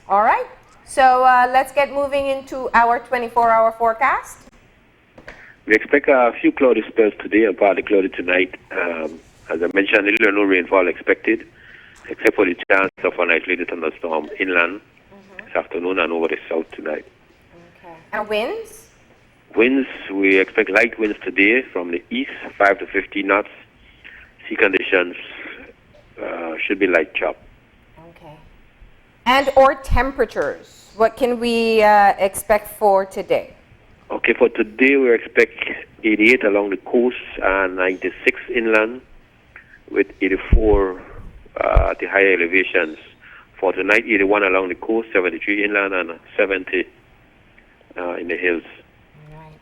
All right. So let's get moving into our 24-hour forecast. We expect a few cloudy spells today and partly cloudy tonight. As I mentioned, little or no rainfall expected, except for the chance of an isolated thunderstorm inland this afternoon and over the south tonight. Okay. And winds? Winds, we expect light winds today from the east, 5 to 15 knots. Sea conditions should be light chop. Okay. And or temperatures. What can we expect for today? Okay, for today we expect 88 along the coast and 96 inland with 84 at the higher elevations. For tonight, 81 along the coast, 73 inland and 70 in the hills. Right.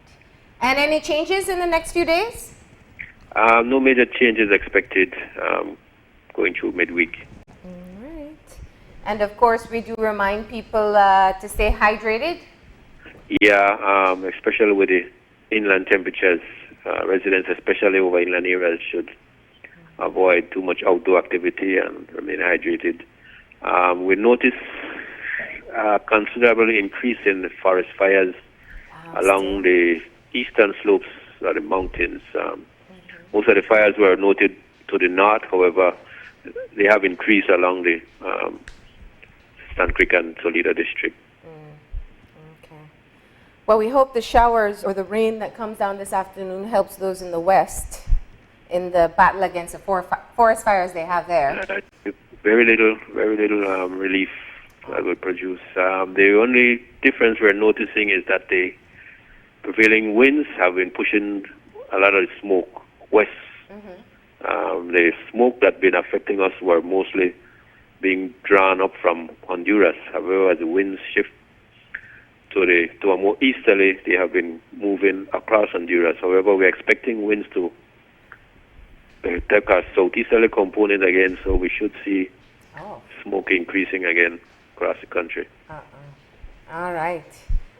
And any changes in the next few days? No major changes expected going through midweek. All right. And of course, we do remind people to stay hydrated. Yeah, especially with the inland temperatures, residents, especially over inland areas, should avoid too much outdoor activity and remain hydrated. We notice a considerable increase in the forest fires along the eastern slopes of the mountains. Most of the fires were noted to the north, however, they have increased along the Stand Creek and Toledo district. Well, we hope the showers or the rain that comes down this afternoon helps those in the west in the battle against the forest fires they have there. Very little relief that will produce. The only difference we're noticing is that the prevailing winds have been pushing a lot of the smoke west. The smoke that's been affecting us were mostly being drawn up from Honduras. However, as the winds shift to a more easterly, they have been moving across Honduras. However, we're expecting winds to take our southeasterly component again, so we should see smoke increasing again across the country. All right.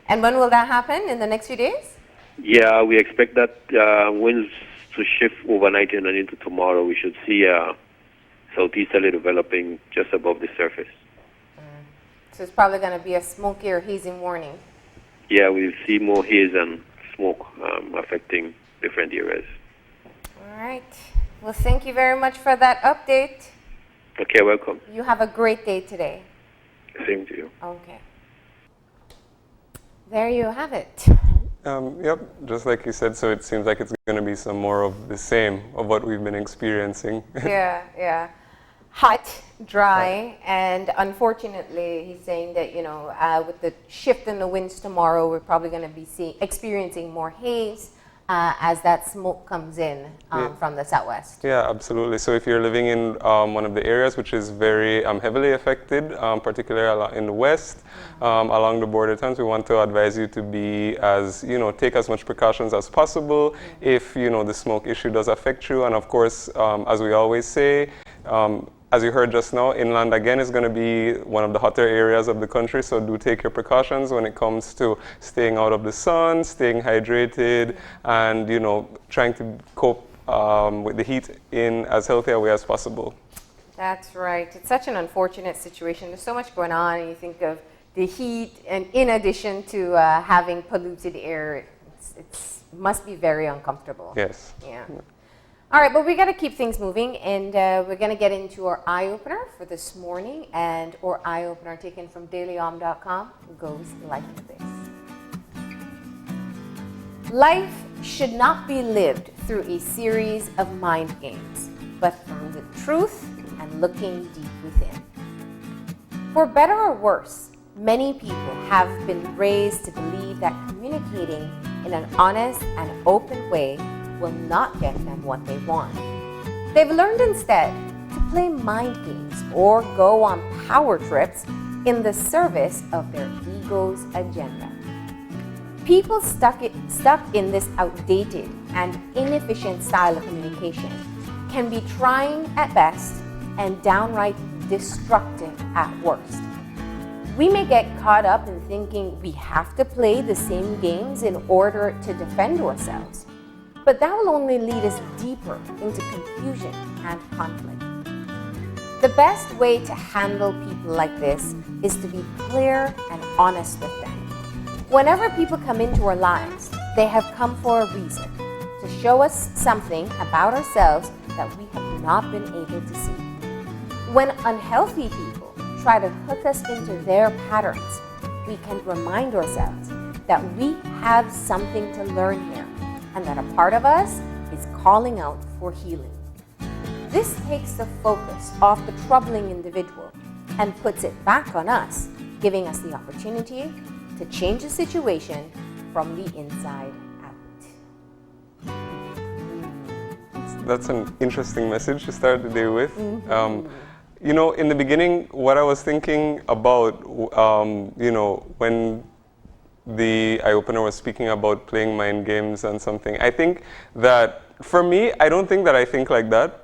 And when will that happen? In the next few days? Yeah, we expect that winds to shift overnight and into tomorrow. We should see southeasterly developing just above the surface. So it's probably going to be a smoky or hazing warning. Yeah, we'll see more haze and smoke affecting different areas. All right. Well, thank you very much for that update. Okay, welcome. You have a great day today. Same to you. Okay. There you have it. Yep, just like you said, so it seems like it's going to be some more of the same of what we've been experiencing. Yeah. Hot, dry, and unfortunately, he's saying that, with the shift in the winds tomorrow, we're probably going to be experiencing more haze as that smoke comes in from the southwest. Yeah, absolutely. So if you're living in one of the areas which is very heavily affected, particularly in the west, along the border towns, we want to advise you to be take as much precautions as possible if, the smoke issue does affect you. And of course, as we always say, as you heard just now, inland again is going to be one of the hotter areas of the country, so do take your precautions when it comes to staying out of the sun, staying hydrated, and trying to cope with the heat in as healthy a way as possible. That's right. It's such an unfortunate situation. There's so much going on, and you think of the heat, and in addition to having polluted air, it must be very uncomfortable. Yes. Yeah. All right, but we got to keep things moving, and we're going to get into our eye-opener for this morning, and our eye-opener taken from dailyom.com goes like this. Life should not be lived through a series of mind games, but through the truth and looking deep within. For better or worse, many people have been raised to believe that communicating in an honest and open way will not get them what they want. They've learned instead to play mind games or go on power trips in the service of their ego's agenda. People stuck in this outdated and inefficient style of communication can be trying at best and downright destructive at worst. We may get caught up in thinking we have to play the same games in order to defend ourselves, but that will only lead us deeper into confusion and conflict. The best way to handle people like this is to be clear and honest with them. Whenever people come into our lives, they have come for a reason, to show us something about ourselves that we have not been able to see. When unhealthy people try to hook us into their patterns, we can remind ourselves that we have something to learn here and that a part of us is calling out for healing. This takes the focus off the troubling individual and puts it back on us, giving us the opportunity to change the situation from the inside out. That's an interesting message to start the day with. You know, in the beginning, what I was thinking about, you know, when the eye opener was speaking about playing mind games and something, I think that for me, I don't think that I think like that.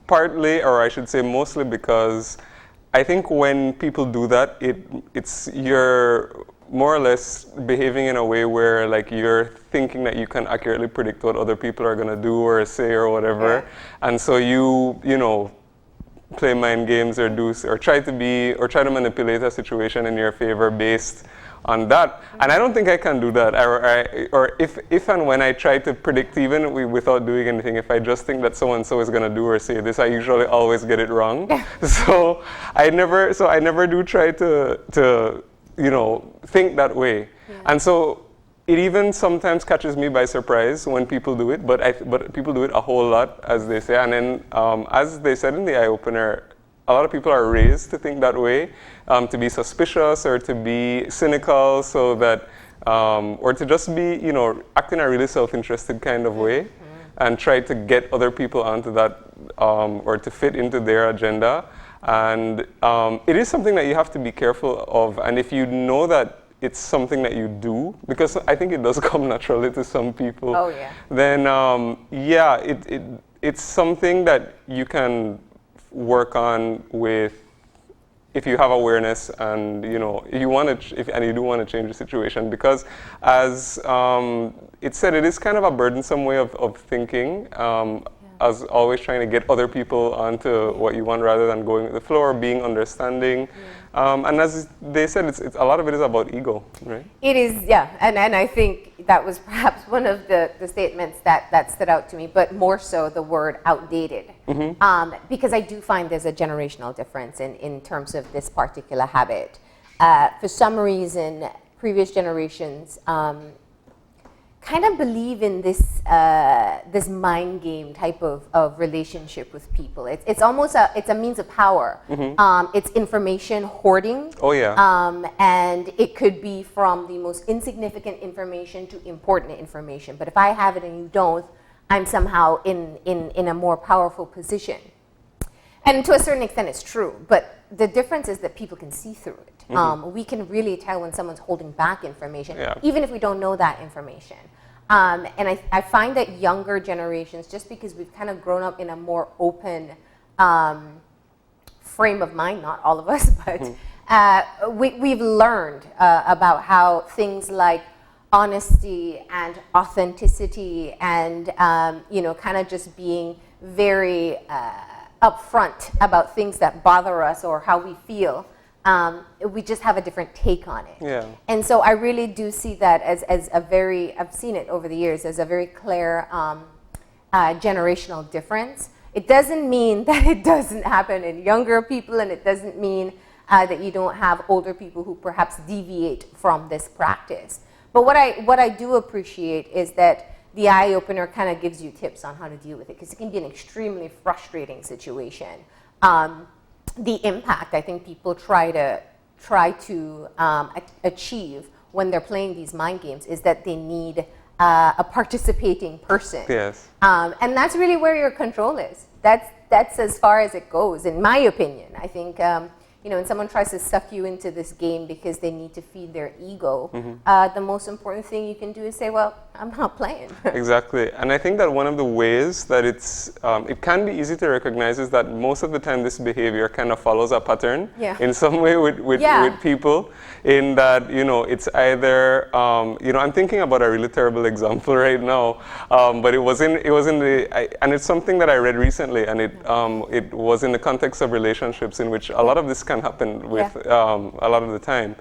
Partly, or I should say mostly, because I think when people do that, it's you're more or less behaving in a way where like you're thinking that you can accurately predict what other people are gonna do or say or whatever, and so you know, play mind games or try to manipulate a situation in your favor based on that. And I don't think I can do that. Or if and when I try to predict, even without doing anything, if I just think that so and so is going to do or say this, I usually always get it wrong. So I never do try to you know, think that way. Yeah. And so it even sometimes catches me by surprise when people do it, but people do it a whole lot, as they say. And then, as they said in the eye opener, a lot of people are raised to think that way, to be suspicious or to be cynical, so that, or to just be, you know, act in a really self-interested kind of way, and try to get other people onto that, or to fit into their agenda. And it is something that you have to be careful of. And if you know that it's something that you do, because I think it does come naturally to some people, then yeah, it's something that you can work on with, if you have awareness and you know you want to, and you do want to change the situation, because as it said, it is kind of a burdensome way of thinking. As always trying to get other people onto what you want rather than going with the flow or being understanding. And as they said, it's a lot of it is about ego, right? It is, yeah. And I think that was perhaps one of the statements that stood out to me, but more so the word outdated. Because I do find there's a generational difference in terms of this particular habit. For some reason, previous generations kind of believe in this this mind game type of relationship with people. It's almost a means of power. It's information hoarding. Oh yeah. And it could be from the most insignificant information to important information. But if I have it and you don't, I'm somehow in a more powerful position. And to a certain extent, it's true. But the difference is that people can see through it. We can really tell when someone's holding back information, even if we don't know that information. And I find that younger generations, just because we've kind of grown up in a more open frame of mind, not all of us, but we've learned about how things like honesty and authenticity and you know, kind of just being very upfront about things that bother us or how we feel. We just have a different take on it. Yeah. And so I really do see that as a very, I've seen it over the years, as a very clear generational difference. It doesn't mean that it doesn't happen in younger people, and it doesn't mean that you don't have older people who perhaps deviate from this practice. But what I do appreciate is that the eye opener kind of gives you tips on how to deal with it, because it can be an extremely frustrating situation. The impact I think people try to achieve when they're playing these mind games is that they need a participating person. Yes. And that's really where your control is. That's as far as it goes, in my opinion. I think when someone tries to suck you into this game because they need to feed their ego, the most important thing you can do is say, well, I'm not playing. Exactly. And I think that one of the ways that it can be easy to recognize is that most of the time this behavior kind of follows a pattern in some way with people, in that, it's either, I'm thinking about a really terrible example right now, but it was in and it's something that I read recently, and it was in the context of relationships, in which a lot of this can happen with a lot of the time,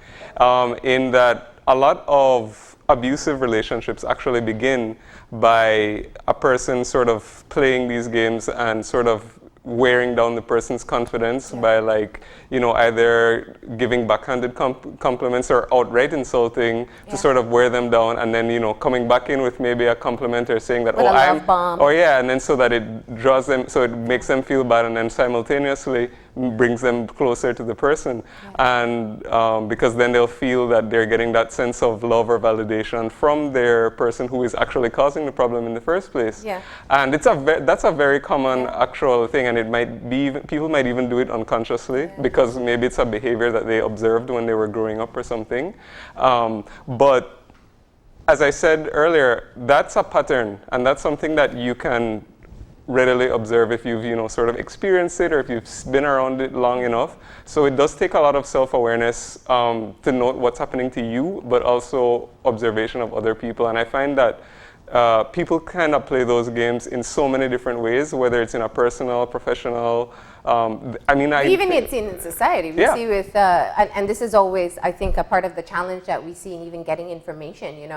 in that a lot of abusive relationships actually begin by a person sort of playing these games and sort of wearing down the person's confidence by, like, either giving backhanded compliments or outright insulting to sort of wear them down, and then coming back in with maybe a compliment or saying that, with love bomb. And then so that it draws them, so it makes them feel bad, and then simultaneously brings them closer to the person, and because then they'll feel that they're getting that sense of love or validation from their person who is actually causing the problem in the first place. And that's a very common actual thing, and it might be people might even do it unconsciously because maybe it's a behavior that they observed when they were growing up or something. But as I said earlier, that's a pattern, and that's something that you can readily observe if you've sort of experienced it, or if you've been around it long enough. So it does take a lot of self-awareness to note what's happening to you, but also observation of other people. And I find that people kind of play those games in so many different ways, whether it's in a personal, professional. Even it's in society. We see with, and this is always, I think, a part of the challenge that we see in even getting information.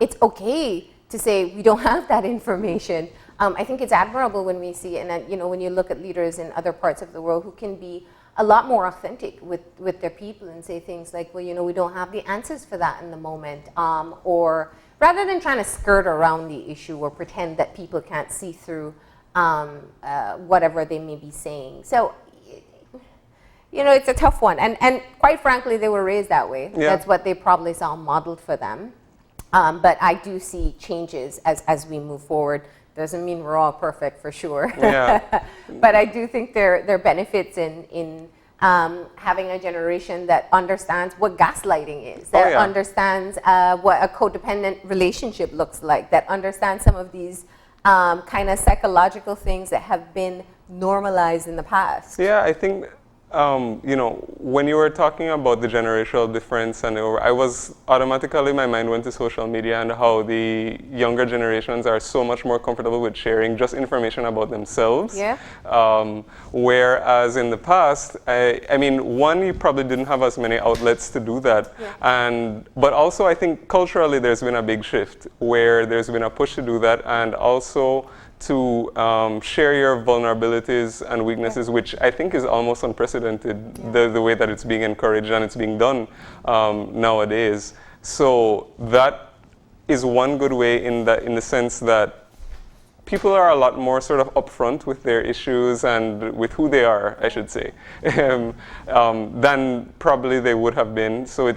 It's okay to say we don't have that information. I think it's admirable when we see, and when you look at leaders in other parts of the world who can be a lot more authentic with their people and say things like, well, we don't have the answers for that in the moment, or rather than trying to skirt around the issue or pretend that people can't see through whatever they may be saying. So, it's a tough one, and quite frankly, they were raised that way. That's what they probably saw modeled for them. But I do see changes as we move forward. Doesn't mean we're all perfect, for sure. But I do think there are benefits in having a generation that understands what gaslighting is, that understands what a codependent relationship looks like, that understands some of these kind of psychological things that have been normalized in the past. Yeah, I think when you were talking about the generational difference, and I was automatically, my mind went to social media and how the younger generations are so much more comfortable with sharing just information about themselves. Whereas in the past, I mean, one, you probably didn't have as many outlets to do that. But also, I think culturally there's been a big shift where there's been a push to do that, and also to share your vulnerabilities and weaknesses, which I think is almost unprecedented, the way that it's being encouraged and it's being done nowadays. So that is one good way in the sense that people are a lot more sort of upfront with their issues and with who they are, I should say, than probably they would have been. So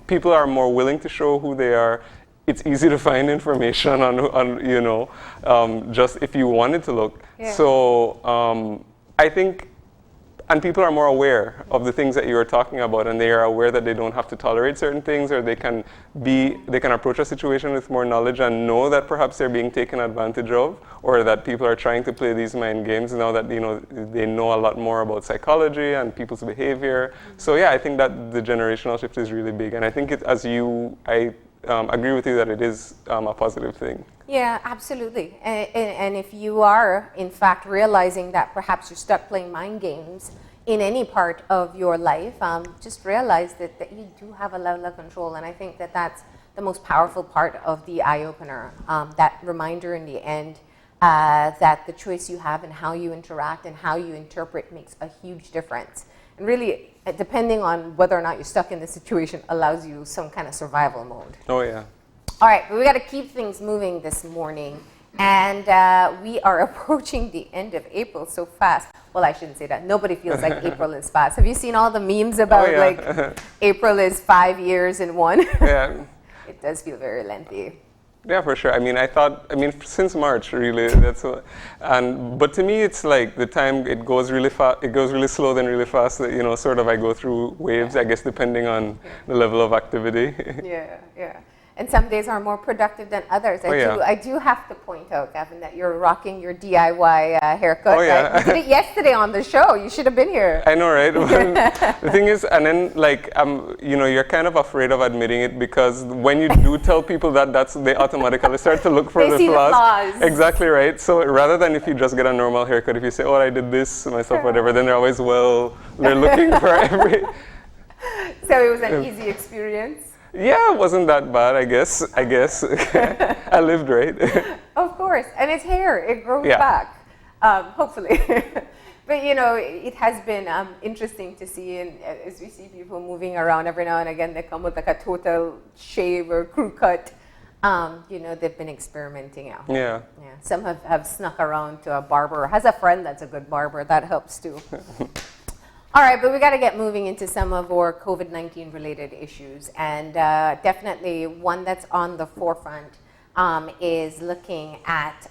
people are more willing to show who they are. It's easy to find information on just if you wanted to look. So I think, and people are more aware of the things that you are talking about, and they are aware that they don't have to tolerate certain things, or they can approach a situation with more knowledge and know that perhaps they're being taken advantage of, or that people are trying to play these mind games now that they know a lot more about psychology and people's behavior. So I think that the generational shift is really big, and I think I agree with you that it is a positive thing. Yeah, absolutely. And if you are, in fact, realizing that perhaps you're stuck playing mind games in any part of your life, just realize that you do have a level of control. And I think that that's the most powerful part of the eye-opener, that reminder in the end that the choice you have and how you interact and how you interpret makes a huge difference. And really, depending on whether or not you're stuck in the situation, allows you some kind of survival mode. Oh, yeah. All right, but we got to keep things moving this morning. And we are approaching the end of April so fast. Well, I shouldn't say that. Nobody feels like April is fast. Have you seen all the memes about like April is 5 years in one? Yeah. It does feel very lengthy. Yeah, for sure. I mean, since March, really, but to me, it's like the time it goes really fast, it goes really slow, then really fast, sort of I go through waves, I guess, depending on the level of activity. Yeah, yeah. And some days are more productive than others. I do have to point out, Gavin, that you're rocking your DIY haircut. Oh, yeah. You did it yesterday on the show. You should have been here. I know, right? The thing is, and then like, you're kind of afraid of admitting it because when you do tell people that, they automatically start to look for They see the flaws. Exactly right. So rather than if you just get a normal haircut, if you say, oh, I did this myself, whatever, then they're always, they're looking for every. So it was an easy experience? Yeah, it wasn't that bad, I guess. I lived right. Of course, and it's hair, it grows back, hopefully. But it has been interesting to see, and as we see people moving around every now and again, they come with like a total shave or crew cut. They've been experimenting out. Yeah. Some have snuck around to a barber, or has a friend that's a good barber, that helps too. All right, but we got to get moving into some of our COVID-19 related issues, and definitely one that's on the forefront is looking at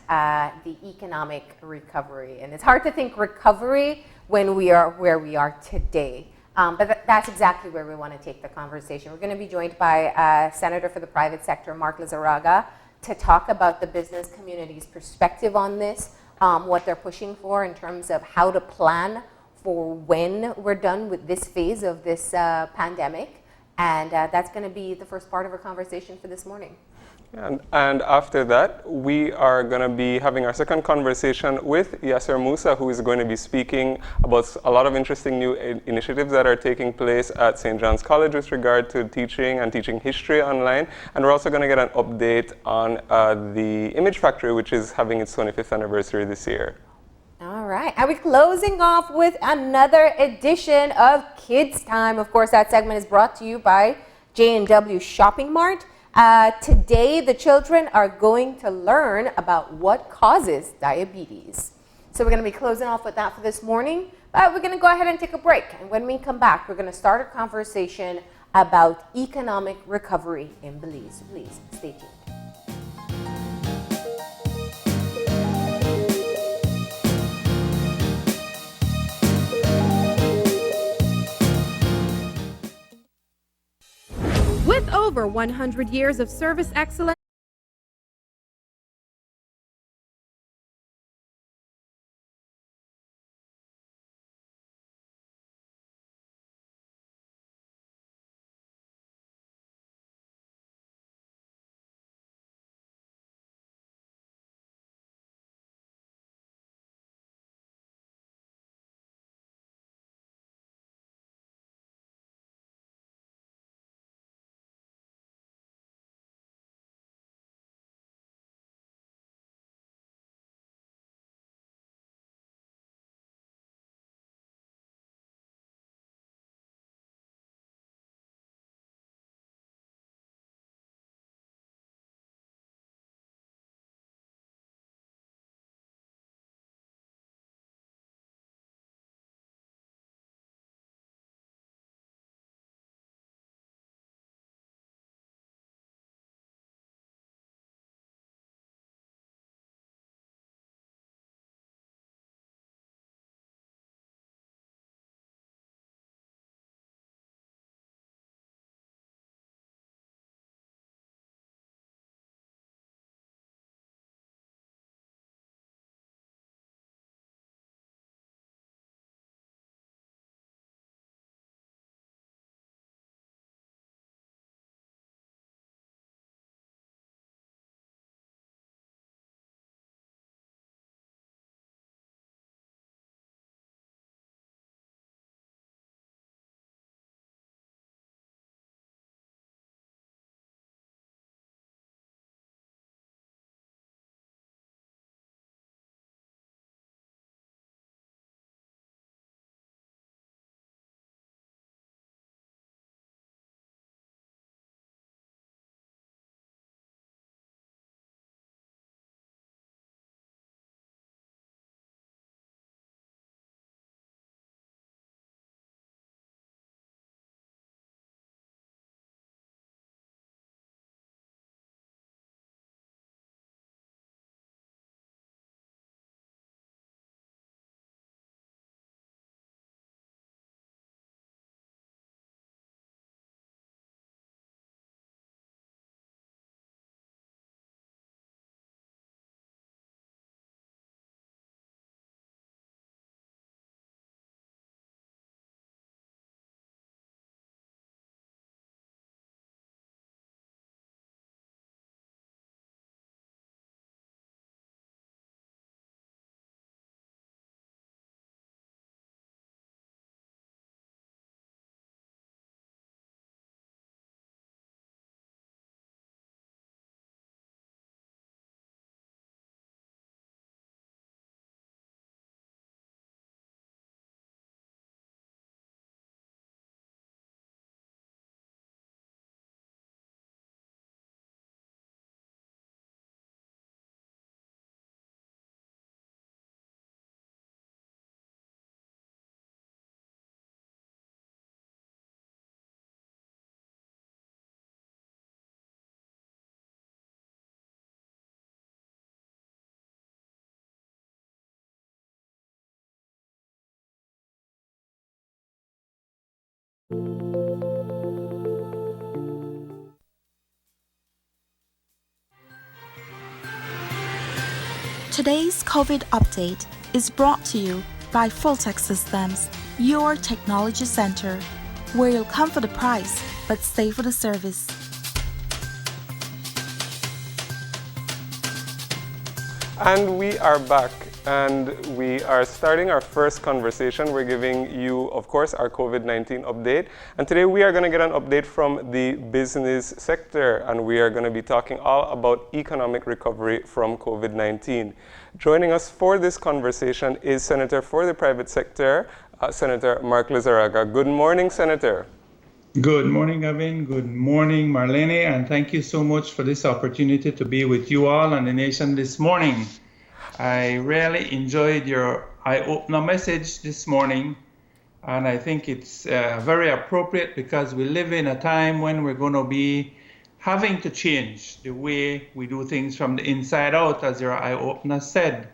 the economic recovery. And it's hard to think recovery when we are where we are today, but that's exactly where we want to take the conversation. We're going to be joined by Senator for the Private Sector, Mark Lizarraga, to talk about the business community's perspective on this, what they're pushing for in terms of how to plan for when we're done with this phase of this pandemic. And that's going to be the first part of our conversation for this morning. And after that, we are going to be having our second conversation with Yasser Musa, who is going to be speaking about a lot of interesting new initiatives that are taking place at St. John's College with regard to teaching and teaching history online. And we're also going to get an update on the Image Factory, which is having its 25th anniversary this year. All right, and we're closing off with another edition of Kids Time. Of course, that segment is brought to you by J&W Shopping Mart. Today, the children are going to learn about what causes diabetes. So we're going to be closing off with that for this morning, but we're going to go ahead and take a break. And when we come back, we're going to start a conversation about economic recovery in Belize. Please stay tuned. With over 100 years of service excellence, Today's COVID update is brought to you by Fulltech Systems, your technology center, where you'll come for the price but stay for the service. And we are back, and we are starting our first conversation. We're giving you, of course, our COVID-19 update. And today we are going to get an update from the business sector, and we are going to be talking all about economic recovery from COVID-19. Joining us for this conversation is Senator for the Private Sector, Senator Mark Lizarraga. Good morning, Senator. Good morning, Gavin. Good morning, Marlene. And thank you so much for this opportunity to be with you all and the nation this morning. I really enjoyed your eye-opener message this morning. And I think it's very appropriate because we live in a time when we're going to be having to change the way we do things from the inside out, as your eye-opener said.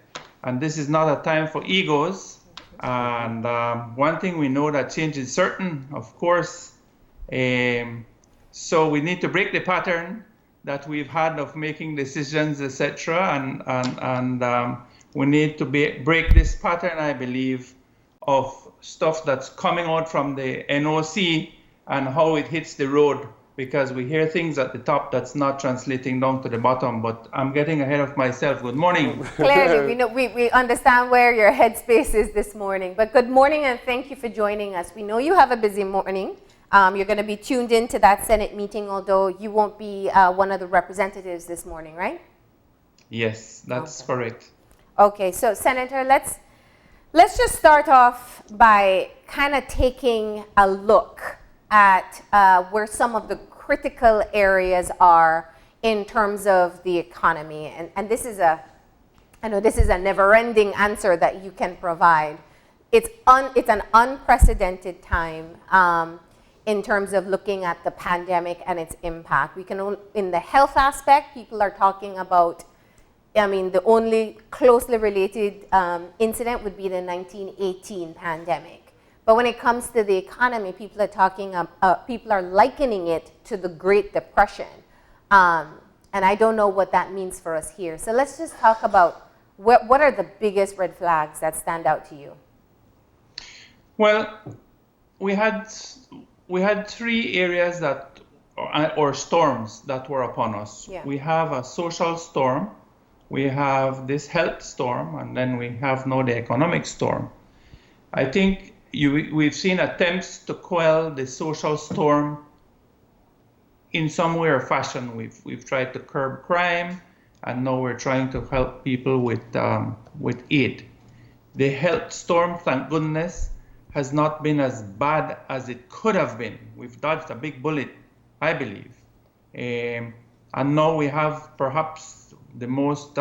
And this is not a time for egos. And one thing we know that change is certain, of course. So we need to break the pattern that we've had of making decisions, etc. And we need to break this pattern, I believe, of stuff that's coming out from the NOC and how it hits the road, because we hear things at the top that's not translating down to the bottom. But I'm getting ahead of myself. Good morning. Clearly, we understand where your headspace is this morning. But good morning and thank you for joining us. We know you have a busy morning. You're going to be tuned into that Senate meeting, although you won't be one of the representatives this morning, right? Yes, that's correct. Okay, so Senator, let's just start off by kind of taking a look at where some of the critical areas are in terms of the economy. And this is I know this is a never-ending answer that you can provide. It's an unprecedented time. In terms of looking at the pandemic and its impact. In the health aspect, people are talking about, the only closely related incident would be the 1918 pandemic. But when it comes to the economy, people are likening it to the Great Depression. And I don't know what that means for us here. So let's just talk about what are the biggest red flags that stand out to you? Well, we had three areas or storms that were upon us. Yeah. We have a social storm, we have this health storm, and then we have now the economic storm. I think we've seen attempts to quell the social storm in some way or fashion. We've tried to curb crime, and now we're trying to help people with aid. The health storm, thank goodness, has not been as bad as it could have been. We've dodged a big bullet, I believe. And now we have perhaps the most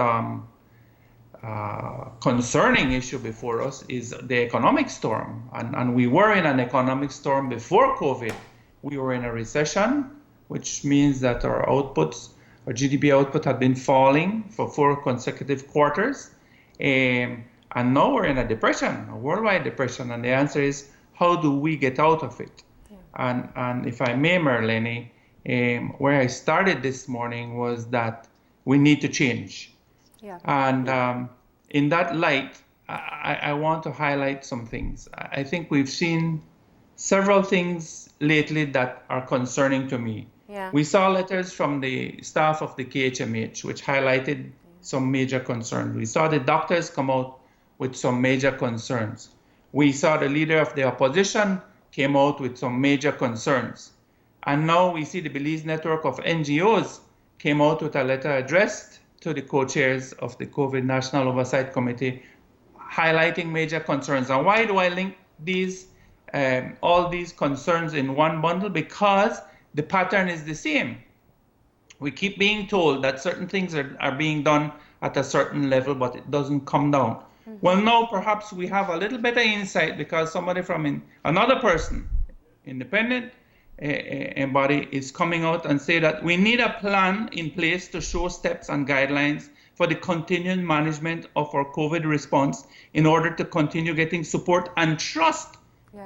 concerning issue before us is the economic storm. And we were in an economic storm before COVID. We were in a recession, which means that our GDP output had been falling for 4 consecutive quarters. And now we're in a depression, a worldwide depression, and the answer is, how do we get out of it? Yeah. And if I may, Marlene, where I started this morning was that we need to change. Yeah. And in that light, I want to highlight some things. I think we've seen several things lately that are concerning to me. Yeah. We saw letters from the staff of the KHMH, which highlighted some major concerns. We saw the doctors come out with some major concerns. We saw the leader of the opposition came out with some major concerns. And now we see the Belize network of NGOs came out with a letter addressed to the co-chairs of the COVID National Oversight Committee, highlighting major concerns. And why do I link all these concerns in one bundle? Because the pattern is the same. We keep being told that certain things are being done at a certain level, but it doesn't come down. Mm-hmm. Well, now perhaps we have a little better insight because somebody from another person, independent body, is coming out and say that we need a plan in place to show steps and guidelines for the continued management of our COVID response in order to continue getting support and trust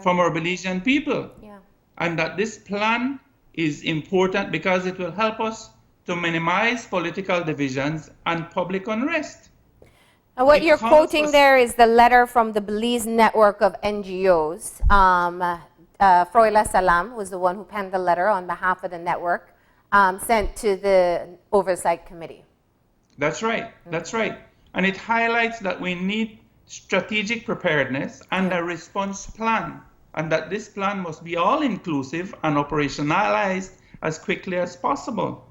from our Belizean people. Yeah. And that this plan is important because it will help us to minimize political divisions and public unrest. And what It you're calls quoting for- there is the letter from the Belize network of NGOs. Froila Salam was the one who penned the letter on behalf of the network, sent to the Oversight Committee. That's right. That's right. And it highlights that we need strategic preparedness and a response plan, and that this plan must be all-inclusive and operationalized as quickly as possible.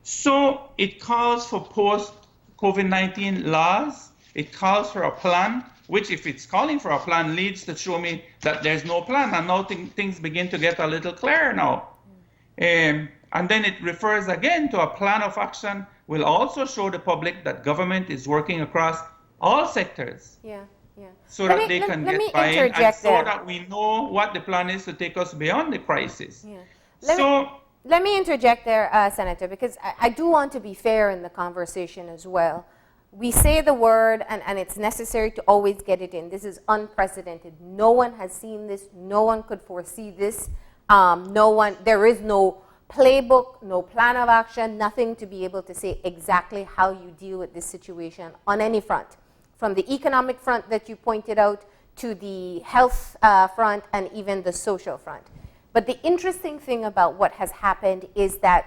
So it calls for post-COVID-19 laws. It calls for a plan, which, if it's calling for a plan, leads to show me that there's no plan. And now things begin to get a little clearer now. And then it refers again to a plan of action will also show the public that government is working across all sectors. Yeah, yeah. So Let that me- they can let me get buy-in, and interject so there. that we know what the plan is to take us beyond the crisis. Yeah. So Let me interject there, Senator, because I do want to be fair in the conversation as well. We say the word, and it's necessary to always get it in. This is unprecedented. No one has seen this. No one could foresee this. There is no playbook, no plan of action, nothing to be able to say exactly how you deal with this situation on any front, from the economic front that you pointed out to the health front and even the social front. But the interesting thing about what has happened is that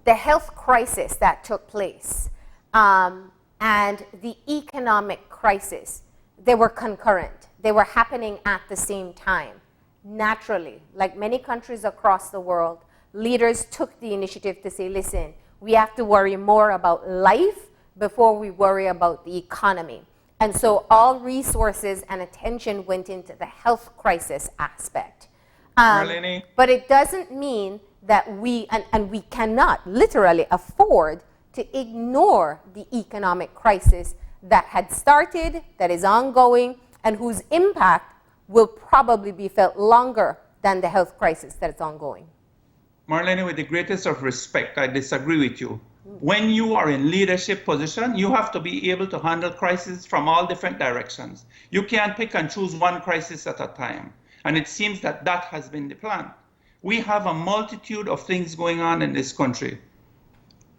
the health crisis that took place and the economic crisis, they were concurrent. They were happening at the same time. Naturally, like many countries across the world, leaders took the initiative to say, listen, we have to worry more about life before we worry about the economy. And so all resources and attention went into the health crisis aspect. Marlene? But it doesn't mean that we cannot literally afford to ignore the economic crisis that had started, that is ongoing, and whose impact will probably be felt longer than the health crisis that is ongoing. Marlene, with the greatest of respect, I disagree with you. When you are in leadership position, you have to be able to handle crises from all different directions. You can't pick and choose one crisis at a time. And it seems that that has been the plan. We have a multitude of things going on in this country,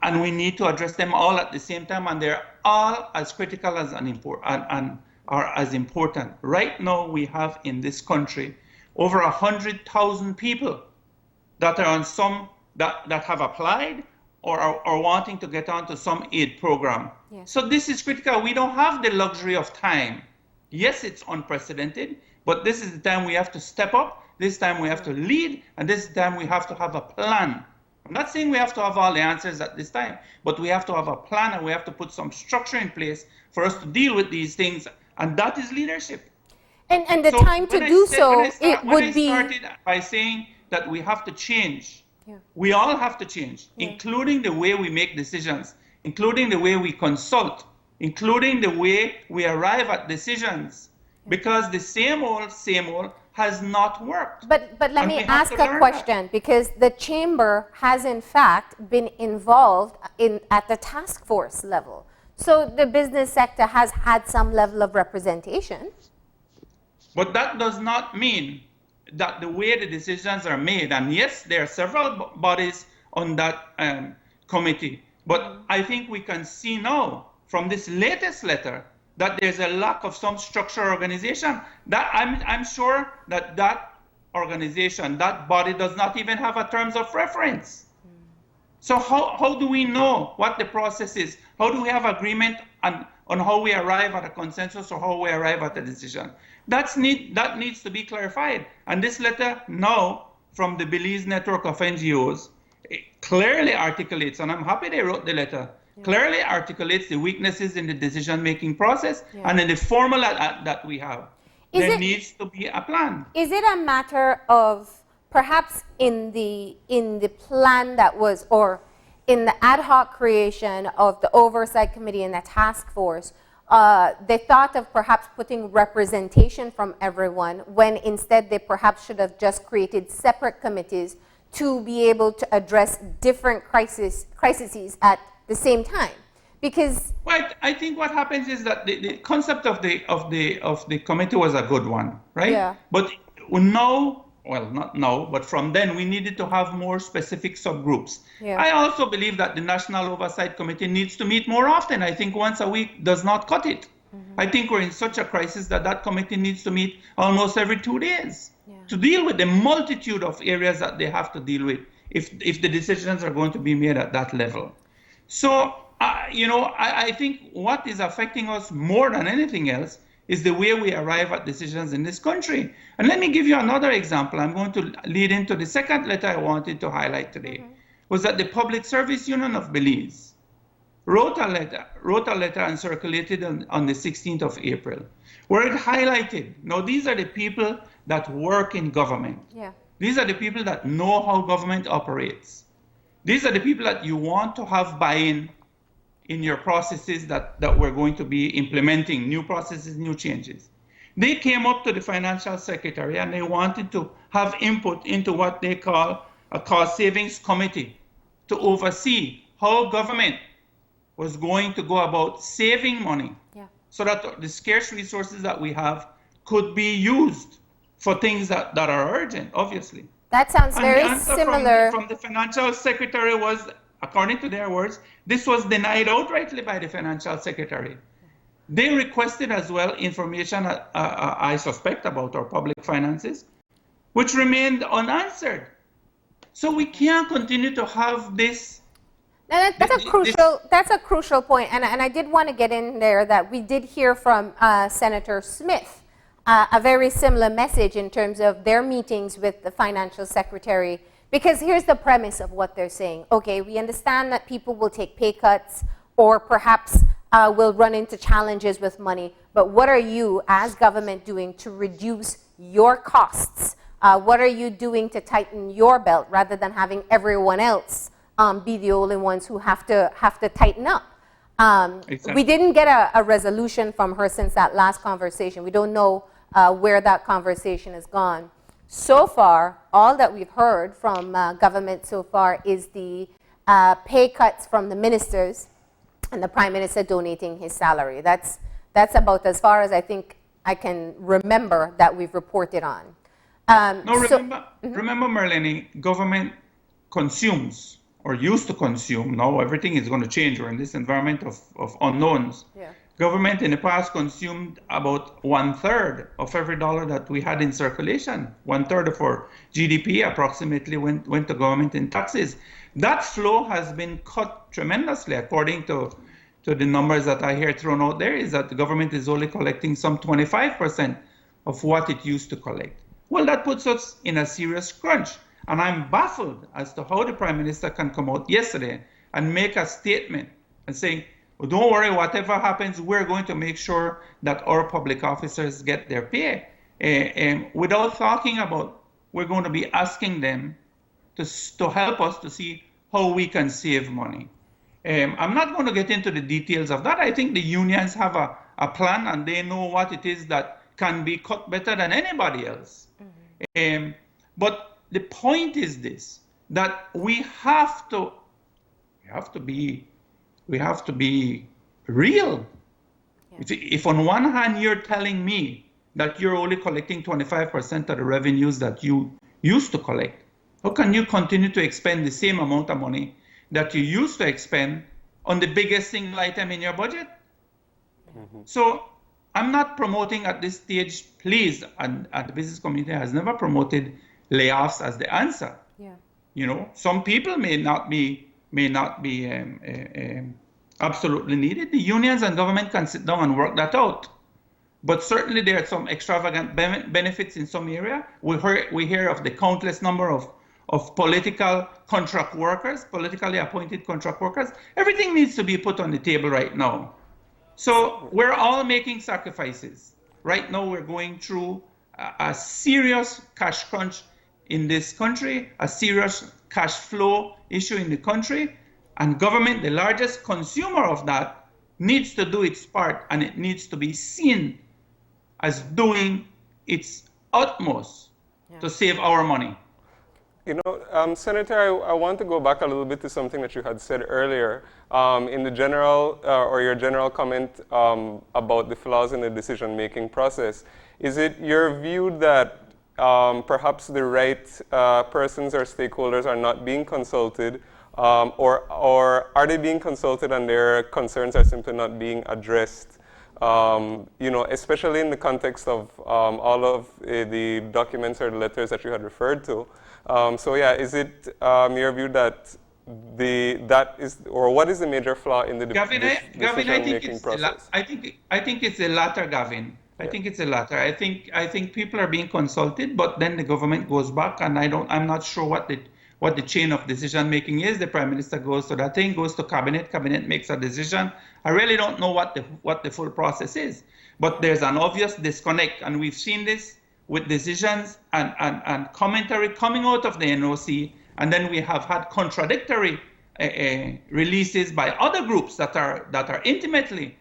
and we need to address them all at the same time, and they're all as critical as and are as important. Right now, we have in this country over 100,000 people that are on some that have applied or are wanting to get onto some aid program. Yes. So this is critical. We don't have the luxury of time. Yes, it's unprecedented, but this is the time we have to step up. This time we have to lead, and this time we have to have a plan. I'm not saying we have to have all the answers at this time, but we have to have a plan, and we have to put some structure in place for us to deal with these things, and that is leadership. And the So time to when I do said- so, when I start- it when would I be... started by saying that we have to change. Yeah. We all have to change, including the way we make decisions, including the way we consult, including the way we arrive at decisions, because the same old has not worked. But let And me we have ask to a learn question, because the chamber has in fact been involved at the task force level. So the business sector has had some level of representation. But that does not mean that the way the decisions are made, and yes, there are several bodies on that committee, but I think we can see now from this latest letter that there's a lack of some structure organization. That I'm sure that organization, that body does not even have a terms of reference. So how do we know what the process is? How do we have agreement on how we arrive at a consensus or how we arrive at a decision? That needs to be clarified. And this letter now from the Belize network of NGOs clearly articulates, and I'm happy they wrote the letter, clearly articulates the weaknesses in the decision-making process and in the formula that we have. There needs to be a plan. Is it a matter of perhaps in the plan that was, or in the ad hoc creation of the oversight committee and the task force, they thought of perhaps putting representation from everyone when instead they perhaps should have just created separate committees to be able to address different crises at the same time? Because well, I think what happens is that the concept of the committee was a good one, right? Yeah. But now well, not now, but from then, we needed to have more specific subgroups. Yeah. I also believe that the National Oversight Committee needs to meet more often. I think once a week does not cut it. I think we're in such a crisis that that committee needs to meet almost every 2 days to deal with the multitude of areas that they have to deal with if the decisions are going to be made at that level. So, I think what is affecting us more than anything else is the way we arrive at decisions in this country. And let me give you another example. I'm going to lead into the second letter I wanted to highlight today, was that the Public Service Union of Belize wrote a letter and circulated on the 16th of April, where it highlighted, now these are the people that work in government. Yeah. These are the people that know how government operates. These are the people that you want to have buy-in in your processes that we're going to be implementing, new processes, new changes. They came up to the financial secretary and they wanted to have input into what they call a cost savings committee to oversee how government was going to go about saving money so that the scarce resources that we have could be used for things that are urgent, obviously. That sounds And very the answer similar. from the financial secretary was, according to their words, this was denied outrightly by the financial secretary. They requested as well information, I suspect, about our public finances, which remained unanswered. So we can't continue to have this. And that's a crucial point. And I did want to get in there that we did hear from Senator Smith a very similar message in terms of their meetings with the financial secretary. Because here's the premise of what they're saying. Okay, we understand that people will take pay cuts or perhaps will run into challenges with money, but what are you as government doing to reduce your costs? What are you doing to tighten your belt rather than having everyone else be the only ones who have to tighten up? Exactly. We didn't get a resolution from her since that last conversation. We don't know where that conversation has gone. So far, all that we've heard from government so far is the pay cuts from the ministers and the Prime Minister donating his salary. That's about as far as I think I can remember that we've reported on. Remember, Marlene, government consumes or used to consume. Now everything is going to change. We're in this environment of unknowns. Yeah. Government in the past consumed about 1/3 of every dollar that we had in circulation. 1/3 of our GDP approximately went to government in taxes. That flow has been cut tremendously, according to the numbers that I hear thrown out there, is that the government is only collecting some 25% of what it used to collect. Well, that puts us in a serious crunch. And I'm baffled as to how the Prime Minister can come out yesterday and make a statement and say, well, don't worry, whatever happens, we're going to make sure that our public officers get their pay. Without talking about, we're going to be asking them to help us to see how we can save money. I'm not going to get into the details of that. I think the unions have a plan and they know what it is that can be cut better than anybody else. Mm-hmm. But the point is this, that we have to be real. Yeah. If on one hand you're telling me that you're only collecting 25% of the revenues that you used to collect, how can you continue to expend the same amount of money that you used to expend on the biggest single item in your budget? Mm-hmm. So I'm not promoting at this stage, please, and the business community has never promoted layoffs as the answer. Yeah. You know, some people may not be absolutely needed. The unions and government can sit down and work that out. But certainly there are some extravagant benefits in some area. We hear of the countless number of political contract workers, politically appointed contract workers. Everything needs to be put on the table right now. So we're all making sacrifices. Right now we're going through a serious cash crunch in this country, a serious cash flow issue in the country, and government, the largest consumer of that, needs to do its part, and it needs to be seen as doing its utmost to save our money. You know, Senator, I want to go back a little bit to something that you had said earlier in the general, or your general comment about the flaws in the decision-making process. Is it your view that perhaps the right persons or stakeholders are not being consulted, or are they being consulted and their concerns are simply not being addressed? Especially in the context of all of the documents or the letters that you had referred to. Is it your view that what is the major flaw in the decision-making process? I think it's the latter, Gavin. I think it's the latter. I think people are being consulted, but then the government goes back, and I'm not sure what the chain of decision making is. The Prime Minister goes to that thing, goes to cabinet makes a decision. I really don't know what the full process is, but there's an obvious disconnect, and we've seen this with decisions and commentary coming out of the NOC, and then we have had contradictory releases by other groups that are intimately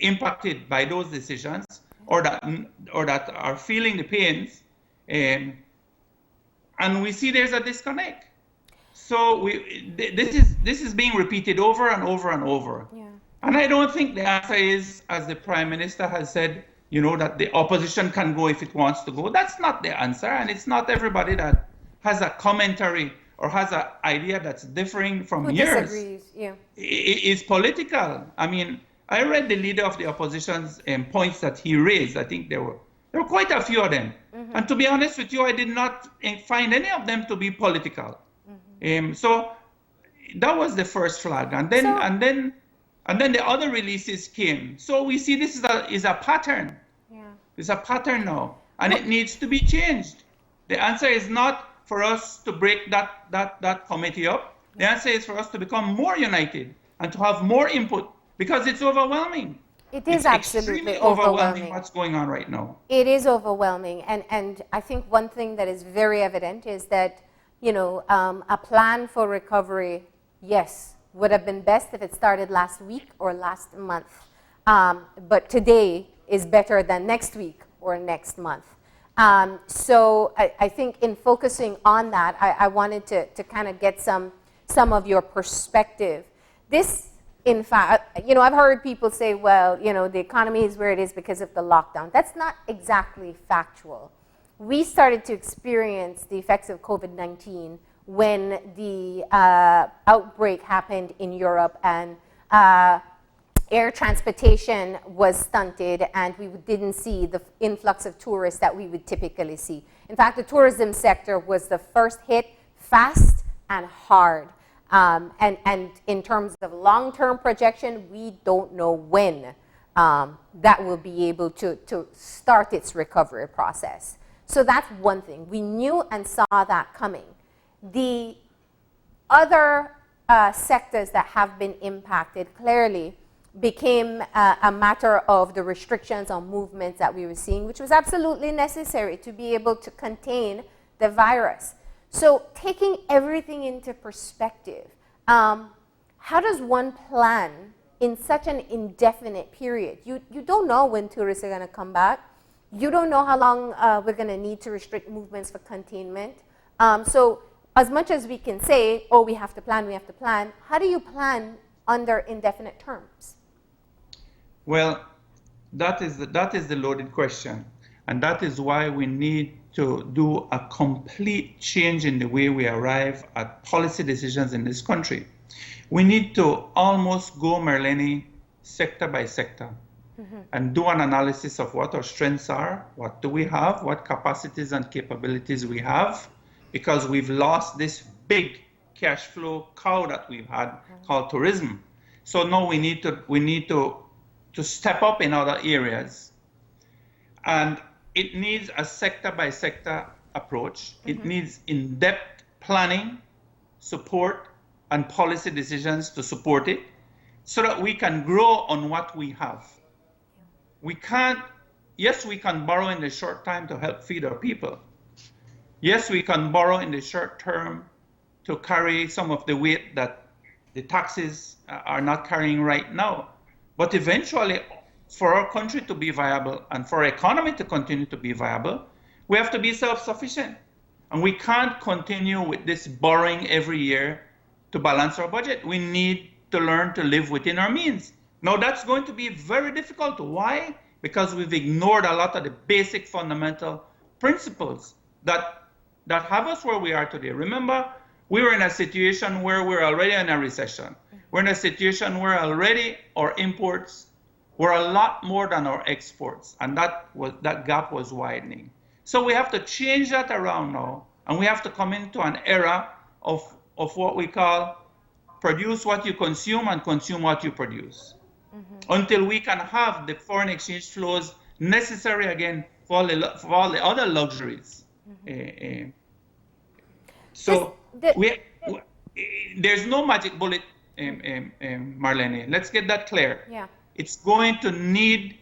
impacted by those decisions, or that are feeling the pains, and we see there's a disconnect. So this is being repeated over and over and over. Yeah. And I don't think the answer is, as the Prime Minister has said, that the opposition can go if it wants to go. That's not the answer, and it's not everybody that has a commentary or has an idea that's differing from yours. Disagrees, yeah. Is political. I mean, I read the leader of the opposition's points that he raised. I think there were quite a few of them. Mm-hmm. And to be honest with you, I did not find any of them to be political. Mm-hmm. So that was the first flag, and then the other releases came. So we see this is a pattern. Yeah. It's a pattern now, and it needs to be changed. The answer is not for us to break that committee up. The answer is for us to become more united and to have more input, because it's overwhelming. It's absolutely overwhelming what's going on right now. It is overwhelming, and I think one thing that is very evident is that a plan for recovery, yes, would have been best if it started last week or last month, but today is better than next week or next month. So I think in focusing on that, I wanted to kind of get some of your perspective. This, in fact, I've heard people say, well, the economy is where it is because of the lockdown. That's not exactly factual. We started to experience the effects of COVID-19 when the outbreak happened in Europe, and air transportation was stunted, and we didn't see the influx of tourists that we would typically see. In fact, the tourism sector was the first hit, fast and hard. And in terms of long-term projection, we don't know when that will be able to start its recovery process. So that's one thing. We knew and saw that coming. The other sectors that have been impacted clearly became a matter of the restrictions on movements that we were seeing, which was absolutely necessary to be able to contain the virus. So taking everything into perspective, how does one plan in such an indefinite period? You don't know when tourists are going to come back. You don't know how long we're going to need to restrict movements for containment. So as much as we can say, oh, we have to plan, how do you plan under indefinite terms? Well, that is the loaded question. And that is why we need to do a complete change in the way we arrive at policy decisions in this country. We need to almost go, Marlene, sector by sector, and do an analysis of what our strengths are, what do we have, what capacities and capabilities we have, because we've lost this big cash flow cow that we've had called tourism. So now we need to step up in other areas, and it needs a sector by sector approach. It needs in-depth planning, support, and policy decisions to support it, so that we can grow on what we have. We can borrow in the short time to help feed our people. Yes, we can borrow in the short term to carry some of the weight that the taxes are not carrying right now. But eventually, for our country to be viable and for our economy to continue to be viable, we have to be self-sufficient. And we can't continue with this borrowing every year to balance our budget. We need to learn to live within our means. Now, that's going to be very difficult. Why? Because we've ignored a lot of the basic fundamental principles that have us where we are today. Remember, we were in a situation where we're already in a recession. We're in a situation where already our imports were a lot more than our exports, and that gap was widening. So we have to change that around now, and we have to come into an era of what we call produce what you consume and consume what you produce, until we can have the foreign exchange flows necessary again for all the other luxuries. So there's no magic bullet, Marlene. Let's get that clear. Yeah. It's going to need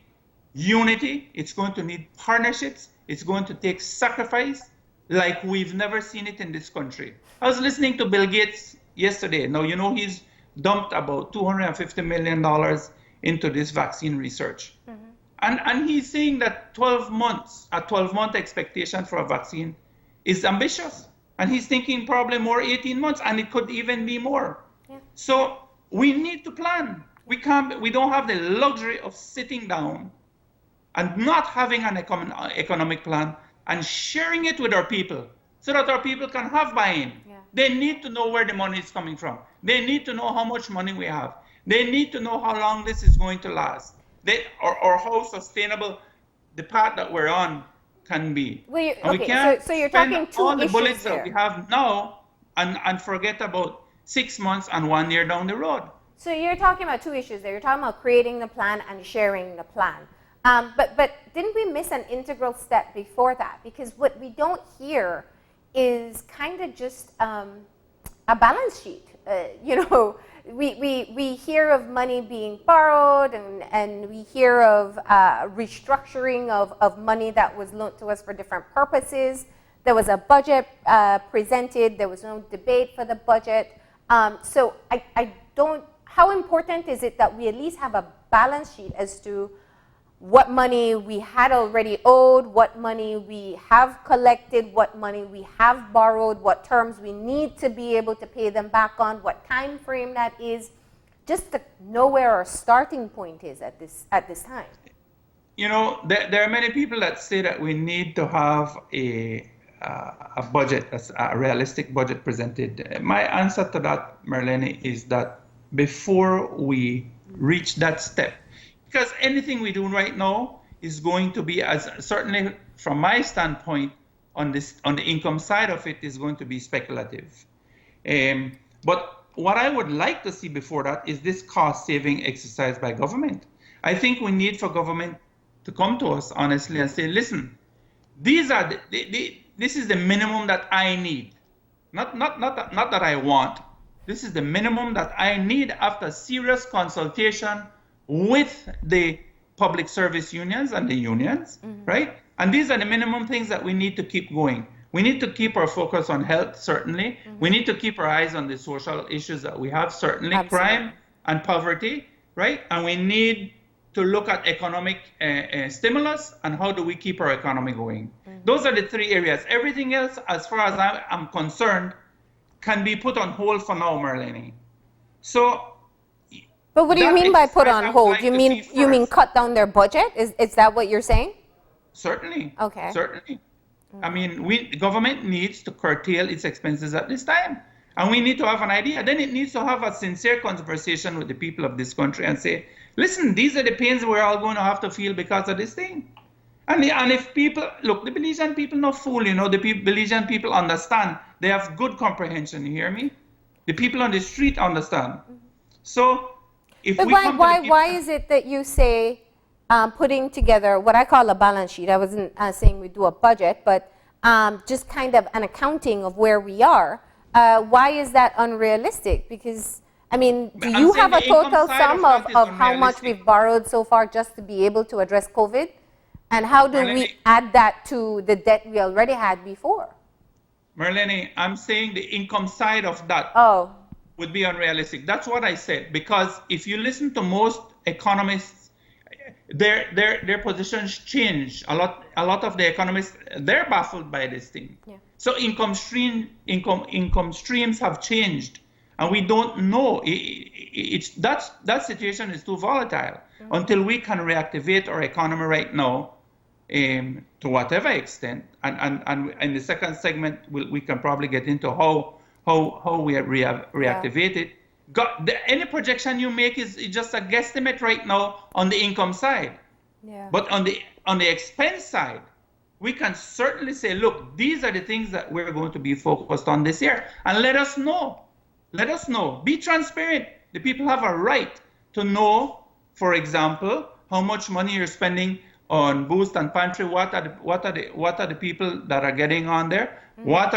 unity. It's going to need partnerships. It's going to take sacrifice like we've never seen it in this country. I was listening to Bill Gates yesterday. Now, you know, he's dumped about $250 million into this vaccine research. And he's saying that 12 months, a 12-month expectation for a vaccine is ambitious. And he's thinking probably more 18 months, and it could even be more. Yeah. So we need to plan. We don't have the luxury of sitting down and not having an economic plan and sharing it with our people so that our people can have buy-in. Yeah. They need to know where the money is coming from. They need to know how much money we have. They need to know how long this is going to last, or how sustainable the path that we're on can be. Well, we can't so you're talking two all the issues bullets there. that we have now and forget about 6 months and 1 year down the road. So you're talking about two issues there. You're talking about creating the plan and sharing the plan. But didn't we miss an integral step before that? Because what we don't hear is kind of just a balance sheet. We hear of money being borrowed, and we hear of restructuring of money that was loaned to us for different purposes. There was a budget presented. There was no debate for the budget. So I don't. How important is it that we at least have a balance sheet as to what money we had already owed, what money we have collected, what money we have borrowed, what terms we need to be able to pay them back on, what time frame that is, just to know where our starting point is at this time? You know, there are many people that say that we need to have a budget, a realistic budget presented. My answer to that, Marlene, is that before we reach that step, because anything we do right now is going to be, as certainly from my standpoint on the income side of it, is going to be speculative. But what I would like to see before that is this cost-saving exercise by government. I think we need for government to come to us honestly and say, listen, these are this is the minimum that I need, not that I want. This is the minimum that I need after serious consultation with the public service unions and the unions, right? And these are the minimum things that we need to keep going. We need to keep our focus on health, certainly. We need to keep our eyes on the social issues that we have, certainly. Absolutely. Crime and poverty, right? And we need to look at economic stimulus and how do we keep our economy going. Those are the three areas. Everything else, as far as I'm concerned, can be put on hold for now, Marlene. So, but what do you mean by put on hold? You mean cut down their budget? Is that what you're saying? Certainly. Okay. Certainly. I mean, the government needs to curtail its expenses at this time. And we need to have an idea. Then it needs to have a sincere conversation with the people of this country and say, listen, these are the pains we're all going to have to feel because of this thing. And if people, look, the Belizean people not fool, you know, the Belizean people understand. They have good comprehension, you hear me? The people on the street understand. So, but why is it that you say putting together what I call a balance sheet? I wasn't saying we do a budget, but just kind of an accounting of where we are. Why is that unrealistic? Because, I mean, do you have a total sum of how much we've borrowed so far just to be able to address COVID? And how do we add that to the debt we already had before? Marlene, I'm saying the income side of that would be unrealistic. That's what I said. Because if you listen to most economists, their positions change. A lot of the economists, they're baffled by this thing. Yeah. So income streams have changed, and we don't know. That situation is too volatile. Until we can reactivate our economy right now, to whatever extent. And in the second segment, we can probably get into how we reactivate it. Any projection you make is just a guesstimate right now on the income side. Yeah. But on the expense side, we can certainly say, look, these are the things that we're going to be focused on this year. And let us know. Let us know. Be transparent. The people have a right to know, for example, how much money you're spending on Boost and Pantry. What are the people that are getting on there? Mm-hmm. What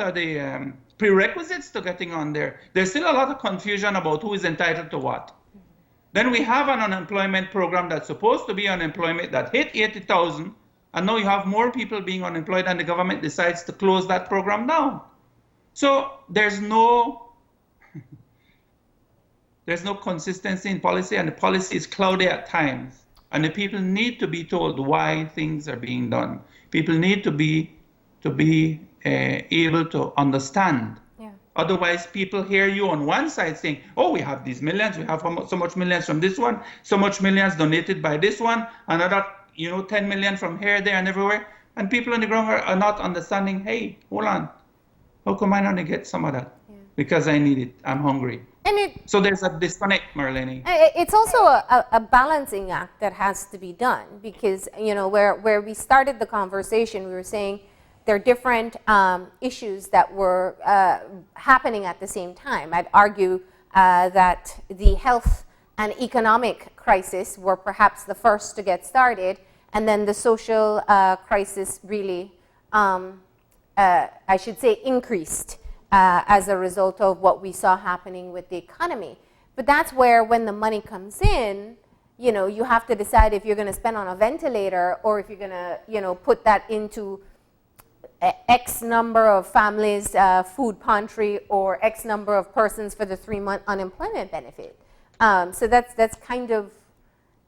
are the prerequisites to getting on there? There's still a lot of confusion about who is entitled to what. Mm-hmm. Then we have an unemployment program that's supposed to be unemployment that hit 80,000, and now you have more people being unemployed, and the government decides to close that program down. So there's no consistency in policy, and the policy is cloudy at times. And the people need to be told why things are being done. People need to be able to understand. Yeah. Otherwise, people hear you on one side saying, "Oh, we have these millions. We have so much millions from this one, so much millions donated by this one, another, 10 million from here, there, and everywhere." And people on the ground are not understanding. Hey, hold on. How come I not get some of that? Yeah. Because I need it. I'm hungry. So there's a disconnect, Marlene. It's also a balancing act that has to be done, because where we started the conversation, we were saying there are different issues that were happening at the same time. I'd argue that the health and economic crisis were perhaps the first to get started, and then the social crisis really, I should say, increased as a result of what we saw happening with the economy. But that's where, when the money comes in, you have to decide if you're going to spend on a ventilator, or if you're going to, put that into X number of families' food pantry, or X number of persons for the 3-month unemployment benefit. So that's kind of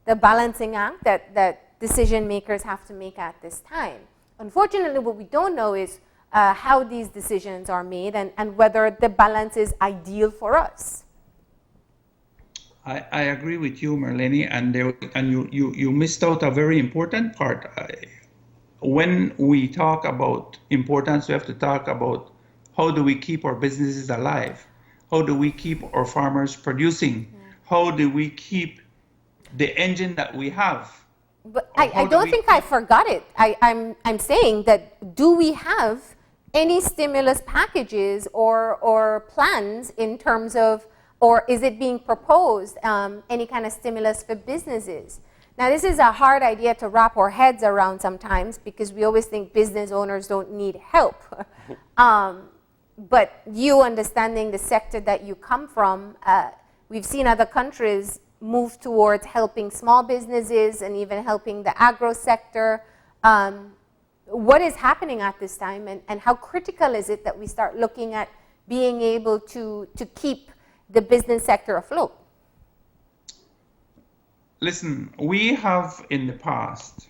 the balancing act that decision makers have to make at this time. Unfortunately, what we don't know is how these decisions are made, and whether the balance is ideal for us. I agree with you, Marlene, and you missed out a very important part. When we talk about importance, we have to talk about how do we keep our businesses alive? How do we keep our farmers producing? Yeah. How do we keep the engine that we have? But I don't think I forgot it. I'm saying that, do we have any stimulus packages or plans in terms of, or is it being proposed, any kind of stimulus for businesses? Now, this is a hard idea to wrap our heads around sometimes, because we always think business owners don't need help. But you, understanding the sector that you come from, we've seen other countries move towards helping small businesses and even helping the agro sector. What is happening at this time, and how critical is it that we start looking at being able to keep the business sector afloat? Listen, we have in the past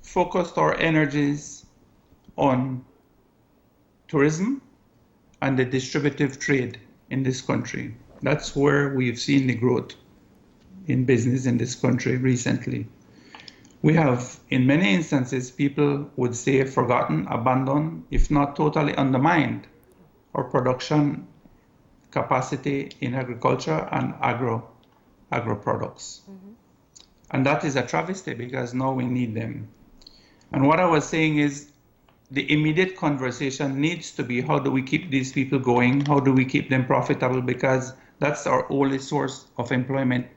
focused our energies on tourism and the distributive trade in this country. That's where we've seen the growth in business in this country recently. We have, in many instances, people would say forgotten, abandoned, if not totally undermined our production capacity in agriculture and agro products. Mm-hmm. And that is a travesty, because now we need them. And what I was saying is, the immediate conversation needs to be, how do we keep these people going? How do we keep them profitable? Because that's our only source of employment.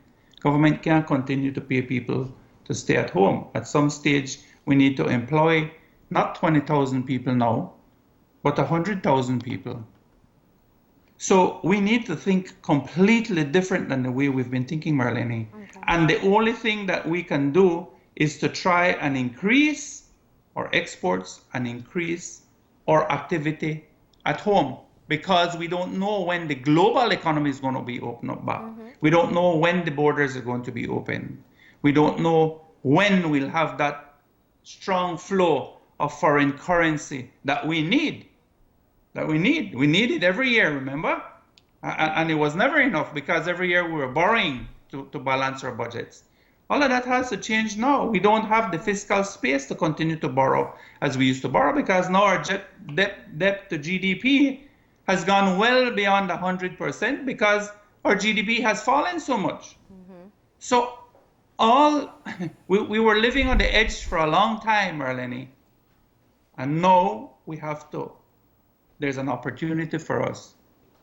Government can't continue to pay people to stay at home. At some stage, we need to employ not 20,000 people now, but 100,000 people. So we need to think completely different than the way we've been thinking, Marlene. Okay. And the only thing that we can do is to try and increase our exports and increase our activity at home, because we don't know when the global economy is going to be open up back. Mm-hmm. We don't know when the borders are going to be open. We don't know when we'll have that strong flow of foreign currency that we need. We need it every year, remember? And it was never enough, because every year we were borrowing to balance our budgets. All of that has to change now. We don't have the fiscal space to continue to borrow as we used to borrow because now our debt to GDP has gone well beyond 100% because our GDP has fallen so much. So we were living on the edge for a long time, Marlene, and now there's an opportunity for us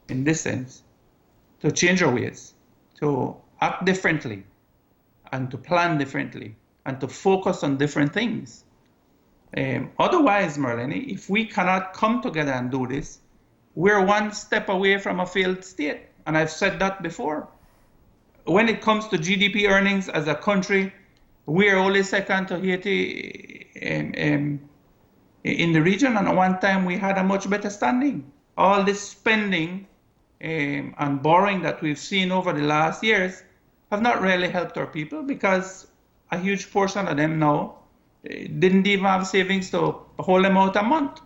in this sense to change our ways, to act differently, and to plan differently, and to focus on different things. Otherwise, Marlene, if we cannot come together and do this, we're one step away from a failed state. And I've said that before. When it comes to GDP earnings as a country, we are only second to Haiti in the region. And at one time, we had a much better standing. All this spending and borrowing that we've seen over the last years have not really helped our people because a huge portion of them now didn't even have savings to hold them out a month.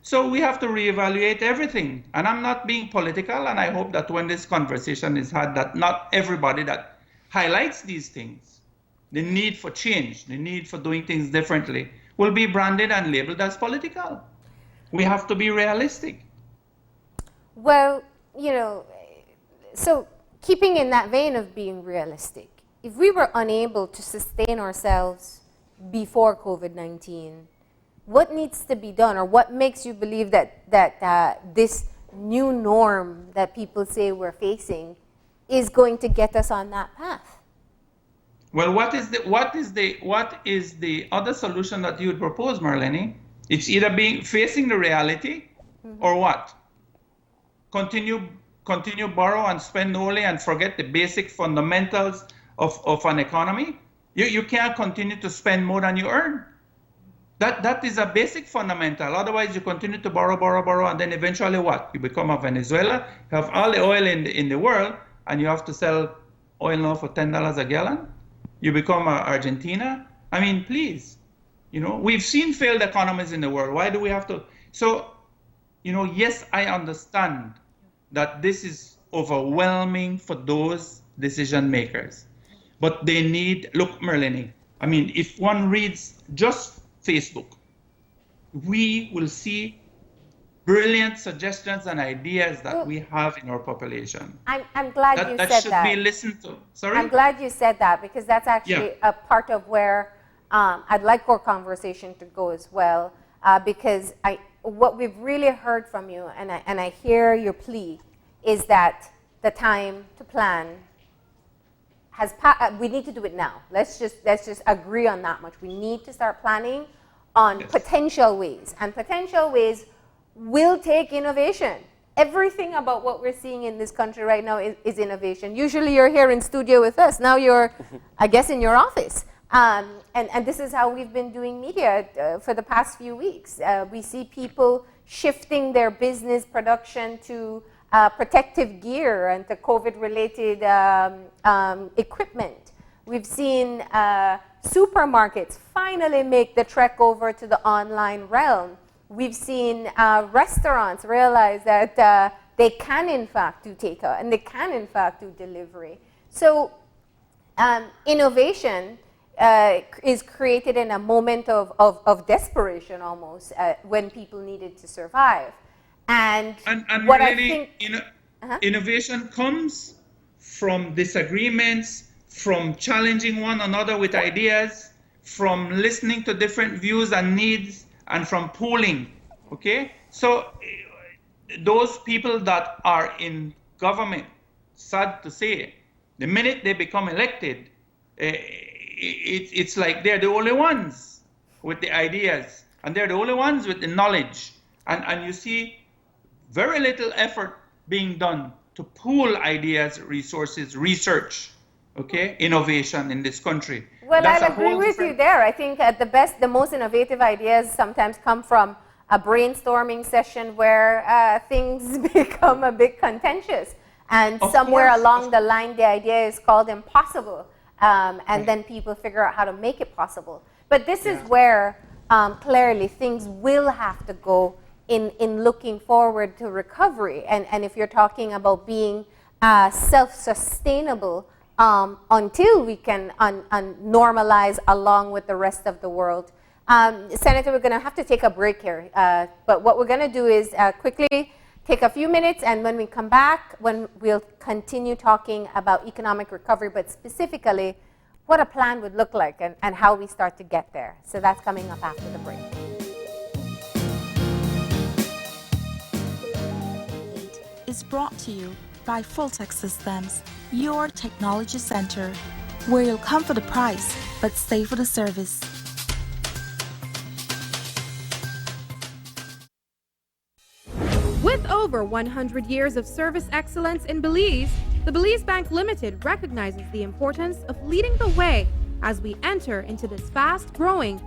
So we have to reevaluate everything. And I'm not being political, and I hope that when this conversation is had, that not everybody that highlights these things, the need for change, the need for doing things differently, will be branded and labeled as political. We have to be realistic. Well, so keeping in that vein of being realistic, if we were unable to sustain ourselves before COVID-19, what needs to be done, or what makes you believe that this new norm that people say we're facing is going to get us on that path? Well, what is the other solution that you would propose, Marlene? It's either facing the reality, or what? Continue borrow and spend only and forget the basic fundamentals of an economy. You can't continue to spend more than you earn. That is a basic fundamental. Otherwise, you continue to borrow, and then eventually what? You become a Venezuela, you have all the oil in the world, and you have to sell oil now for $10 a gallon. You become Argentina. I mean, please, we've seen failed economies in the world. Why do we have to? So, yes, I understand that this is overwhelming for those decision makers, but they need, look, Marlene, I mean, if one reads just Facebook, we will see brilliant suggestions and ideas that we have in our population. I'm glad you said that. That should be listened to. Sorry? I'm glad you said that, because that's actually a part of where I'd like our conversation to go as well, because what we've really heard from you, and I hear your plea, is that the time to plan has passed. We need to do it now. Let's just agree on that much. We need to start planning on potential ways, and potential ways will take innovation. Everything about what we're seeing in this country right now is innovation. Usually you're here in studio with us. Now you're, I guess, in your office. And this is how we've been doing media for the past few weeks. We see people shifting their business production to protective gear and to COVID-related equipment. We've seen supermarkets finally make the trek over to the online realm. We've seen restaurants realize that they can, in fact, do takeout and they can, in fact, do delivery. So innovation is created in a moment of desperation almost when people needed to survive. And what really, I think... Innovation comes from disagreements, from challenging one another with ideas, from listening to different views and needs, and from pooling, okay? So those people that are in government, sad to say, the minute they become elected, it's like they're the only ones with the ideas, and they're the only ones with the knowledge. And you see very little effort being done to pool ideas, resources, research, okay, innovation in this country. Well, I agree with you there. I think at the best, the most innovative ideas sometimes come from a brainstorming session where things become a bit contentious. And somewhere along the line, the idea is called impossible. And then people figure out how to make it possible. But this is where clearly things will have to go in looking forward to recovery. And if you're talking about being self-sustainable until we can normalize along with the rest of the world. Senator, we're going to have to take a break here. But what we're going to do is quickly take a few minutes, and when we come back, we'll continue talking about economic recovery, but specifically what a plan would look like and how we start to get there. So that's coming up after the break. Is brought to you by Fulltech Systems, your technology center, where you'll come for the price, but stay for the service. With over 100 years of service excellence in Belize, the Belize Bank Limited recognizes the importance of leading the way as we enter into this fast-growing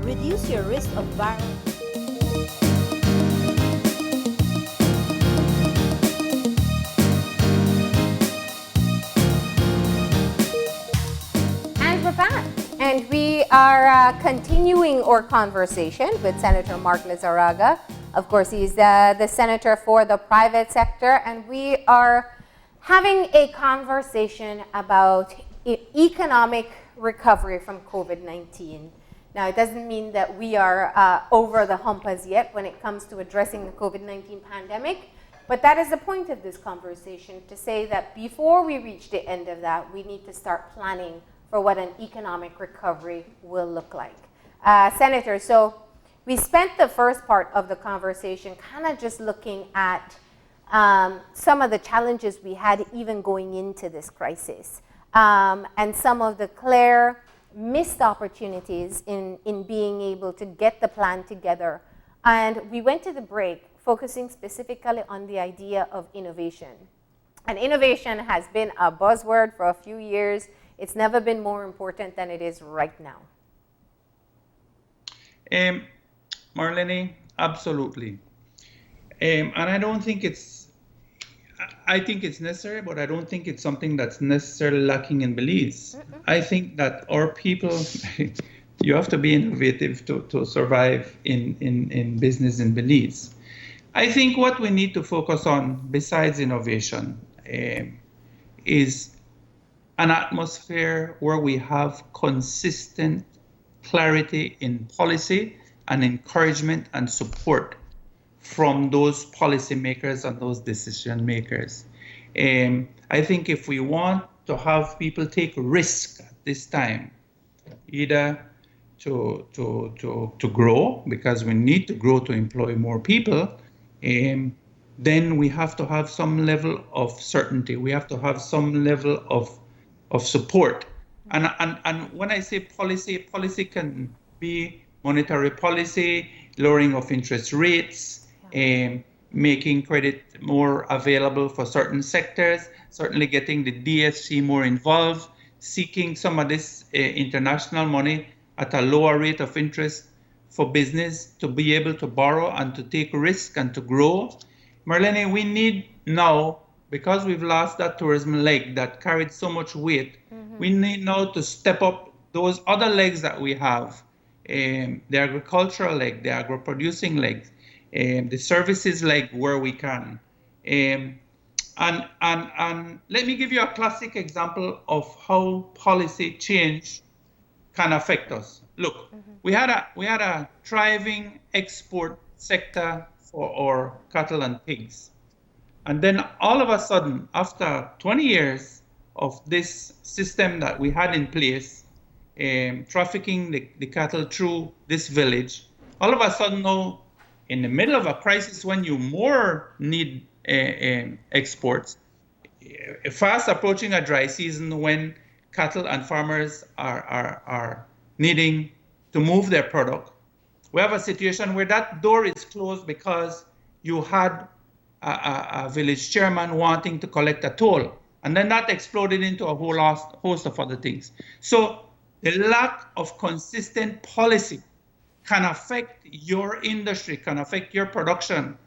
Reduce your risk of viral And we are continuing our conversation with Senator Mark Lizarraga. Of course, he's the senator for the private sector, and we are having a conversation about economic recovery from COVID-19. Now, it doesn't mean that we are over the hump as yet when it comes to addressing the COVID-19 pandemic, but that is the point of this conversation, to say that before we reach the end of that, we need to start planning for what an economic recovery will look like. Senator, so we spent the first part of the conversation kind of just looking at some of the challenges we had even going into this crisis, and some of the clear missed opportunities in being able to get the plan together. And we went to the break focusing specifically on the idea of innovation. And innovation has been a buzzword for a few years. It's never been more important than it is right now. Marlene, absolutely. And I don't think I think it's necessary, but I don't think it's something that's necessarily lacking in Belize. I think that our people, you have to be innovative to survive in business in Belize. I think what we need to focus on, besides innovation, is an atmosphere where we have consistent clarity in policy and encouragement and support from those policymakers and those decision makers. I think if we want to have people take risk at this time, either to grow, because we need to grow to employ more people, then we have to have some level of certainty. We have to have some level of support. And when I say policy can be monetary policy, lowering of interest rates, making credit more available for certain sectors, certainly getting the DFC more involved, seeking some of this international money at a lower rate of interest for business to be able to borrow and to take risk and to grow. Marlene, we need now, because we've lost that tourism leg that carried so much weight, we need now to step up those other legs that we have, the agricultural leg, the agro-producing legs, the services leg where we can. And let me give you a classic example of how policy change can affect us. Look, we had a thriving export sector for our cattle and pigs. And then all of a sudden, after 20 years of this system that we had in place, trafficking the cattle through this village, all of a sudden now, in the middle of a crisis when you more need exports, fast approaching a dry season when cattle and farmers are needing to move their product, we have a situation where that door is closed because you had a village chairman wanting to collect a toll. And then that exploded into a whole host of other things. So the lack of consistent policy can affect your industry, can affect your production.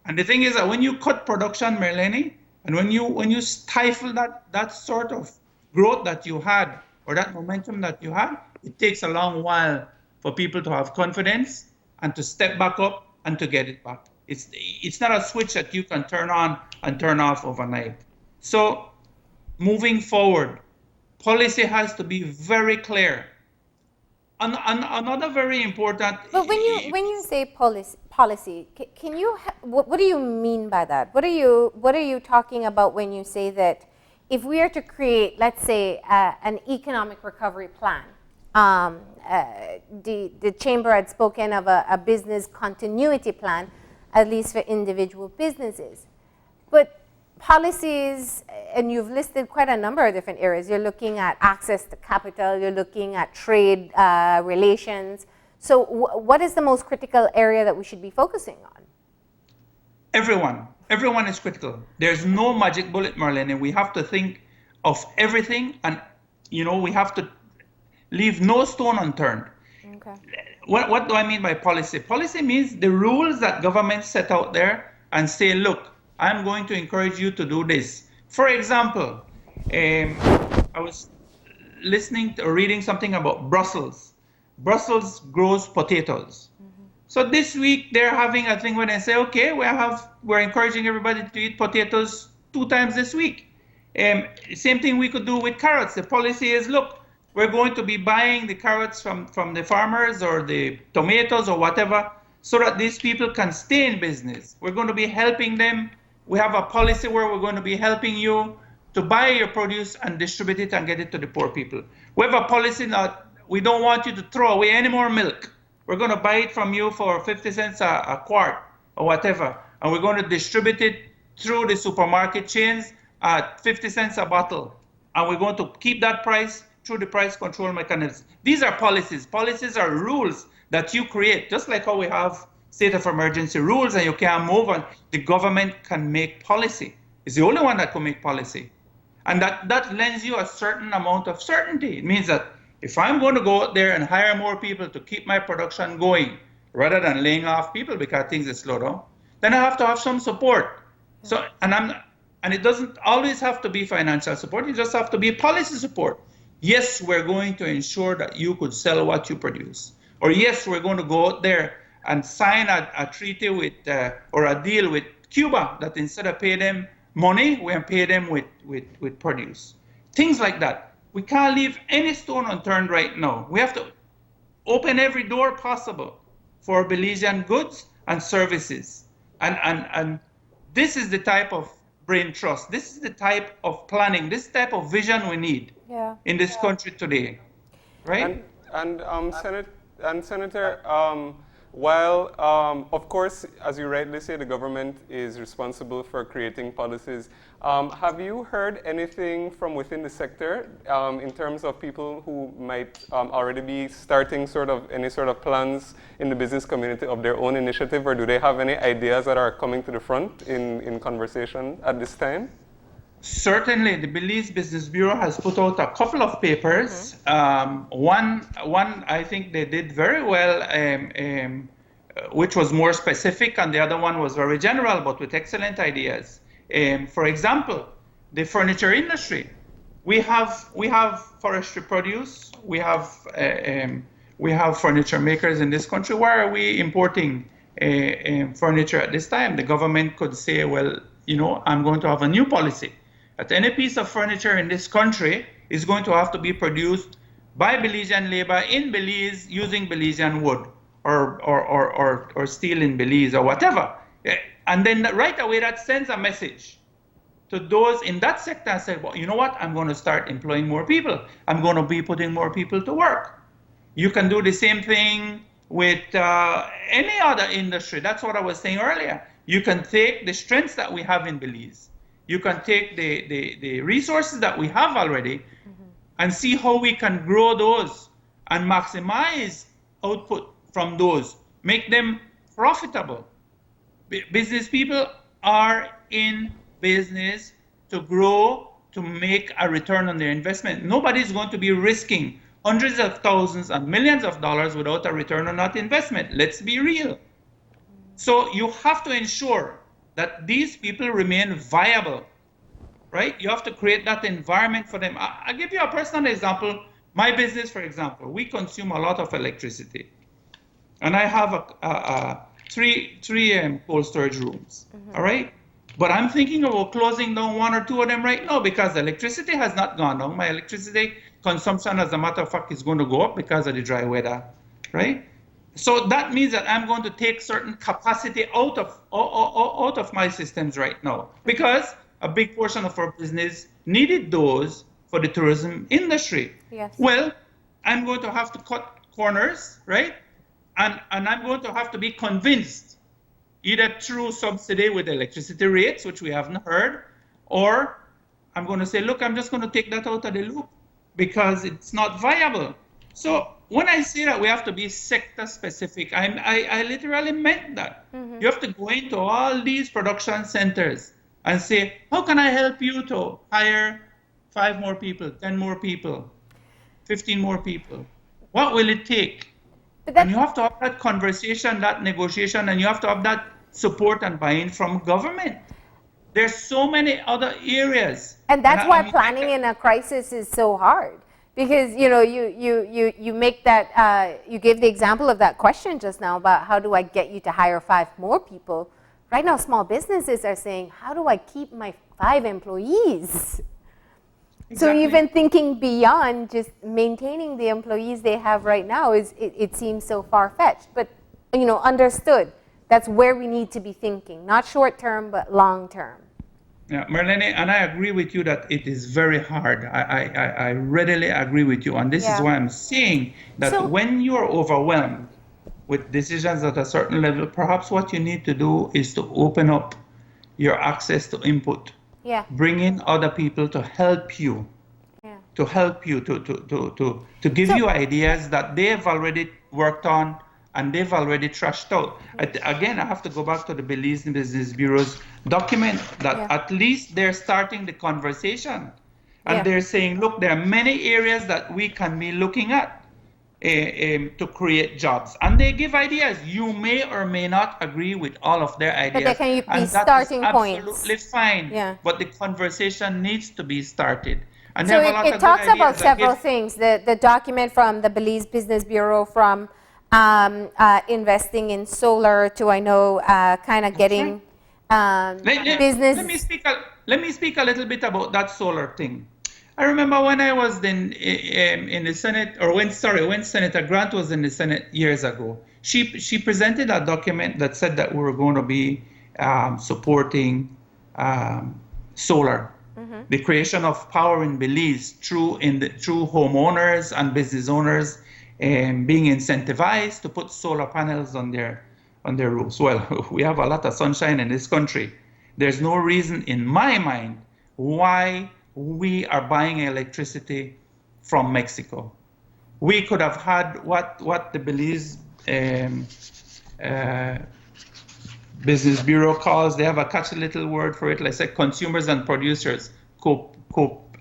And the thing is that when you cut production, Marlene, and when you stifle that sort of growth that you had, or that momentum that you had, it takes a long while for people to have confidence and to step back up and to get it back. It's not a switch that you can turn on and turn off overnight. So moving forward, policy has to be very clear. And another very important. But when you say policy, can you? What do you mean by that? What are you talking about when you say that if we are to create, let's say, an economic recovery plan? The chamber had spoken of a business continuity plan, at least for individual businesses, but policies, and you've listed quite a number of different areas. You're looking at access to capital, you're looking at trade relations. So what is the most critical area that we should be focusing on? Everyone is critical. There's no magic bullet, Marlene. We have to think of everything, and we have to leave no stone unturned. Okay. What do I mean by policy? Policy means the rules that governments set out there and say, look, I'm going to encourage you to do this. For example, I was listening to, or reading something about Brussels. Brussels grows potatoes. So this week they're having a thing when they say, okay, we're encouraging everybody to eat potatoes 2 times this week. Same thing we could do with carrots. The policy is, look, we're going to be buying the carrots from the farmers or the tomatoes or whatever, so that these people can stay in business. We're going to be helping them. We have a policy where we're going to be helping you to buy your produce and distribute it and get it to the poor people. We have a policy that we don't want you to throw away any more milk. We're going to buy it from you for 50 cents a quart or whatever, and we're going to distribute it through the supermarket chains at 50 cents a bottle. And we're going to keep that price through the price control mechanism. These are policies. Policies are rules that you create, just like how we have state of emergency rules and you can't move, and the government can make policy. It's the only one that can make policy. And that lends you a certain amount of certainty. It means that if I'm going to go out there and hire more people to keep my production going, rather than laying off people because things are slow down, then I have to have some support. So, and it doesn't always have to be financial support. It just have to be policy support. Yes, we're going to ensure that you could sell what you produce. Or yes, we're going to go out there and sign a treaty with, or a deal with Cuba that instead of pay them money, we'll pay them with produce. Things like that. We can't leave any stone unturned right now. We have to open every door possible for Belizean goods and services. And this is the type of brain trust. This is the type of planning, this type of vision we need in this country today, right? Senator, while, of course, as you rightly say, the government is responsible for creating policies, have you heard anything from within the sector in terms of people who might already be starting any sort of plans in the business community of their own initiative, or do they have any ideas that are coming to the front in conversation at this time? Certainly, the Belize Business Bureau has put out a couple of papers. One I think they did very well, which was more specific, and the other one was very general, but with excellent ideas. For example, the furniture industry. We have forestry produce. We have furniture makers in this country. Why are we importing furniture at this time? The government could say, well, I'm going to have a new policy. That any piece of furniture in this country is going to have to be produced by Belizean labor in Belize using Belizean wood or steel in Belize or whatever. And then right away that sends a message to those in that sector and say, well, you know what? I'm going to start employing more people. I'm going to be putting more people to work. You can do the same thing with any other industry. That's what I was saying earlier. You can take the strengths that we have in Belize. You can take the resources that we have already and see how we can grow those and maximize output from those, make them profitable. Business people are in business to grow, to make a return on their investment. Nobody's going to be risking hundreds of thousands and millions of dollars without a return on that investment. Let's be real. So you have to ensure that these people remain viable, right? You have to create that environment for them. I'll give you a personal example. My business, for example, we consume a lot of electricity. And I have three cold storage rooms, all right? But I'm thinking about closing down 1 or 2 of them right now because the electricity has not gone down. My electricity consumption, as a matter of fact, is going to go up because of the dry weather, right? So that means that I'm going to take certain capacity out of my systems right now because a big portion of our business needed those for the tourism industry. Yes. Well, I'm going to have to cut corners, right? And I'm going to have to be convinced, either through subsidy with electricity rates, which we haven't heard, or I'm going to say, look, I'm just going to take that out of the loop because it's not viable. So when I say that we have to be sector specific, I literally meant that. You have to go into all these production centers and say, how can I help you to hire 5 more people, 10 more people, 15 more people? What will it take? And you have to have that conversation, that negotiation, and you have to have that support and buy-in from government. There's so many other areas. And that's why planning in a crisis is so hard. Because you make that you gave the example of that question just now about how do I get you to hire 5 more people. Right now, small businesses are saying, how do I keep my 5 employees? So even thinking beyond just maintaining the employees they have right now it seems so far-fetched. But understood. That's where we need to be thinking, not short-term but long-term. Yeah, Marlene, and I agree with you that it is very hard. I readily agree with you. And this is why I'm saying that when you're overwhelmed with decisions at a certain level, perhaps what you need to do is to open up your access to input. Yeah. Bring in other people to help you. Yeah. To help you, to give you ideas that they've already worked on and they've already trashed out. Again, I have to go back to the Belize Business Bureau's document that at least they're starting the conversation. And they're saying, look, there are many areas that we can be looking at to create jobs. And they give ideas. You may or may not agree with all of their ideas. But they can be and starting that is points. absolutely fine. Yeah. But the conversation needs to be started. And So it talks about several things. The document from the Belize Business Bureau, from investing in solar to, I know, kind of getting business. Let me speak a little bit about that solar thing. I remember when I was in the Senate, or when Senator Grant was in the Senate years ago, she presented a document that said that we were going to be supporting solar. The creation of power in Belize through homeowners and business owners being incentivized to put solar panels on their roofs. Well, we have a lot of sunshine in this country. There's no reason in my mind why we are buying electricity from Mexico. We could have had what the Belize Business Bureau calls, they have a catchy little word for it, like say consumers and producers,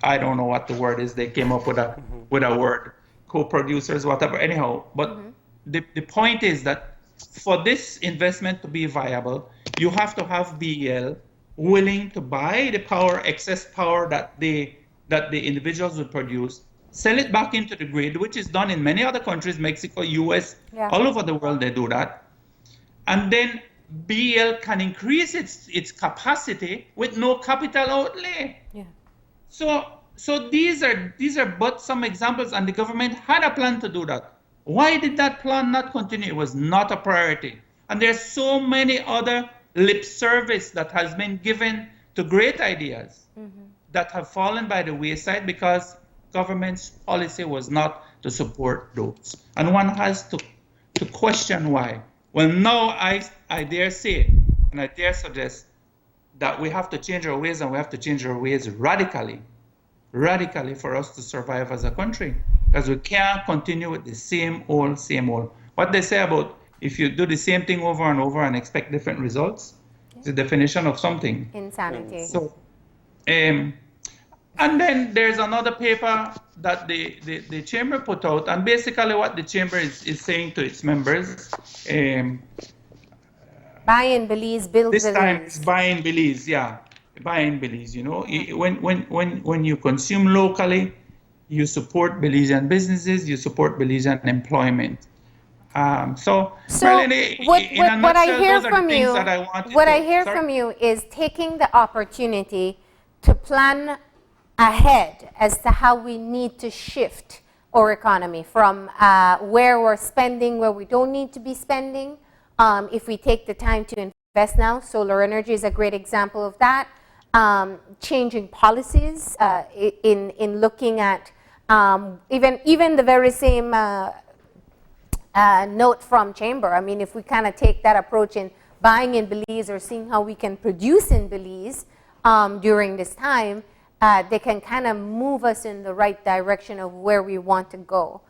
I don't know what the word is, they came up with a word, co-producers, whatever, anyhow. But the point is that for this investment to be viable, you have to have BEL willing to buy the power, excess power that the individuals would produce, sell it back into the grid, which is done in many other countries, Mexico, US, all over the world they do that. And then BEL can increase its capacity with no capital outlay. Yeah. So these are but some examples, and the government had a plan to do that. Why did that plan not continue? It was not a priority. And there's so many other lip service that has been given to great ideas that have fallen by the wayside because government's policy was not to support those. And one has to question why. Well, now I dare say, and I dare suggest that we have to change our ways, and we have to change our ways radically for us to survive as a country, because we can't continue with the same old. What they say about if you do the same thing over and over and expect different results, it's the definition of something. Insanity. So, and then there's another paper that the chamber put out, and basically what the chamber is saying to its members, buy in Belize, build Belize. This time it's buy in Belize, buy in Belize. You know, when you consume locally, you support Belizean businesses, you support Belizean employment. So Marlene, what I hear from you is taking the opportunity to plan ahead as to how we need to shift our economy from where we're spending, where we don't need to be spending. If we take the time to invest now, solar energy is a great example of that. Changing policies in looking at even the very same note from Chamber. I mean, if we kind of take that approach in buying in Belize or seeing how we can produce in Belize during this time, they can kind of move us in the right direction of where we want to go.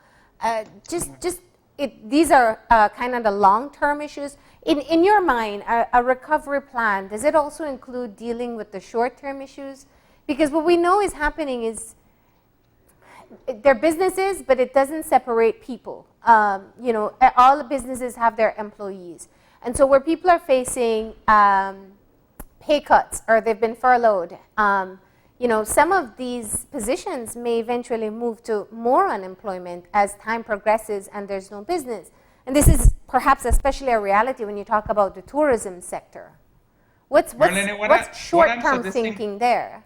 These are kind of the long-term issues. In your mind, a recovery plan, does it also include dealing with the short-term issues? Because what we know is happening is they're businesses, but it doesn't separate people. You know, all the businesses have their employees. And so where people are facing pay cuts or they've been furloughed, some of these positions may eventually move to more unemployment as time progresses and there's no business. And this is perhaps especially a reality when you talk about the tourism sector. What's short-term thinking there?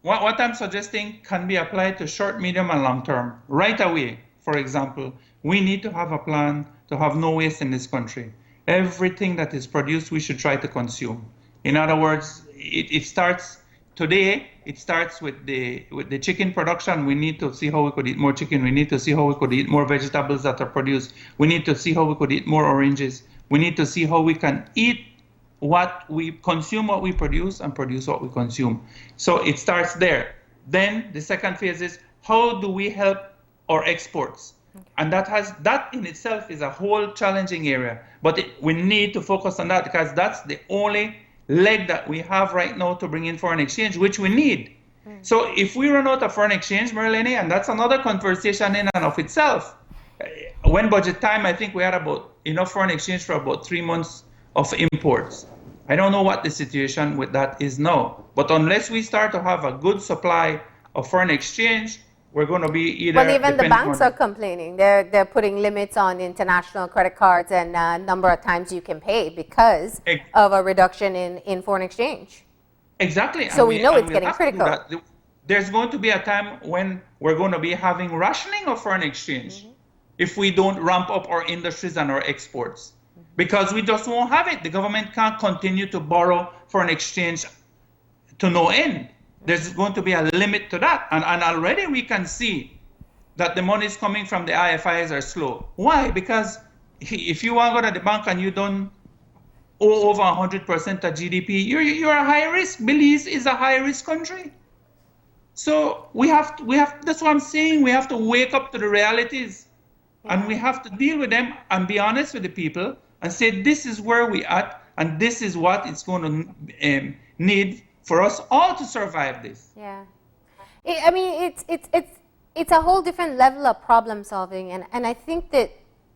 What I'm suggesting can be applied to short, medium, and long term. Right away, for example, we need to have a plan to have no waste in this country. Everything that is produced, we should try to consume. In other words, it starts today. It starts with the chicken production. We need to see how we could eat more chicken. We need to see how we could eat more vegetables that are produced. We need to see how we could eat more oranges. We need to see how we can eat what we consume, what we produce, and produce what we consume. So it starts there. Then the second phase is how do we help our exports? Okay. And that in itself is a whole challenging area. But we need to focus on that because that's the only leg that we have right now to bring in foreign exchange, which we need. So if we run out of foreign exchange, Marlene, and that's another conversation in and of itself. When budget time, I think we had about enough foreign exchange for about 3 months of imports. I don't know what the situation with that is now, but unless we start to have a good supply of foreign exchange, we're going to be either. Well, even the banks are complaining. They're putting limits on international credit cards and number of times you can pay because of a reduction in foreign exchange. Exactly. So we know it's getting critical. There's going to be a time when we're going to be having rationing of foreign exchange if we don't ramp up our industries and our exports. Because we just won't have it. The government can't continue to borrow foreign exchange to no end. There's going to be a limit to that. And already we can see that the monies coming from the IFIs are slow. Why? Because if you want to go to the bank and you don't owe over 100% of GDP, you're a high risk. Belize is a high risk country. So we have, that's what I'm saying. We have to wake up to the realities and we have to deal with them and be honest with the people and say, this is where we at and this is what it's going to need for us all to survive this. Yeah. I mean, it's a whole different level of problem solving. And I think that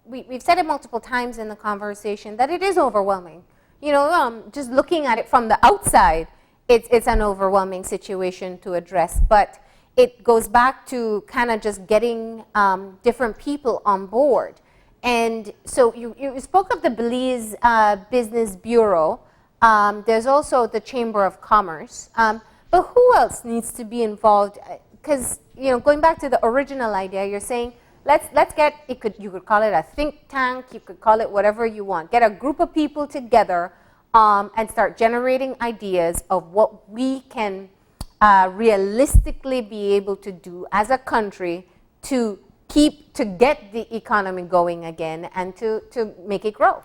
we've said it multiple times in the conversation that it is overwhelming. Just looking at it from the outside, it's an overwhelming situation to address. But it goes back to kind of just getting different people on board. And so you spoke of the Belize Business Bureau. There's also the Chamber of Commerce. But who else needs to be involved? Because, going back to the original idea, you're saying, let's get, you could call it a think tank, you could call it whatever you want. Get a group of people together and start generating ideas of what we can realistically be able to do as a country to get the economy going again and to make it grow.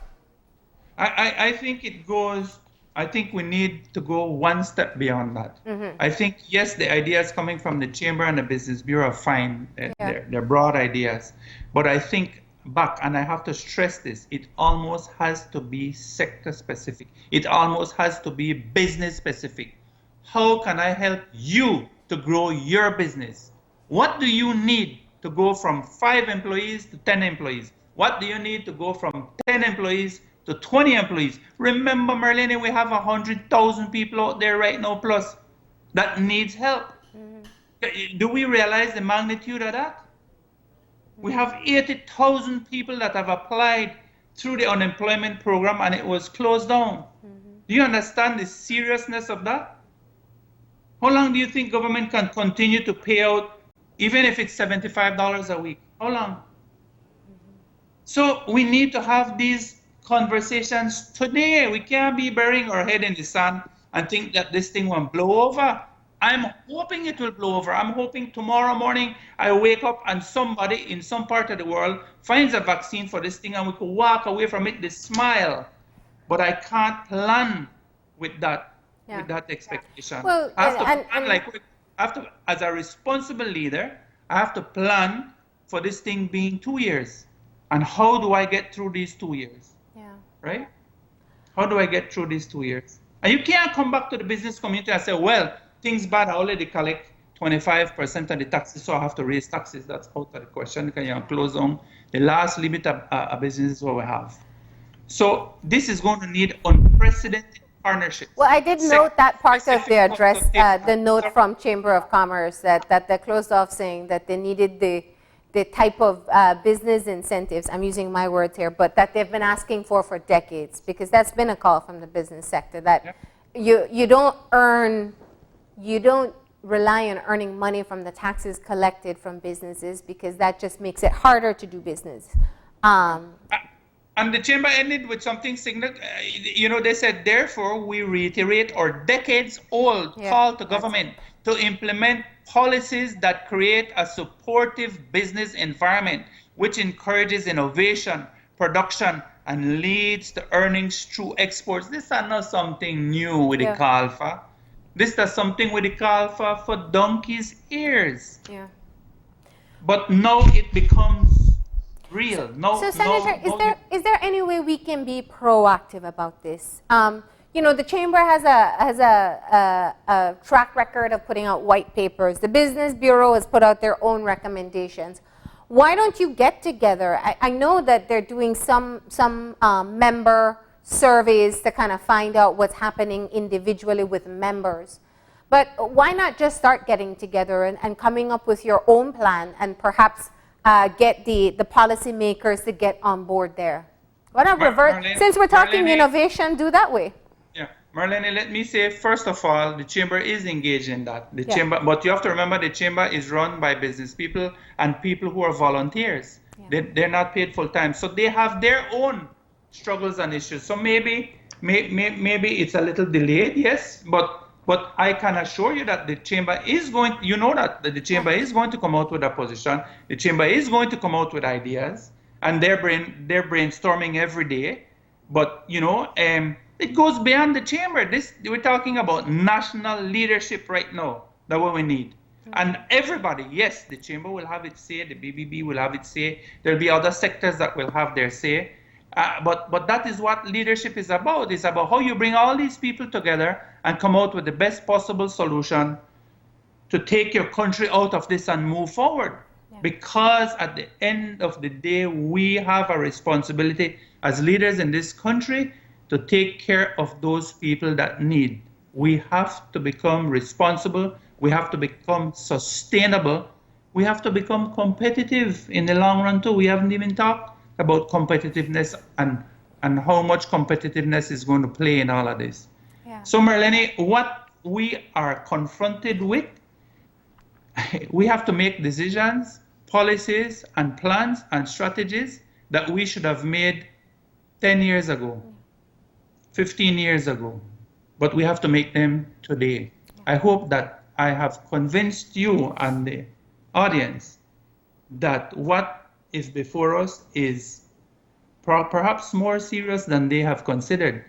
I think we need to go one step beyond that. I think, yes, the ideas coming from the Chamber and the Business Bureau are fine. They're broad ideas. But I think back, and I have to stress this, it almost has to be sector specific. It almost has to be business specific. How can I help you to grow your business? What do you need to go from 5 employees to 10 employees? What do you need to go from 10 employees to 20 employees? Remember, Marlene, we have 100,000 people out there right now plus that needs help. Do we realize the magnitude of that? We have 80,000 people that have applied through the unemployment program and it was closed down. Do you understand the seriousness of that? How long do you think government can continue to pay out, even if it's $75 a week? How long? So we need to have these conversations today. We can't be burying our head in the sand and think that this thing won't blow over. I'm hoping it will blow over. I'm hoping tomorrow morning I wake up and somebody in some part of the world finds a vaccine for this thing and we could walk away from it with a smile. But I can't plan with that expectation. Well, as a responsible leader, I have to plan for this thing being 2 years. And how do I get through these 2 years? Right? How do I get through these 2 years? And you can't come back to the business community and say, well, things bad, I already collect 25% of the taxes, so I have to raise taxes. That's out of the question. Can you close on the last limit of a business is what we have. So this is going to need unprecedented partnerships. Well, I did note that part of the Specific address, consultation. the note from Chamber of Commerce, that they closed off saying that they needed the type of business incentives, I'm using my words here, but that they've been asking for decades, because that's been a call from the business sector, that you don't rely on earning money from the taxes collected from businesses, because that just makes it harder to do business. And the chamber ended with something significant. They said, therefore, we reiterate our decades-old call to government to implement policies that create a supportive business environment, which encourages innovation, production, and leads to earnings through exports. This is not something new with the call for. This is something with the call for donkey's ears. Yeah. But now it becomes real. So, Senator, is there any way we can be proactive about this? The chamber has a track record of putting out white papers. The Business Bureau has put out their own recommendations. Why don't you get together? I know that they're doing some member surveys to kind of find out what's happening individually with members. But why not just start getting together and coming up with your own plan, and perhaps get the policymakers to get on board there? Why not revert? Since we're talking innovation, do that way. Yeah, Marlene, let me say, first of all, the chamber is engaged in that. Chamber, but you have to remember, the chamber is run by business people and people who are volunteers. Yeah. They're not paid full time, so they have their own struggles and issues. So maybe it's a little delayed, yes, but I can assure you that the chamber is going, the chamber is going to come out with a position. The chamber is going to come out with ideas, and they're brainstorming every day. But it goes beyond the chamber. We're talking about national leadership right now. That's what we need. And everybody, yes, the chamber will have its say, the BBB will have its say. There'll be other sectors that will have their say. But that is what leadership is about. It's about how you bring all these people together and come out with the best possible solution to take your country out of this and move forward. Yeah. Because at the end of the day, we have a responsibility as leaders in this country to take care of those people that need. We have to become responsible. We have to become sustainable. We have to become competitive in the long run too. We haven't even talked about competitiveness and how much competitiveness is going to play in all of this. Yeah. So Marlene, what we are confronted with, we have to make decisions, policies and plans and strategies that we should have made 10 years ago, 15 years ago, but we have to make them today. I hope that I have convinced you and the audience that what is before us is perhaps more serious than they have considered.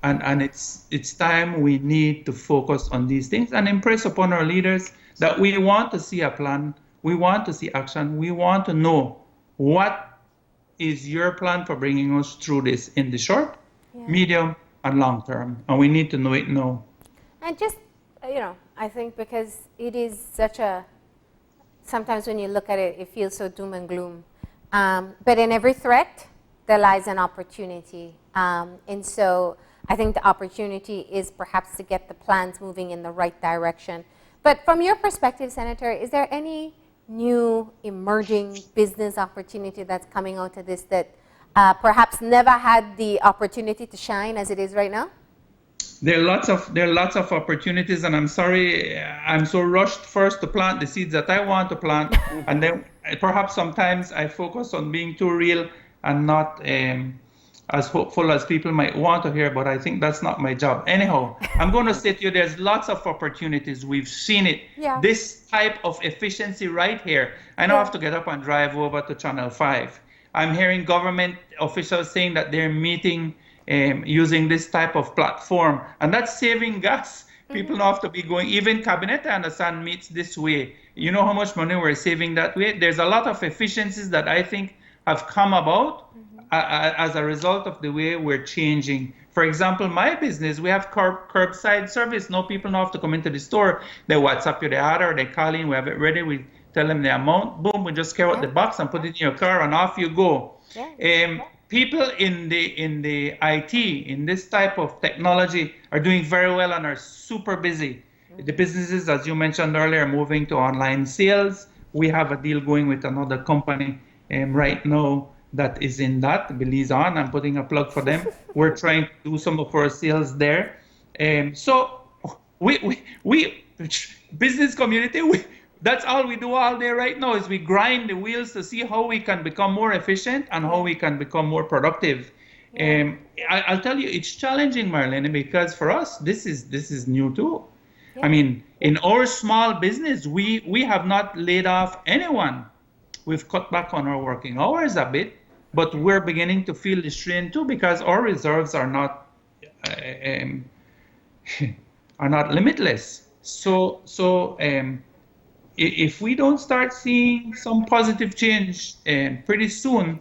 And it's time we need to focus on these things and impress upon our leaders that we want to see a plan, we want to see action, we want to know what is your plan for bringing us through this in the short, medium, and long term. And we need to know it now. And just, I think because it is such a, sometimes when you look at it, it feels so doom and gloom. But in every threat, there lies an opportunity. And so I think the opportunity is perhaps to get the plans moving in the right direction. But from your perspective, Senator, is there any new emerging business opportunity that's coming out of this that perhaps never had the opportunity to shine as it is right now? There are lots of opportunities, and I'm sorry, I'm so rushed first to plant the seeds that I want to plant, and then perhaps sometimes I focus on being too real and not as hopeful as people might want to hear, but I think that's not my job. Anyhow, I'm going to say to you, there's lots of opportunities. We've seen it. Yeah. This type of efficiency right here. I now have to get up and drive over to Channel 5. I'm hearing government officials saying that they're meeting using this type of platform, and that's saving gas. People don't have to be going, even Cabinet, I understand, meets this way. You know how much money we're saving that way? There's a lot of efficiencies that I think have come about as a result of the way we're changing. For example, my business, we have curbside service. No people don't have to come into the store. They WhatsApp you the order, they call in, we have it ready, we tell them the amount, boom, we just carry out the box and put it in your car and off you go. people in the IT, in this type of technology, are doing very well and are super busy. The businesses, as you mentioned earlier, are moving to online sales. We have a deal going with another company right now that is in that, Belize On. I'm putting a plug for them. We're trying to do some of our sales there. So we business community, that's all we do all day right now is we grind the wheels to see how we can become more efficient and how we can become more productive. I'll tell you, it's challenging, Marlene, because for us, this is new too. I mean, in our small business, we have not laid off anyone. We've cut back on our working hours a bit, but we're beginning to feel the strain too because our reserves are not limitless. So if we don't start seeing some positive change pretty soon,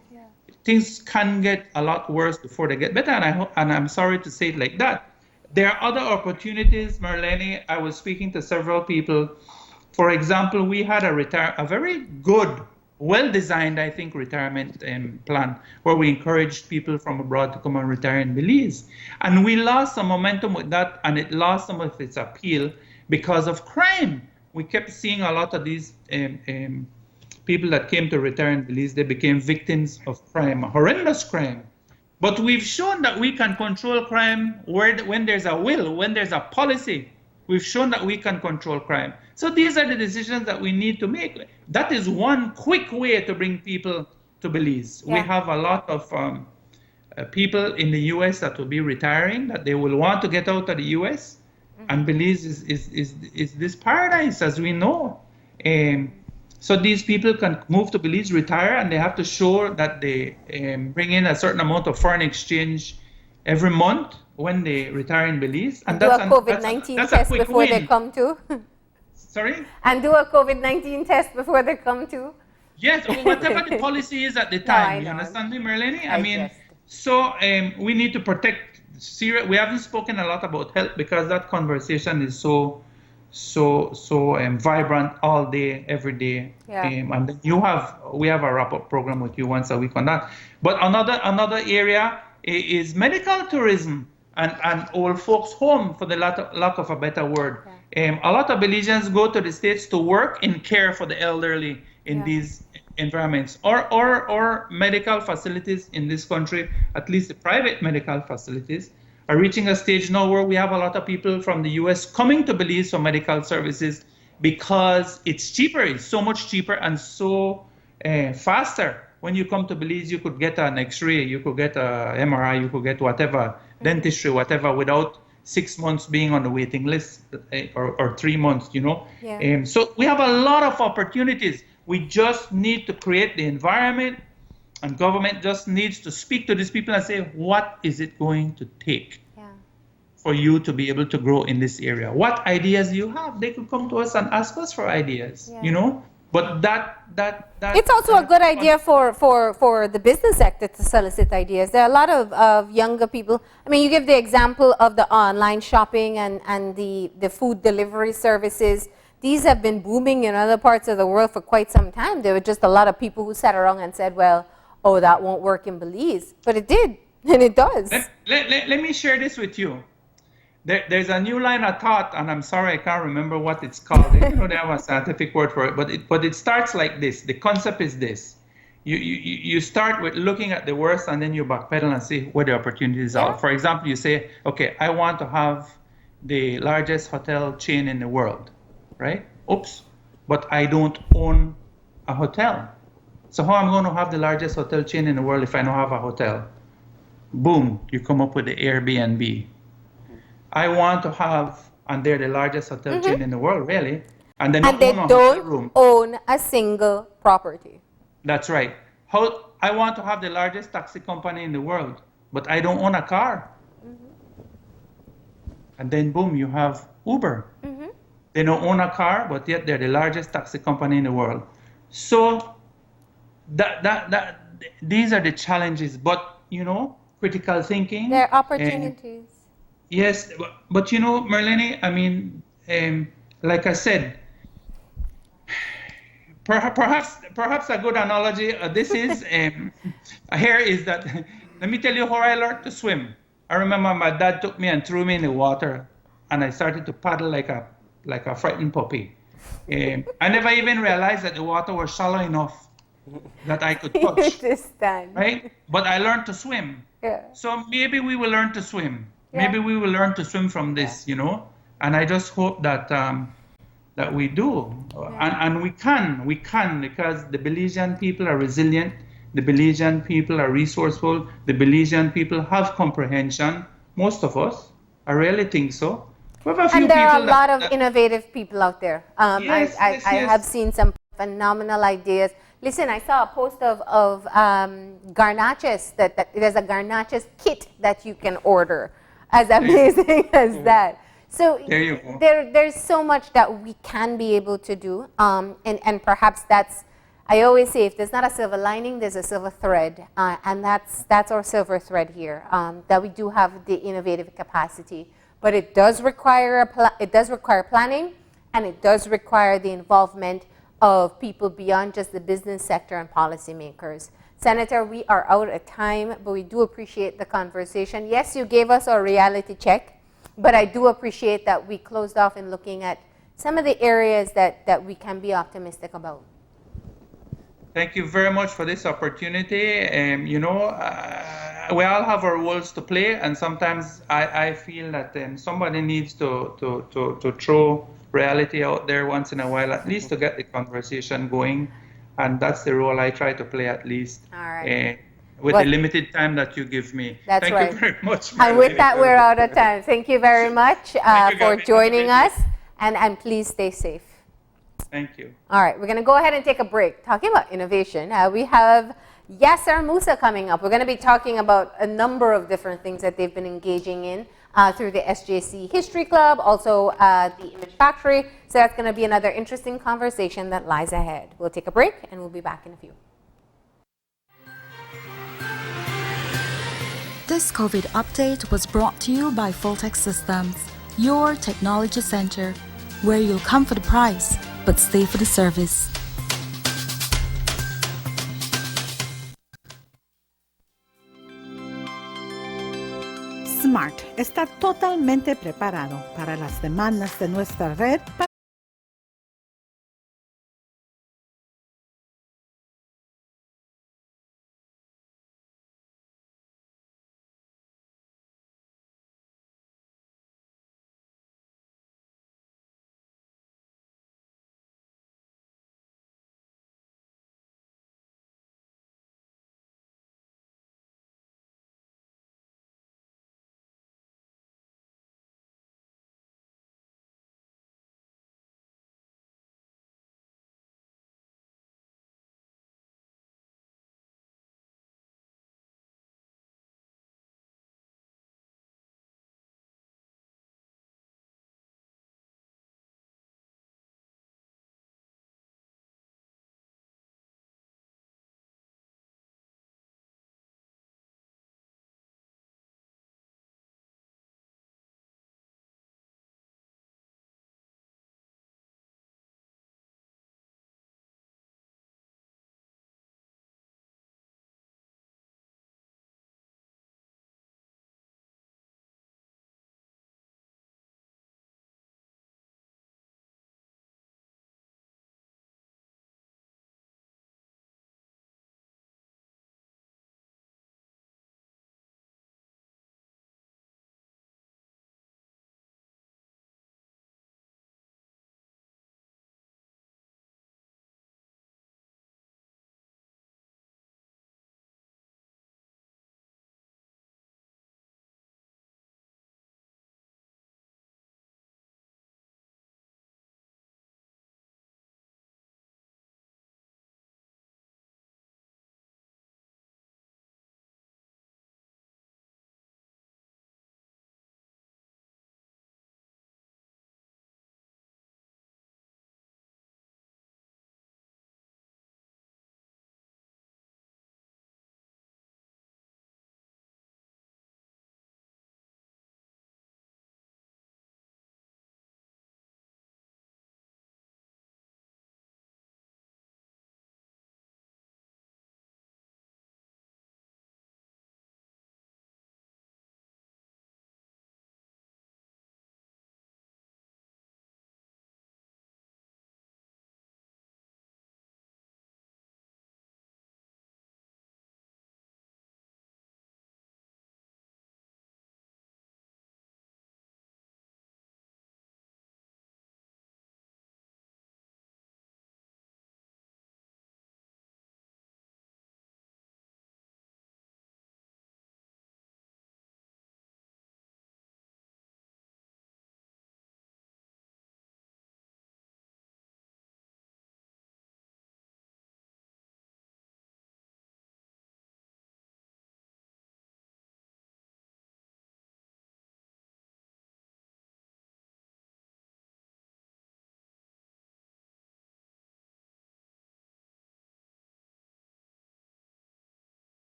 things can get a lot worse before they get better. And I'm sorry to say it like that. There are other opportunities, Marlene. I was speaking to several people. For example, we had a very good, well-designed, I think, retirement plan where we encouraged people from abroad to come and retire in Belize. And we lost some momentum with that, and it lost some of its appeal because of crime. We kept seeing a lot of these people that came to retire in Belize, they became victims of crime, horrendous crime. But we've shown that we can control crime when there's a will, when there's a policy. We've shown that we can control crime. So these are the decisions that we need to make. That is one quick way to bring people to Belize. We have a lot of people in the U.S. that will be retiring, that they will want to get out of the U.S. And Belize is this paradise, as we know. So these people can move to Belize, retire, and they have to show that they bring in a certain amount of foreign exchange every month when they retire in Belize. And do a COVID-19 test before they come to. Sorry? And do a COVID-19 test before they come to. Yes, or whatever the policy is at the time. You understand me, Marlene? I mean, so we need to protect Syria. We haven't spoken a lot about health because that conversation is so vibrant all day, every day. And then we have a wrap-up program with you once a week on that. But another area is medical tourism and old folks home, for the lack of a better word. A lot of Belizeans go to the States to work in care for the elderly in these environments, or medical facilities in this country, at least the private medical facilities, are reaching a stage now where we have a lot of people from the US coming to Belize for medical services because it's cheaper. It's so much cheaper and so faster. When you come to Belize, you could get an X-ray, you could get a MRI, you could get whatever, dentistry, whatever, without 6 months being on the waiting list or 3 months, you know. So we have a lot of opportunities. We just need to create the environment, and government just needs to speak to these people and say, what is it going to take for you to be able to grow in this area? What ideas do you have? They could come to us and ask us for ideas, you know? But that it's also a good idea for the business sector to solicit ideas. There are a lot of younger people. I mean, you give the example of the online shopping and the food delivery services. These have been booming in other parts of the world for quite some time. There were just a lot of people who sat around and said, well, oh, that won't work in Belize. But it did, and it does. Let me share this with you. There's a new line of thought, and I'm sorry I can't remember what it's called. You know, they have a scientific word for it, but it starts like this. The concept is this. You start with looking at the worst, and then you backpedal and see where the opportunities are. For example, you say, okay, I want to have the largest hotel chain in the world, right? Oops, but I don't own a hotel. So how am I going to have the largest hotel chain in the world if I don't have a hotel? Boom, you come up with the Airbnb. I want to have, and they're the largest hotel chain in the world, really. And they don't own a single property. That's right. I want to have the largest taxi company in the world, but I don't own a car. And then boom, you have Uber. They don't own a car, but yet they're the largest taxi company in the world. So these are the challenges, but you know, critical thinking. There are opportunities. Yes, but you know, Marlene, I mean, like I said, perhaps a good analogy. This is here is that Let me tell you how I learned to swim. I remember my dad took me and threw me in the water, and I started to paddle like a frightened puppy. I never even realized that the water was shallow enough that I could touch, Understand. right? But I learned to swim. Yeah. So maybe we will learn to swim. Yeah. Maybe we will learn to swim from this, you know. And I just hope that that we do, and we can because the Belizean people are resilient. The Belizean people are resourceful. The Belizean people have comprehension. Most of us, I really think so. We have a few And there are a people lot of innovative people out there. Yes, I yes, have yes. seen some phenomenal ideas. Listen, I saw a post of garnaches, that there's a garnaches kit that you can order. As amazing as that. So There you go. there's so much that we can be able to do. And perhaps that's, I always say, if there's not a silver lining, there's a silver thread. And that's our silver thread here, that we do have the innovative capacity. But it does require planning, and it does require the involvement of people beyond just the business sector and policymakers. Senator, we are out of time, but we do appreciate the conversation. Yes, you gave us our reality check, but I do appreciate that we closed off in looking at some of the areas that we can be optimistic about. Thank you very much for this opportunity. You know, we all have our roles to play, and sometimes I feel that somebody needs to throw reality out there once in a while, at least to get the conversation going. And that's the role I try to play, at least. All right. With Well, the limited time that you give me. That's Thank right. you very much. And with that, we're out of time. Thank you very much you, for Gabby. joining Thank us, and please stay safe. Thank you. All right, we're going to go ahead and take a break. Talking about innovation, we have Yasser Musa coming up. We're going to be talking about a number of different things that they've been engaging in through the SJC History Club, also the Image Factory. So that's going to be another interesting conversation that lies ahead. We'll take a break, and we'll be back in a few. This COVID update was brought to you by Fulltech Systems, your technology center, where you'll come for the price, but stay for the service. Smart está totalmente preparado para las demandas de nuestra red.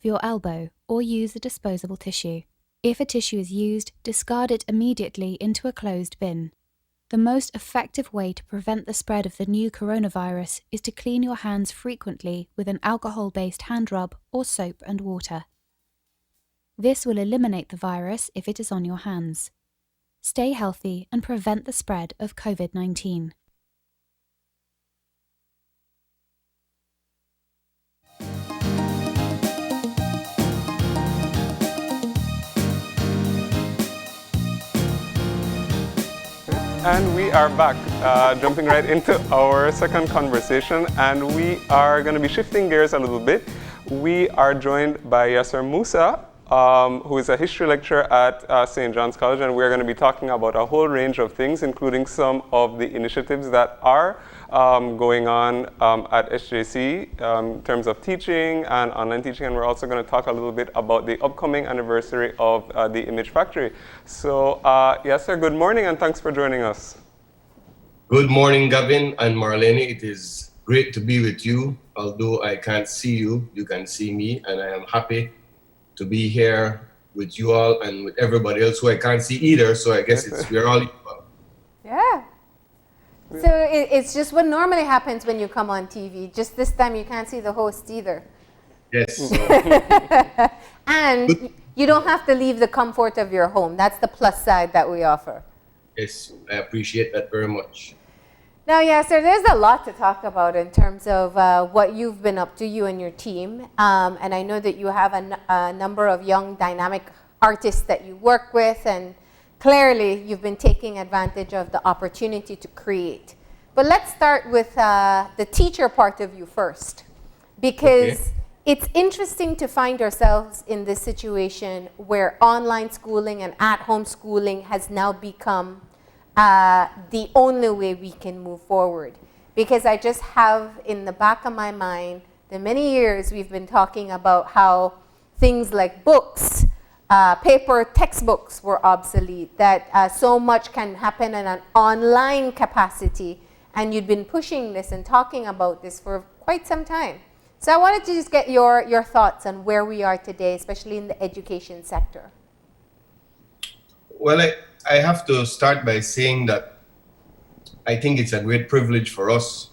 for your elbow or use a disposable tissue. If a tissue is used, discard it immediately into a closed bin. The most effective way to prevent the spread of the new coronavirus is to clean your hands frequently with an alcohol-based hand rub or soap and water. This will eliminate the virus if it is on your hands. Stay healthy and prevent the spread of COVID-19. And we are back, jumping right into our second conversation, and we are going to be shifting gears a little bit. We are joined by Yasser Musa, who is a history lecturer at St. John's College, and we're going to be talking about a whole range of things, including some of the initiatives that are going on at SJC in terms of teaching and online teaching, and we're also going to talk a little bit about the upcoming anniversary of the Image Factory. So, Yasser, good morning, and thanks for joining us. Good morning, Gavin and Marlene. It is great to be with you. Although I can't see you, you can see me, and I am happy to be here with you all and with everybody else who I can't see either. So I guess we're all equal. Yeah. So it's just what normally happens when you come on TV. Just this time you can't see the host either. Yes. And you don't have to leave the comfort of your home. That's the plus side that we offer. Yes, I appreciate that very much. Now, Yasser, there's a lot to talk about in terms of what you've been up to, you and your team. And I know that you have a number of young, dynamic artists that you work with, and clearly you've been taking advantage of the opportunity to create. But let's start with the teacher part of you first, because it's interesting to find ourselves in this situation where online schooling and at-home schooling has now become the only way we can move forward. Because I just have in the back of my mind the many years we've been talking about how things like books, paper textbooks were obsolete, that so much can happen in an online capacity, and you'd been pushing this and talking about this for quite some time. So I wanted to just get your thoughts on where we are today, especially in the education sector. Well, I have to start by saying that I think it's a great privilege for us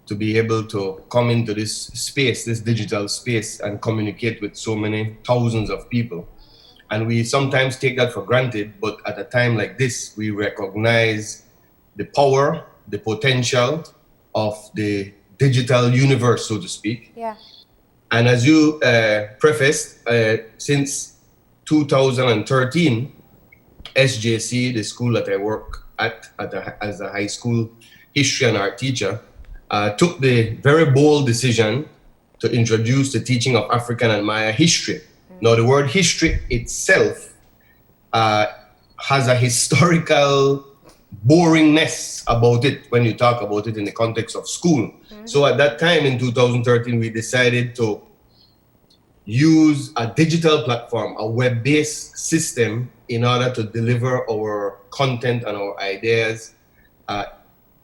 to be able to come into this space, this digital space, and communicate with so many thousands of people. And we sometimes take that for granted, but at a time like this, we recognize the power, the potential of the digital universe, so to speak. Yeah. And as you prefaced, since 2013, SJC, the school that I work at as a high school history and art teacher, took the very bold decision to introduce the teaching of African and Maya history. Now, the word history itself has a historical boringness about it when you talk about it in the context of school. So at that time in 2013, we decided to use a digital platform, a web-based system, in order to deliver our content and our ideas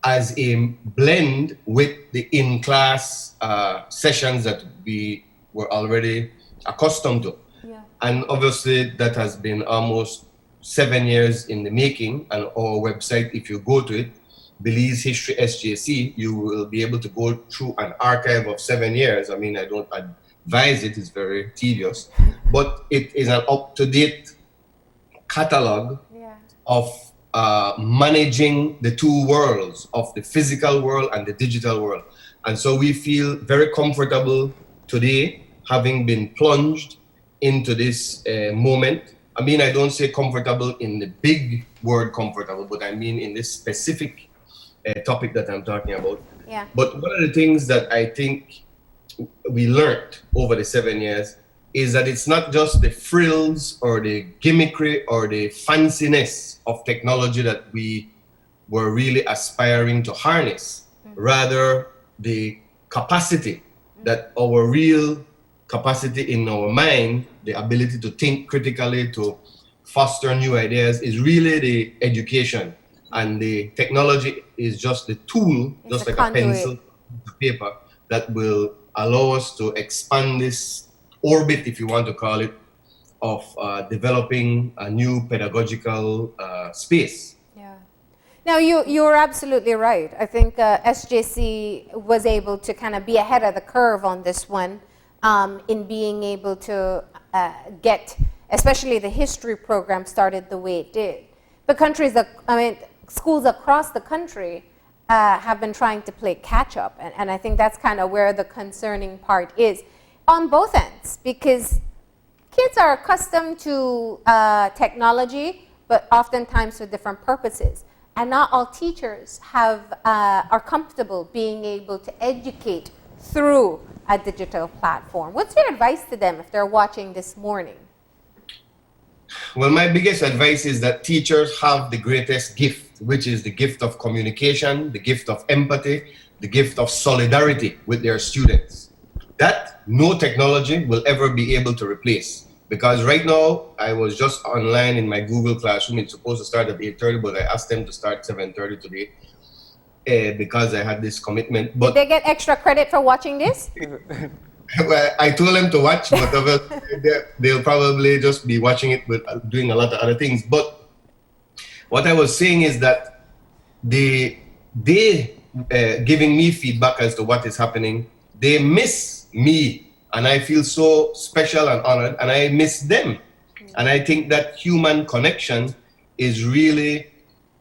as a blend with the in-class sessions that we were already accustomed to. Yeah. And obviously that has been almost 7 years in the making, and our website, if you go to it, Belize History SJC, you will be able to go through an archive of 7 years. I mean, I don't advise it, it's very tedious, but it is an up-to-date catalog of managing the two worlds, of the physical world and the digital world. And so we feel very comfortable today, having been plunged into this moment. I mean, I don't say comfortable in the big word comfortable, but I mean in this specific topic that I'm talking about. Yeah. But one of the things that I think we learned over the 7 years is that it's not just the frills or the gimmickry or the fanciness of technology that we were really aspiring to harness, rather the capacity, that our real capacity in our mind, the ability to think critically, to foster new ideas, is really the education. And the technology is just the tool, It's just a like conduit. a pencil, a paper, that will allow us to expand this orbit, if you want to call it, of developing a new pedagogical space. Yeah. Now, you're absolutely right. I think SJC was able to kind of be ahead of the curve on this one in being able to get, especially the history program started the way it did. But schools across the country have been trying to play catch up. And I think that's kind of where the concerning part is on both ends, because kids are accustomed to technology, but oftentimes for different purposes. And not all teachers are comfortable being able to educate through a digital platform. What's your advice to them if they're watching this morning? Well, my biggest advice is that teachers have the greatest gift, which is the gift of communication, the gift of empathy, the gift of solidarity with their students. That no technology will ever be able to replace. Because right now, I was just online in my Google Classroom. It's supposed to start at 8:30, but I asked them to start 7:30 today because I had this commitment. But did they get extra credit for watching this? Well, I told them to watch, but they'll probably just be watching it but doing a lot of other things. But what I was saying is that they giving me feedback as to what is happening, they miss me. And I feel so special and honored, and I miss them. And I think that human connection is really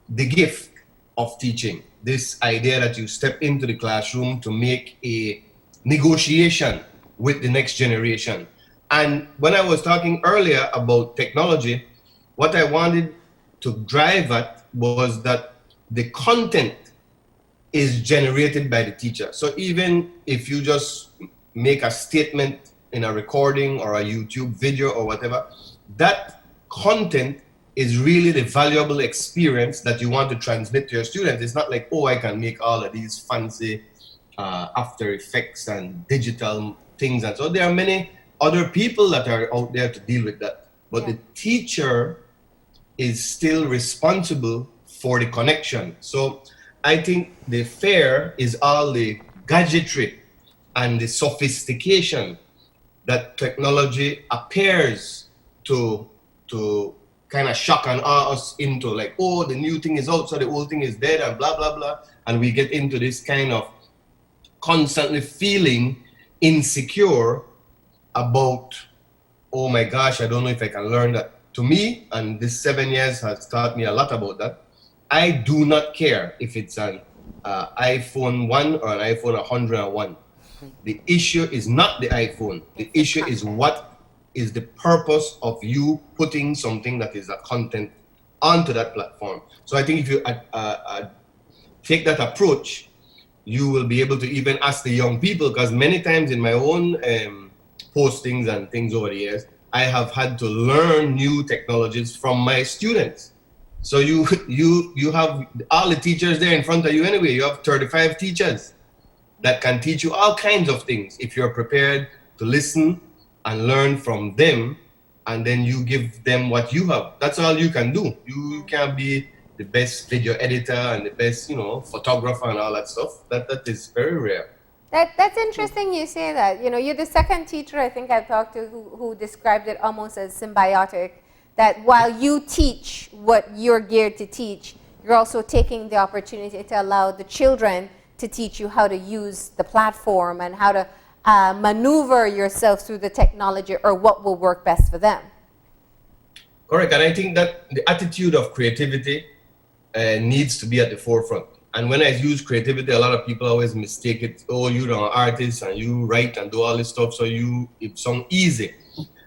the gift of teaching. This idea that you step into the classroom to make a negotiation with the next generation. And when I was talking earlier about technology, what I wanted to drive at was that the content is generated by the teacher. So even if you just make a statement in a recording or a YouTube video or whatever, that content is really the valuable experience that you want to transmit to your students. It's not like, oh, I can make all of these fancy After Effects and digital things. And so there are many other people that are out there to deal with that. But the teacher is still responsible for the connection. So I think the fair is all the gadgetry and the sophistication that technology appears to kind of shock and awe us into, like, oh, the new thing is out, so the old thing is dead, and blah, blah, blah. And we get into this kind of constantly feeling insecure about, oh my gosh, I don't know if I can learn that. To me, and this 7 years has taught me a lot about that, I do not care if it's an iPhone 1 or an iPhone 101. The issue is not the iPhone. The issue is what is the purpose of you putting something that is a content onto that platform. So I think if you take that approach, you will be able to even ask the young people, because many times in my own postings and things over the years, I have had to learn new technologies from my students. So you have all the teachers there in front of you anyway. You have 35 teachers that can teach you all kinds of things if you're prepared to listen and learn from them, and then you give them what you have. That's all you can do. You can't be the best video editor and the best, photographer and all that stuff. That is very rare. That's interesting you say that. You're the second teacher I think I've talked to who described it almost as symbiotic, that while you teach what you're geared to teach, you're also taking the opportunity to allow the children to teach you how to use the platform and how to maneuver yourself through the technology, or what will work best for them. Correct, and I think that the attitude of creativity needs to be at the forefront. And when I use creativity, a lot of people always mistake it. Oh, you're an artist and you write and do all this stuff, so it sounds easy.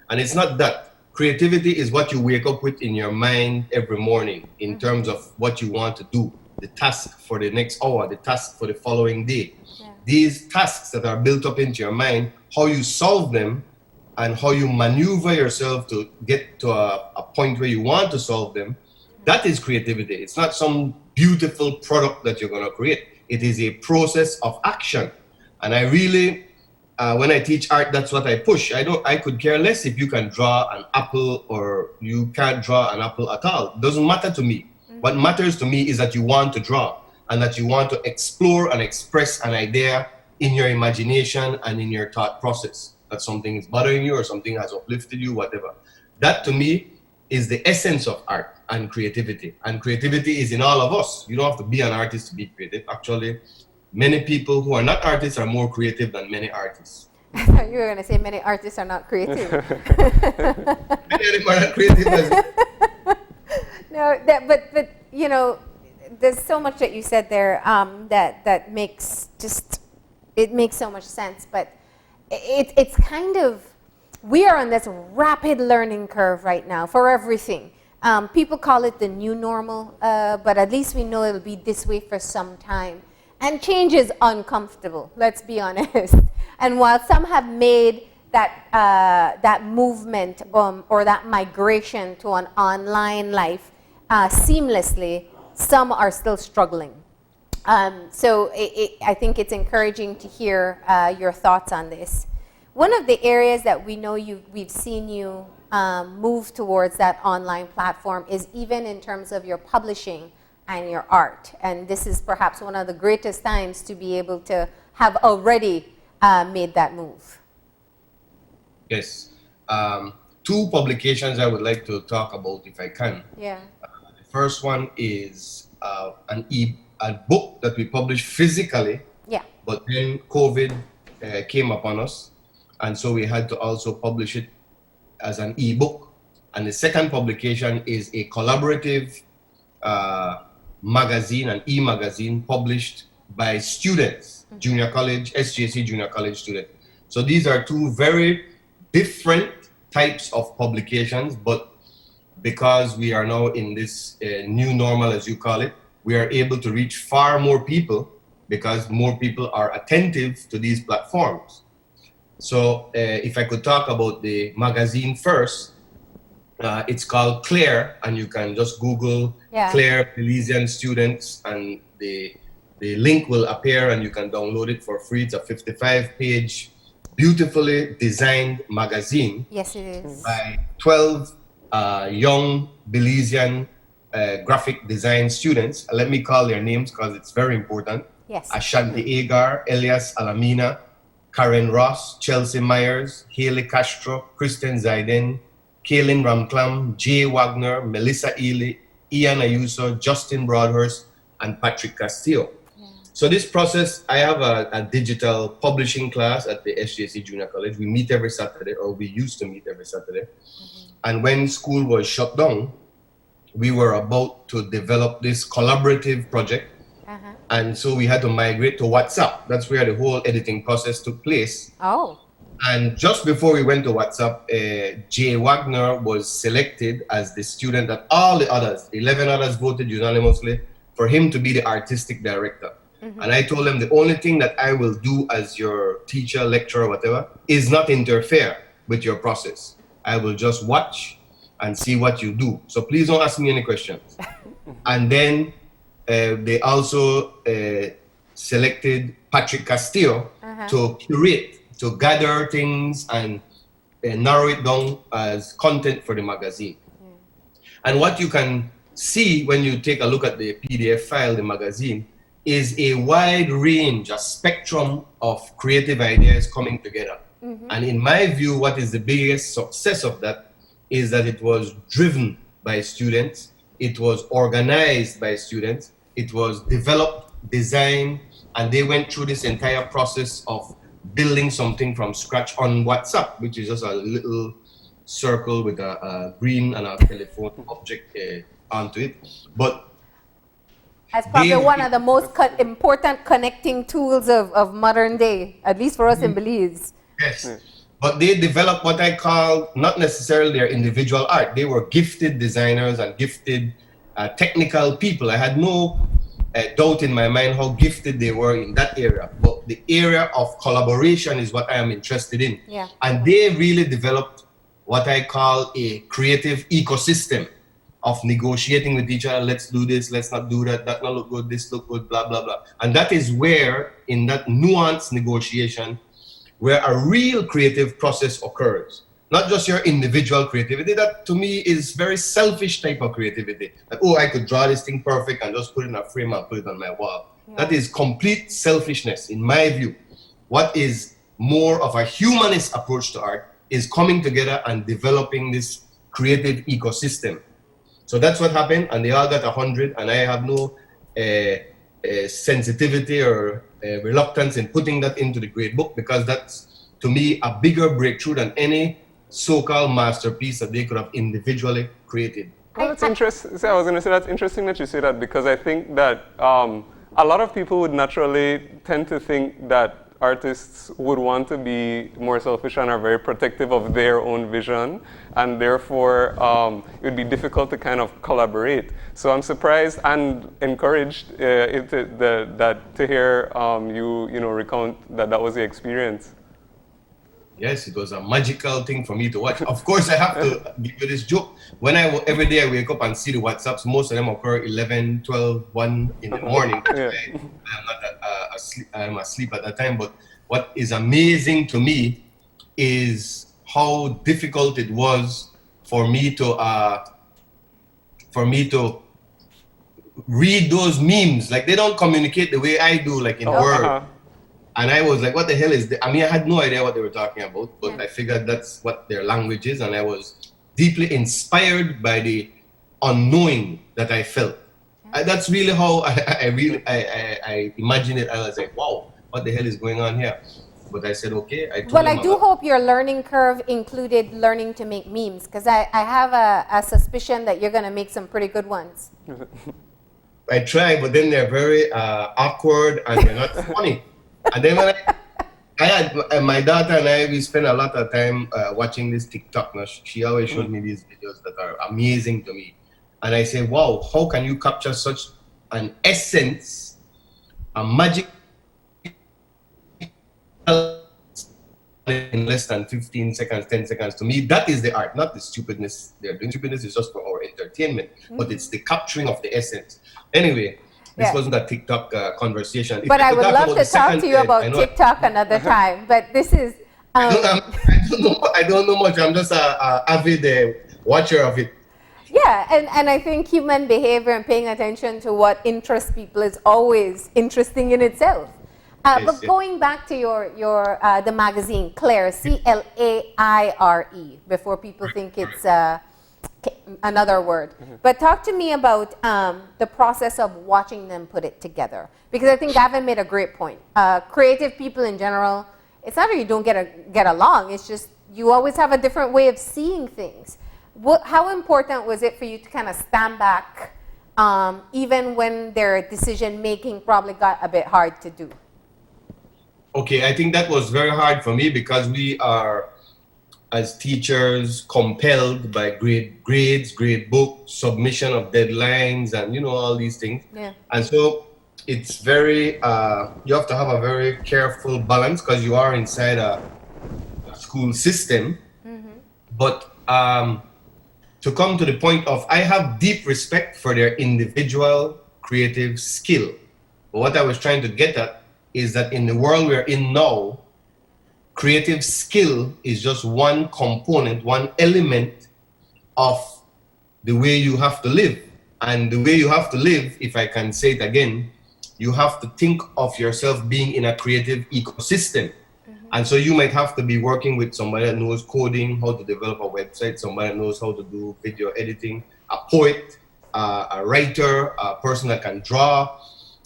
And it's not that. Creativity is what you wake up with in your mind every morning in terms of what you want to do, the task for the next hour, the task for the following day. Yeah. These tasks that are built up into your mind, how you solve them and how you maneuver yourself to get to a point where you want to solve them, that is creativity. It's not some beautiful product that you're going to create. It is a process of action. And I really, when I teach art, that's what I push. I could care less if you can draw an apple or you can't draw an apple at all. It doesn't matter to me. What matters to me is that you want to draw and that you want to explore and express an idea in your imagination and in your thought process. that something is bothering you or something has uplifted you, whatever. That to me is the essence of art and creativity. And creativity is in all of us. You don't have to be an artist to be creative. Actually, many people who are not artists are more creative than many artists. I thought you were going to say many artists are not creative. Many of them are not creative as No, but you know, there's so much that you said there that makes it makes so much sense. But it's kind of, we are on this rapid learning curve right now for everything. People call it the new normal, but at least we know it'll be this way for some time. And change is uncomfortable, let's be honest. And while some have made that movement or that migration to an online life seamlessly, some are still struggling. So I think it's encouraging to hear your thoughts on this. One of the areas that we know we've seen you move towards that online platform is even in terms of your publishing and your art. And this is perhaps one of the greatest times to be able to have already made that move. Yes. Two publications I would like to talk about if I can. Yeah. The first one is a book that we published physically. Yeah. But then COVID came upon us, and so we had to also publish it as an ebook. And the second publication is a collaborative magazine, an e-magazine published by students, junior college, SJC junior college students. So these are two very different types of publications, but because we are now in this new normal, as you call it, we are able to reach far more people because more people are attentive to these platforms. So if I could talk about the magazine first, it's called Claire, and you can just Google Claire Belizean students, and the link will appear and you can download it for free. It's a 55-page, beautifully designed magazine. Yes, it is. By 12 young Belizean graphic design students. Let me call their names because it's very important. Yes. Ashanti Agar, Elias Alamina, Karen Ross, Chelsea Myers, Haley Castro, Kristen Zaiden, Kaylin Ramklam, Jay Wagner, Melissa Ely, Ian Ayuso, Justin Broadhurst, and Patrick Castillo. Yeah. So this process, I have a digital publishing class at the SJC Junior College. We meet every Saturday, or we used to meet every Saturday. And when school was shut down, we were about to develop this collaborative project. And so we had to migrate to WhatsApp. That's where the whole editing process took place. Oh. And just before we went to WhatsApp, Jay Wagner was selected as the student that all the others, 11 others, voted unanimously for him to be the artistic director. And I told him the only thing that I will do as your teacher, lecturer, whatever, is not interfere with your process. I will just watch and see what you do. So please don't ask me any questions. And then they also selected Patrick Castillo to curate, to gather things and narrow it down as content for the magazine. And what you can see when you take a look at the PDF file, the magazine, is a wide range, a spectrum of creative ideas coming together. And in my view, what is the biggest success of that is that it was driven by students, it was organized by students, it was developed, designed, and they went through this entire process of building something from scratch on WhatsApp, which is just a little circle with a green and a telephone object onto it. But as probably one of the most important connecting tools of modern day, at least for us in Belize. Yes. But they developed what I call not necessarily their individual art. They were gifted designers and gifted technical people. I had no doubt in my mind how gifted they were in that area. But the area of collaboration is what I am interested in. Yeah. And they really developed what I call a creative ecosystem of negotiating with each other. Let's do this, let's not do that, that not look good, this look good, blah, blah, blah. And that is where, in that nuanced negotiation, where a real creative process occurs. Not just your individual creativity. That to me is very selfish type of creativity. Like, oh, I could draw this thing perfect and just put it in a frame and put it on my wall. Yeah. That is complete selfishness in my view. What is more of a humanist approach to art, is coming together and developing this creative ecosystem. So that's what happened, and they all got 100, and I have no sensitivity or reluctance in putting that into the grade book, because that's, to me, a bigger breakthrough than any so-called masterpiece that they could have individually created. Well, that's interesting. I was going to say that's interesting that you say that, because I think that a lot of people would naturally tend to think that artists would want to be more selfish and are very protective of their own vision, and therefore it would be difficult to kind of collaborate. So I'm surprised and encouraged to hear you recount that was the experience. Yes, it was a magical thing for me to watch. Of course, I have to give you this joke. Every day I wake up and see the WhatsApps, most of them occur 11, 12, 1 in the morning. Yeah. I'm not asleep, I'm asleep at that time. But what is amazing to me is how difficult it was for me to read those memes. Like, they don't communicate the way I do, like in Word. And I was like, what the hell is that? I mean, I had no idea what they were talking about, but I figured that's what their language is. And I was deeply inspired by the unknowing that I felt. That's really how I imagined it. I was like, wow, what the hell is going on here? But I said, okay. I do hope your learning curve included learning to make memes, because I have a suspicion that you're going to make some pretty good ones. I try, but then they're very awkward and they're not funny. And then when I had my daughter and I, we spent a lot of time watching this TikTok. Now, she always showed me these videos that are amazing to me. And I say, wow, how can you capture such an essence, a magic in less than 15 seconds, 10 seconds? To me, that is the art, not the stupidness they're doing. Stupidness is just for our entertainment, but it's the capturing of the essence. Anyway, this wasn't a TikTok conversation. But I would love to talk to you about TikTok another time. But this is... I don't know much. I'm just an avid watcher of it. Yeah, and I think human behavior and paying attention to what interests people is always interesting in itself. But going back to the magazine, Claire, CLAIRE, before people think it's another word. But talk to me about the process of watching them put it together, because I think Gavin made a great point. Creative people in general, it's not that you don't get along, it's just you always have a different way of seeing things. How important was it for you to kind of stand back, even when their decision making probably got a bit hard to do? Okay, I think that was very hard for me, because we are, as teachers, compelled by grades, grade book, submission of deadlines, and all these things. Yeah. And so it's very, you have to have a very careful balance, because you are inside a school system. But to come to the point of, I have deep respect for their individual creative skill. But what I was trying to get at is that in the world we're in now, creative skill is just one component, one element of the way you have to live. And the way you have to live, if I can say it again, you have to think of yourself being in a creative ecosystem. And so you might have to be working with somebody that knows coding, how to develop a website, somebody that knows how to do video editing, a poet, a writer, a person that can draw,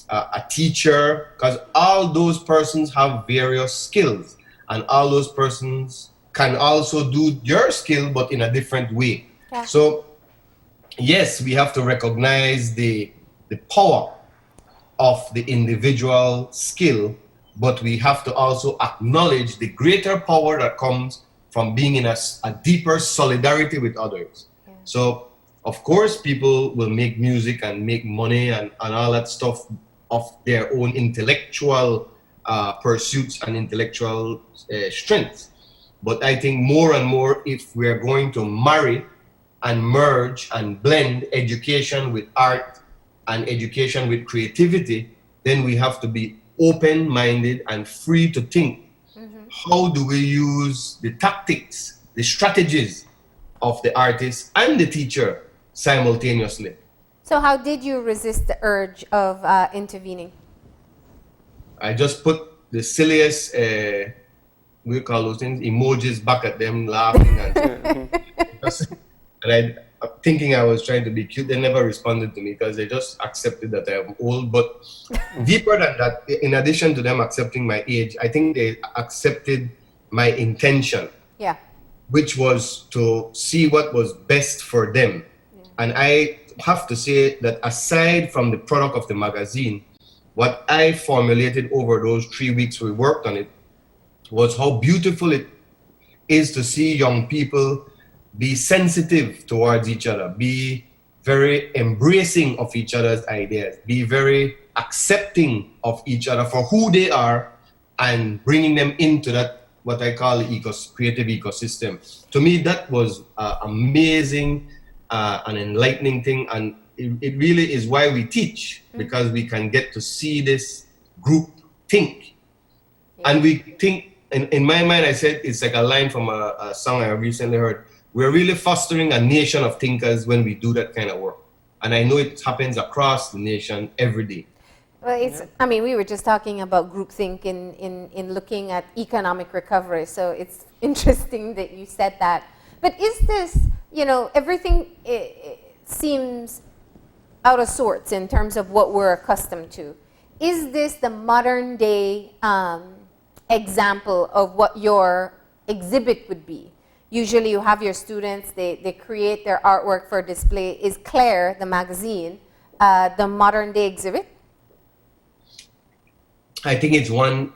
a teacher, because all those persons have various skills. And all those persons can also do your skill, but in a different way. Yeah. So, yes, we have to recognize the power of the individual skill, but we have to also acknowledge the greater power that comes from being in a deeper solidarity with others. Yeah. So, of course, people will make music and make money and all that stuff of their own intellectual pursuits and intellectual strengths. But I think more and more, if we're going to marry and merge and blend education with art and education with creativity, then we have to be open-minded and free to think. How do we use the tactics, the strategies of the artist and the teacher simultaneously? So how did you resist the urge of intervening? I just put the silliest we call those things emojis back at them laughing and thinking I was trying to be cute. They never responded to me because they just accepted that I'm old. But deeper than that, in addition to them accepting my age, I think they accepted my intention. Yeah. Which was to see what was best for them. Yeah. And I have to say that aside from the product of the magazine, what I formulated over those 3 weeks we worked on it was how beautiful it is to see young people be sensitive towards each other, be very embracing of each other's ideas, be very accepting of each other for who they are, and bringing them into that, what I call the creative ecosystem. To me, that was amazing, an enlightening thing, and it really is why we teach, because we can get to see this group think. Yeah. And we think, in my mind, I said, it's like a line from a song I recently heard. We're really fostering a nation of thinkers when we do that kind of work. And I know it happens across the nation every day. Well, I mean, we were just talking about groupthink in looking at economic recovery. So it's interesting that you said that. But is this, everything seems out of sorts in terms of what we're accustomed to. Is this the modern day example of what your exhibit would be? Usually you have your students, they create their artwork for display. Is Claire, the magazine, the modern day exhibit? I think it's one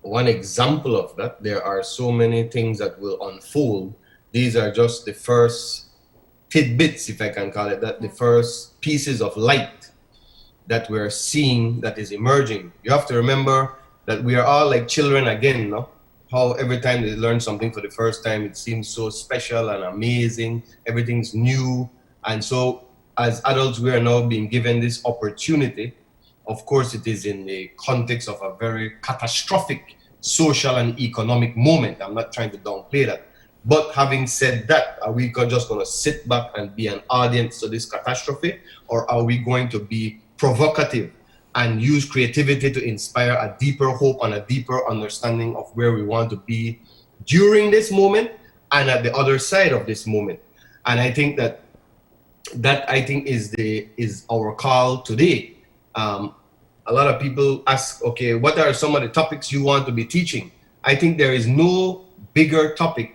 example of that. There are so many things that will unfold. These are just the first tidbits, if I can call it that, the first pieces of light that we're seeing that is emerging. You have to remember that we are all like children again, no? How every time they learn something for the first time, it seems so special and amazing. Everything's new. And so as adults, we are now being given this opportunity. Of course, it is in the context of a very catastrophic social and economic moment. I'm not trying to downplay that. But having said that, are we just going to sit back and be an audience to this catastrophe? Or are we going to be provocative and use creativity to inspire a deeper hope and a deeper understanding of where we want to be during this moment and at the other side of this moment? And I think that I think is our call today. A lot of people ask, okay, what are some of the topics you want to be teaching? I think there is no bigger topic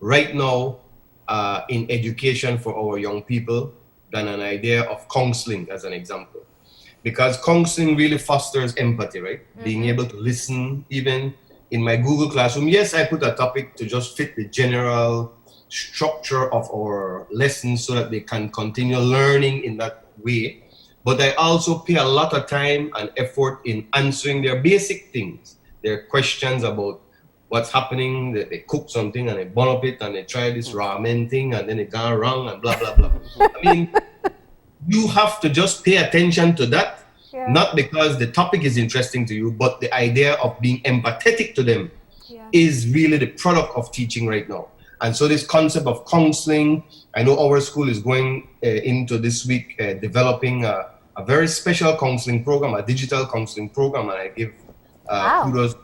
right now in education for our young people than an idea of counseling, as an example. Because counseling really fosters empathy, right? Mm-hmm. Being able to listen. Even in my Google Classroom, yes, I put a topic to just fit the general structure of our lessons so that they can continue learning in that way. But I also pay a lot of time and effort in answering their basic things, their questions about what's happening. They cook something and they burn up it and they try this ramen thing and then it gone wrong and blah, blah, blah. I mean, you have to just pay attention to that, not because the topic is interesting to you, but the idea of being empathetic to them is really the product of teaching right now. And so this concept of counseling, I know our school is going into this week developing a very special counseling program, a digital counseling program, and I give kudos to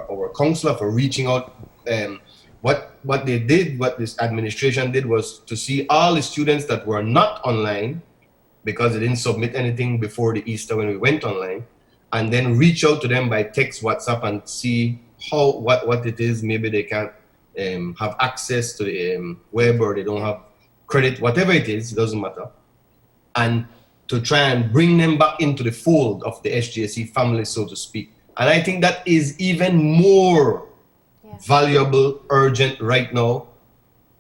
our counselor for reaching out. What they did, what this administration did, was to see all the students that were not online because they didn't submit anything before the Easter when we went online, and then reach out to them by text, WhatsApp, and see what it is. Maybe they can't have access to the web, or they don't have credit, whatever it is, it doesn't matter. And to try and bring them back into the fold of the SJC family, so to speak. And I think that is even more valuable, urgent right now,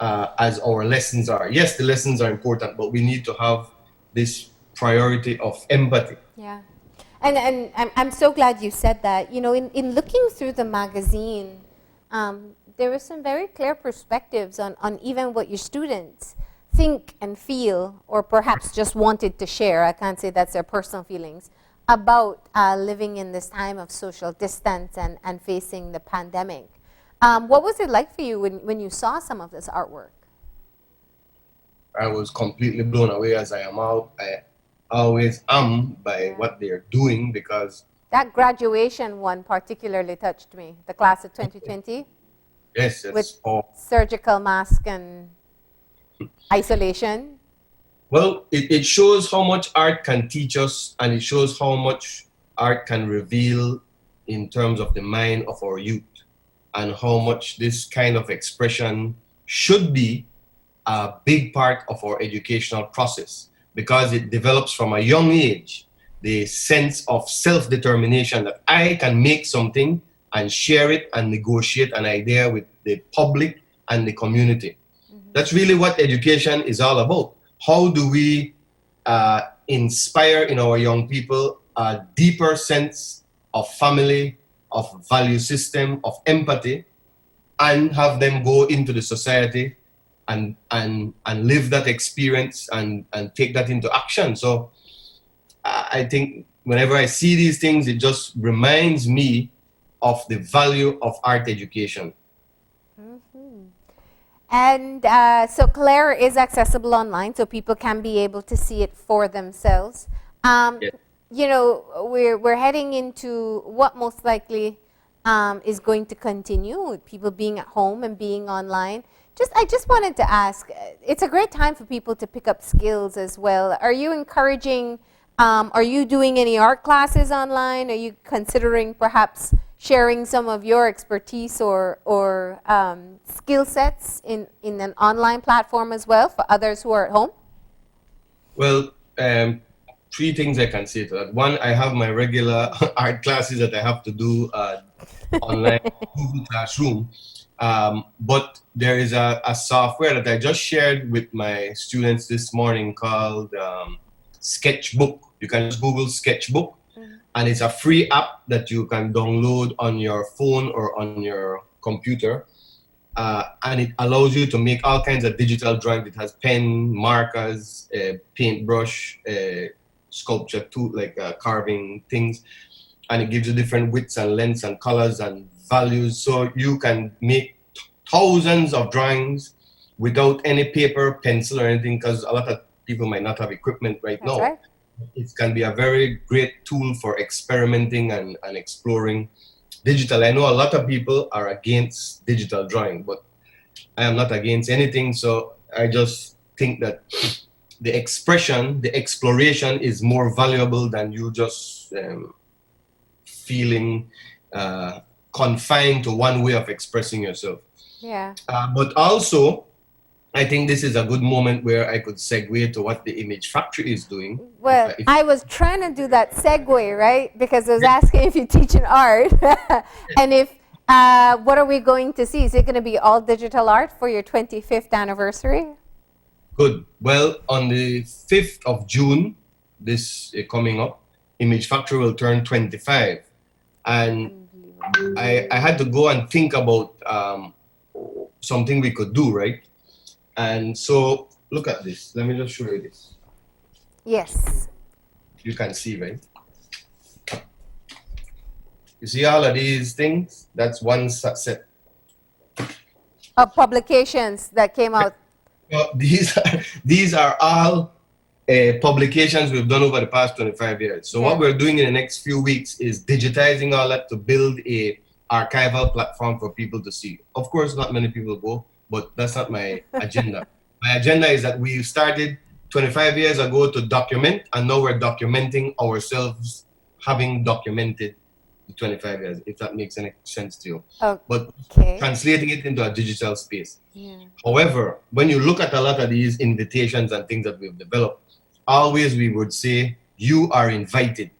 as our lessons are. Yes, the lessons are important, but we need to have this priority of empathy. Yeah. And I'm so glad you said that. You know, in looking through the magazine, there were some very clear perspectives on even what your students think and feel, or perhaps just wanted to share. I can't say that's their personal feelings about living in this time of social distance and facing the pandemic. What was it like for you when you saw some of this artwork? I was completely blown away, as I always am by what they're doing, because That graduation one particularly touched me, the class of 2020, Yes, with it's all. surgical mask and isolation. Well, it shows how much art can teach us, and it shows how much art can reveal in terms of the mind of our youth, and how much this kind of expression should be a big part of our educational process, because it develops from a young age the sense of self-determination that I can make something and share it and negotiate an idea with the public and the community. That's really what education is all about. How do we inspire in our young people a deeper sense of family, of value system, of empathy, and have them go into the society and live that experience and take that into action. So I think whenever I see these things, it just reminds me of the value of art education. And so Claire is accessible online, so people can be able to see it for themselves. Yes. You know, we're heading into what most likely is going to continue with people being at home and being online. I just wanted to ask, it's a great time for people to pick up skills as well. Are you encouraging, are you doing any art classes online? Are you considering perhaps sharing some of your expertise or skill sets in an online platform as well for others who are at home? Well, three things I can say to that. One, I have my regular art classes that I have to do online, Google Classroom. But there is a software that I just shared with my students this morning called Sketchbook. You can just Google Sketchbook, and it's a free app that you can download on your phone or on your computer. And it allows you to make all kinds of digital drawings. It has pen, markers, paintbrush, sculpture tool, like carving things. And it gives you different widths and lengths and colors and values. So you can make thousands of drawings without any paper, pencil, or anything, because a lot of people might not have equipment right now. Right. It can be a very great tool for experimenting and exploring digital. I know a lot of people are against digital drawing, but I am not against anything. So I just think that the expression, the exploration is more valuable than you just feeling confined to one way of expressing yourself. Yeah. But also, I think this is a good moment where I could segue to what the Image Factory is doing. Well, I was trying to do that segue, right? Because I was asking if you teach in art, and if what are we going to see? Is it going to be all digital art for your 25th anniversary? Good. Well, on the 5th of June, this coming up, Image Factory will turn 25, and I had to go and think about something we could do, right? And so look at this. Let me just show you this. Yes. You can see, right? You see all of these things? That's one set. Of publications that came out. Well, these are all publications we've done over the past 25 years. So what we're doing in the next few weeks is digitizing all that to build a archival platform for people to see. Of course, not many people go, but that's not my agenda. My agenda is that we started 25 years ago to document, and now we're documenting ourselves having documented the 25 years, if that makes any sense to you. But translating it into a digital space. Yeah. However, when you look at a lot of these invitations and things that we've developed, always we would say, you are invited.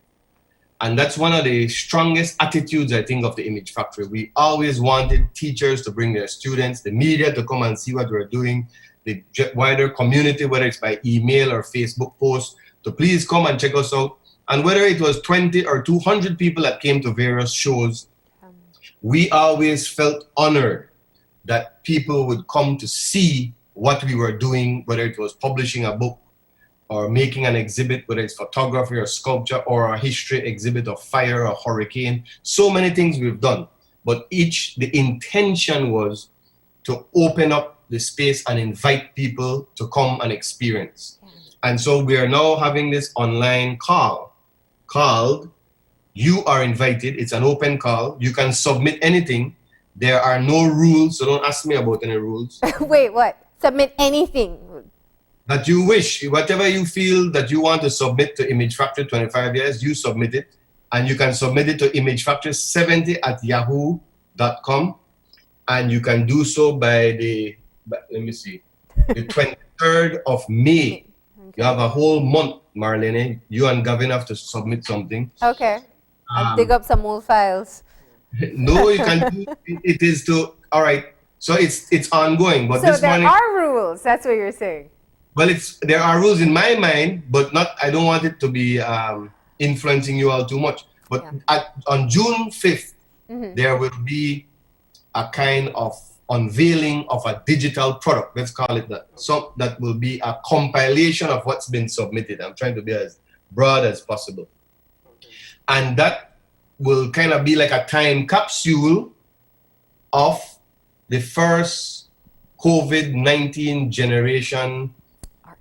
And that's one of the strongest attitudes, I think, of the Image Factory. We always wanted teachers to bring their students, the media to come and see what we're doing, the wider community, whether it's by email or Facebook posts, to please come and check us out. And whether it was 20 or 200 people that came to various shows, we always felt honored that people would come to see what we were doing, whether it was publishing a book or making an exhibit, whether it's photography or sculpture or a history exhibit of fire or hurricane. So many things we've done. But the intention was to open up the space and invite people to come and experience. And so we are now having this online call called you are invited. It's an open call. You can submit anything. There are no rules, so don't ask me about any rules. Wait, what? Submit anything. That you wish, whatever you feel that you want to submit to Image Factory 25 years, you submit it. And you can submit it to imagefactory70@yahoo.com. And you can do so by the 23rd of May. Okay. You have a whole month, Marlene. You and Gavin have to submit something. Okay. I'll dig up some old files. No, you can do it. Is to, all right. So it's ongoing. But so this there morning, are rules. That's what you're saying. Well, there are rules in my mind, but not. I don't want it to be influencing you all too much. But on June 5th, there will be a kind of unveiling of a digital product. Let's call it that. So that will be a compilation of what's been submitted. I'm trying to be as broad as possible. And that will kind of be like a time capsule of the first COVID-19 generation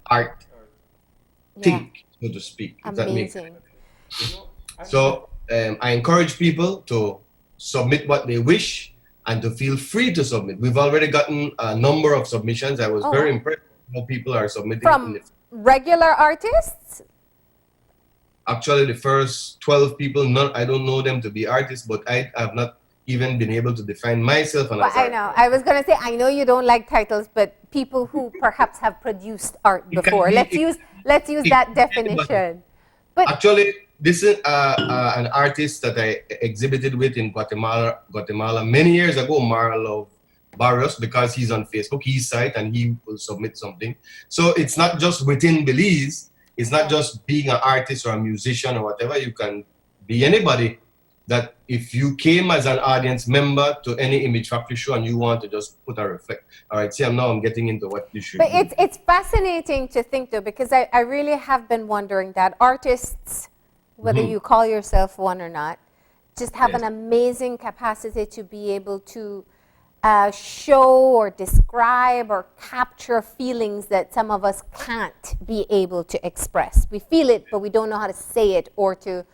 art thing, so to speak. Amazing. So I encourage people to submit what they wish and to feel free to submit. We've already gotten a number of submissions. I was very impressed how people are submitting. From regular artists? Actually, the first 12 people, I don't know them to be artists, but I have not even been able to define myself. I know. I was going to say, I know you don't like titles, but people who perhaps have produced art before. Let's use that definition. But actually, this is an artist that I exhibited with in Guatemala many years ago, Marlo Barrios, because he's on Facebook, his site, and he will submit something. So it's not just within Belize. It's not just being an artist or a musician or whatever. You can be anybody. That if you came as an audience member to any Image Factory show and you want to just put a reflect. All right, see, I'm getting into what you should do. But it's fascinating to think, though, because I really have been wondering that artists, whether you call yourself one or not, just have an amazing capacity to be able to show or describe or capture feelings that some of us can't be able to express. We feel it, but we don't know how to say it or to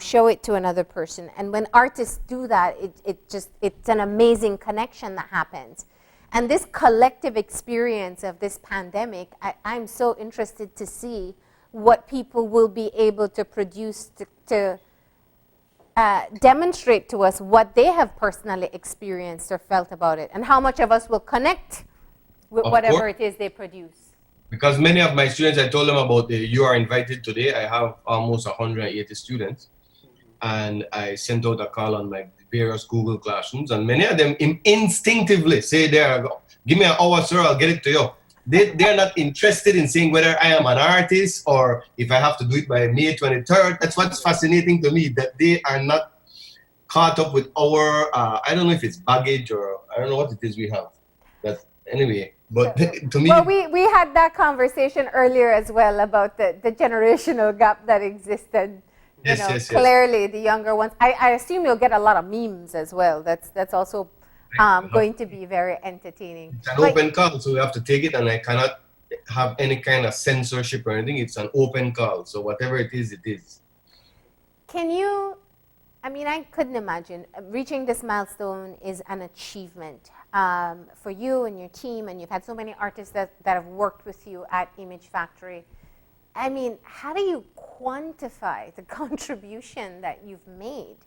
show it to another person. And when artists do that, it's an amazing connection that happens. And this collective experience of this pandemic, I'm so interested to see what people will be able to produce to demonstrate to us what they have personally experienced or felt about it, and how much of us will connect with whatever it is they produce. Because many of my students, I told them about You Are Invited today. I have almost 180 students. And I sent out a call on my various Google Classrooms. And many of them instinctively say, there, give me an hour, sir, I'll get it to you. They're not interested in saying whether I am an artist or if I have to do it by May 23rd. That's what's fascinating to me, that they are not caught up with our, I don't know if it's baggage or I don't know what it is we have. But anyway. But to me, well, we had that conversation earlier as well about the generational gap that existed. Yes. Clearly, the younger ones. I assume you'll get a lot of memes as well. That's also going to be very entertaining. It's an open call, so we have to take it, and I cannot have any kind of censorship or anything. It's an open call, so whatever it is, it is. Can you? I mean, I couldn't imagine. Reaching this milestone is an achievement for you and your team, and you've had so many artists that have worked with you at Image Factory. I mean, how do you quantify the contribution that you've made?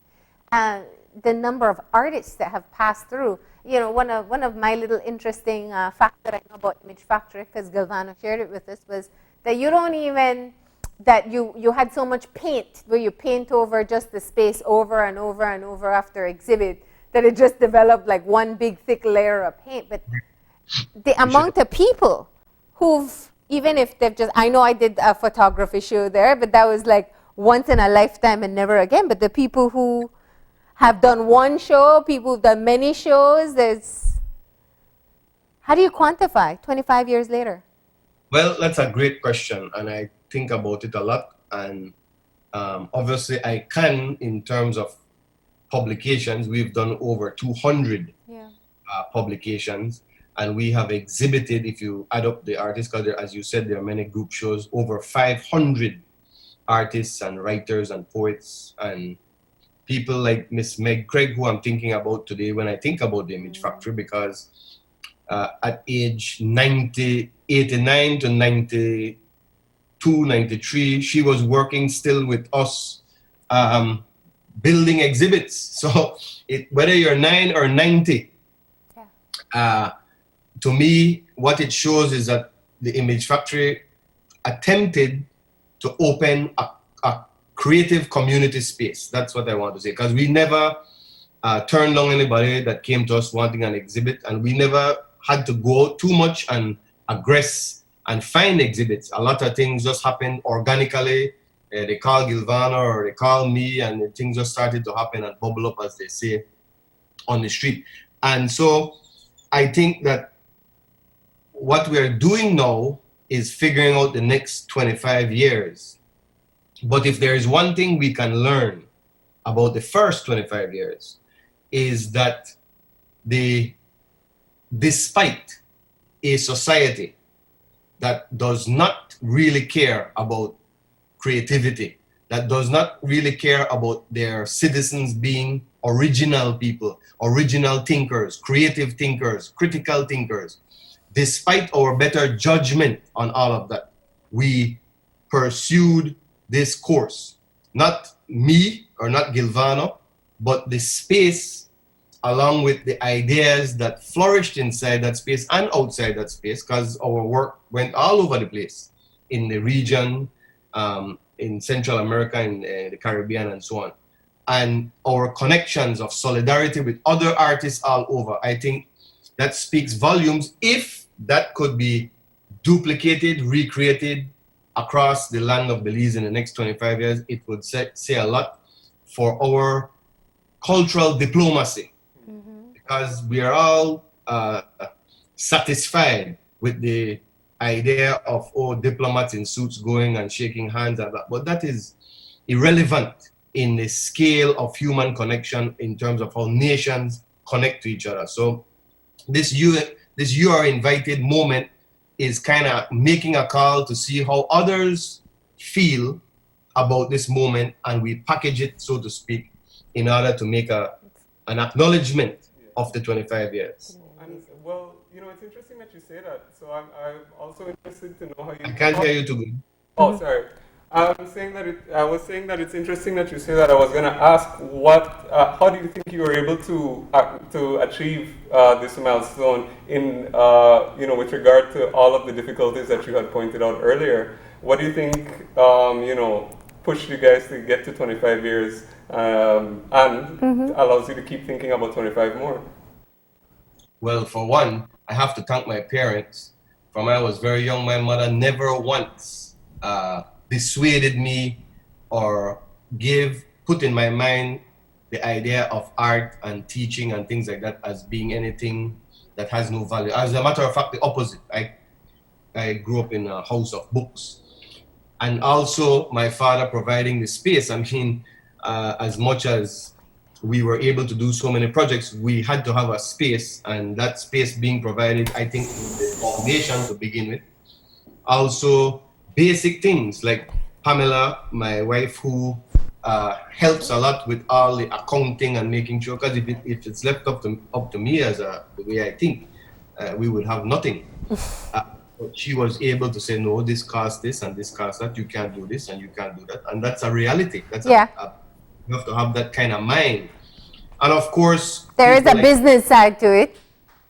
The number of artists that have passed through. You know, one of my little interesting facts that I know about Image Factory, because Galvano shared it with us, was that you don't even... that you had so much paint, where you paint over just the space over and over and over after exhibit, that it just developed like one big thick layer of paint. But the amount of people who've, even if they've just, I know I did a photography show there, but that was like once in a lifetime and never again. But the people who have done one show, people who've done many shows, how do you quantify 25 years later? Well, that's a great question, and I think about it a lot. And obviously I can, in terms of publications, we've done over 200 publications, and we have exhibited, if you add up the artists, because as you said, there are many group shows, over 500 artists and writers and poets and people like Miss Meg Craig, who I'm thinking about today when I think about the Image Factory, because at age 89 to 92, 93, she was working still with us, building exhibits. So whether you're 9 or 90, to me, what it shows is that the Image Factory attempted to open a creative community space. That's what I want to say, because we never turned down anybody that came to us wanting an exhibit, and we never had to go out too much and aggress and find exhibits. A lot of things just happened organically. They call Gilvana or they call me, and things just started to happen and bubble up, as they say, on the street. And so I think that what we're doing now is figuring out the next 25 years. But if there is one thing we can learn about the first 25 years, is that despite a society that does not really care about creativity, that does not really care about their citizens being original people, original thinkers, creative thinkers, critical thinkers, despite our better judgment on all of that, we pursued this course. Not me or not Gilvano, but the space, along with the ideas that flourished inside that space and outside that space, because our work went all over the place in the region, in Central America, in the Caribbean, and so on. And our connections of solidarity with other artists all over, I think that speaks volumes. If that could be duplicated, recreated across the land of Belize in the next 25 years, it would say a lot for our cultural diplomacy. Because we are all satisfied with the idea of diplomats in suits going and shaking hands and that, but that is irrelevant in the scale of human connection in terms of how nations connect to each other. So this you are invited moment is kind of making a call to see how others feel about this moment, and we package it, so to speak, in order to make an acknowledgement of the 25 years. And, well, it's interesting that you say that. So I'm also interested to know how you... I can't hear you too good. Oh, sorry. I was saying that it's interesting that you say that. I was going to ask how do you think you were able to achieve this milestone in with regard to all of the difficulties that you had pointed out earlier? What do you think pushed you guys to get to 25 years and allows you to keep thinking about 25 more? Well, for one, I have to thank my parents. From when I was very young, my mother never once dissuaded me or put in my mind the idea of art and teaching and things like that as being anything that has no value. As a matter of fact, the opposite. I grew up in a house of books. And also my father providing the space. I mean, as much as we were able to do so many projects, we had to have a space, and that space being provided, I think, is the foundation to begin with. Also, basic things like Pamela, my wife, who helps a lot with all the accounting and making sure, because if it's left up to me as the way I think, we would have nothing. But she was able to say, no, this costs this and this costs that, you can't do this and you can't do that. And that's a reality. That's you have to have that kind of mind. And of course, there is a business side to it.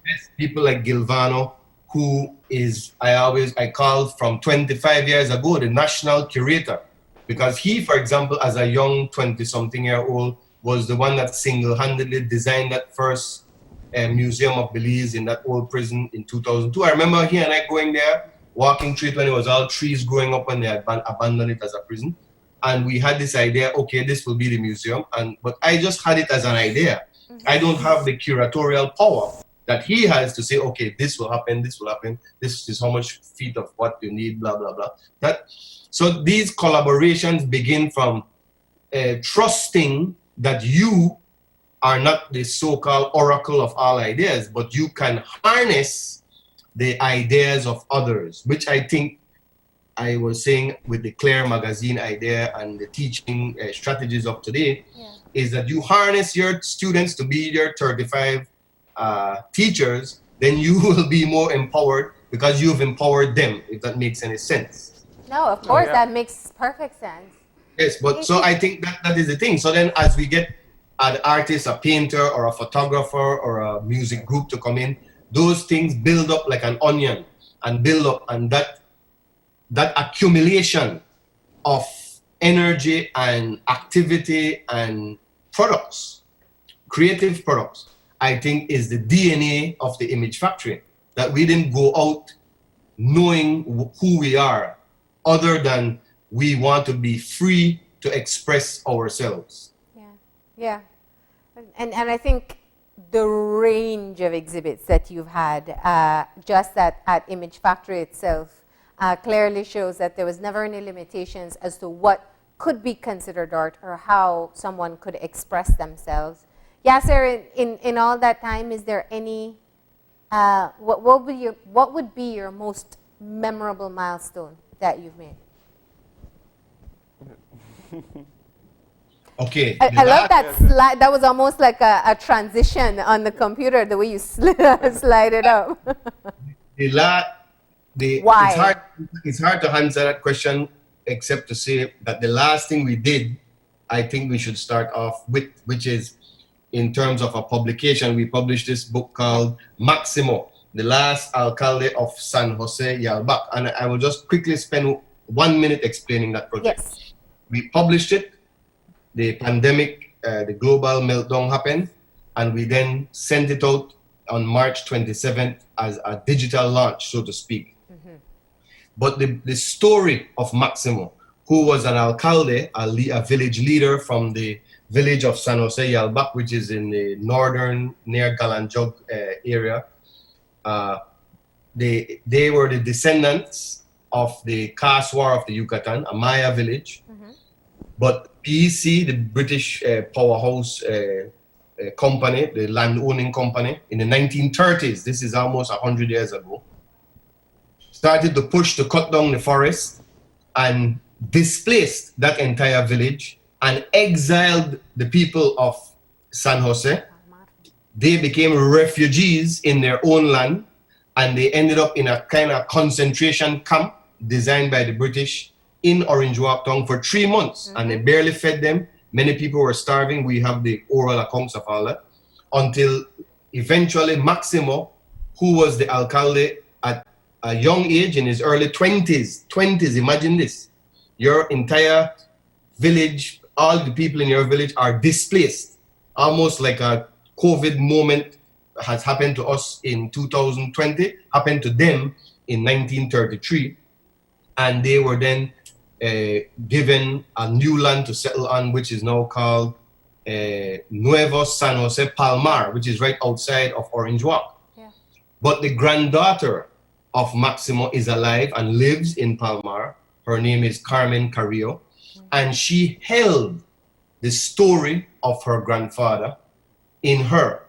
Yes, people like Gilvano, who is, I call from 25 years ago, the national curator. Because he, for example, as a young 20-something-year-old, was the one that single-handedly designed that first Museum of Belize in that old prison in 2002. I remember he and I going there, walking through it when it was all trees growing up and they had abandoned it as a prison. And we had this idea, okay, this will be the museum. But I just had it as an idea. I don't have the curatorial power that he has to say, okay, this will happen, this is how much feet of what you need, blah, blah, blah. So these collaborations begin from trusting that you are not the so-called oracle of all ideas, but you can harness the ideas of others, which I think I was saying with the Claire magazine idea and the teaching strategies of today, is that you harness your students to be your 35 teachers, then you will be more empowered because you've empowered them, if that makes any sense. No, of course, that makes perfect sense. Yes, but so I think that is the thing. So then as we get an artist, a painter, or a photographer, or a music group to come in, those things build up like an onion and build up, and that accumulation of energy and activity and products, creative products, I think is the DNA of the Image Factory, that we didn't go out knowing who we are, other than we want to be free to express ourselves. Yeah. And I think the range of exhibits that you've had just at Image Factory itself clearly shows that there was never any limitations as to what could be considered art or how someone could express themselves. Yasser, in all that time, is there any, what would be your most memorable milestone that you've made? Okay. I love that slide. That was almost like a transition on the computer, the way you slide it up. Why? It's hard to answer that question, except to say that the last thing we did, I think we should start off with, which is in terms of a publication, we published this book called Maximo, the last alcalde of San Jose Yalbak. And I will just quickly spend 1 minute explaining that project. Yes. We published it, the pandemic, the global meltdown happened, and we then sent it out on March 27th as a digital launch, so to speak. Mm-hmm. But the story of Maximo, who was an alcalde, a village leader from the village of San Jose Yalbak, which is in the northern, near Galanjog area, they were the descendants of the caste war of the Yucatan, a Maya village. Mm-hmm. But PEC, the British powerhouse company, the land-owning company, in the 1930s, this is almost 100 years ago, started to push to cut down the forest and displaced that entire village and exiled the people of San Jose. They became refugees in their own land, and they ended up in a kind of concentration camp designed by the British in Orange Walk Town for 3 months. Mm-hmm. And they barely fed them. Many people were starving. We have the oral accounts of all that. Until eventually Maximo, who was the alcalde at a young age, in his early 20s, imagine this. Your entire village, all the people in your village are displaced. Almost like a COVID moment has happened to us in 2020, happened to them in 1933. And they were then given a new land to settle on, which is now called Nuevo San Jose Palmar, which is right outside of Orange Walk. Yeah. But the granddaughter of Maximo is alive and lives in Palmar. Her name is Carmen Carrillo. Mm-hmm. And she held the story of her grandfather in her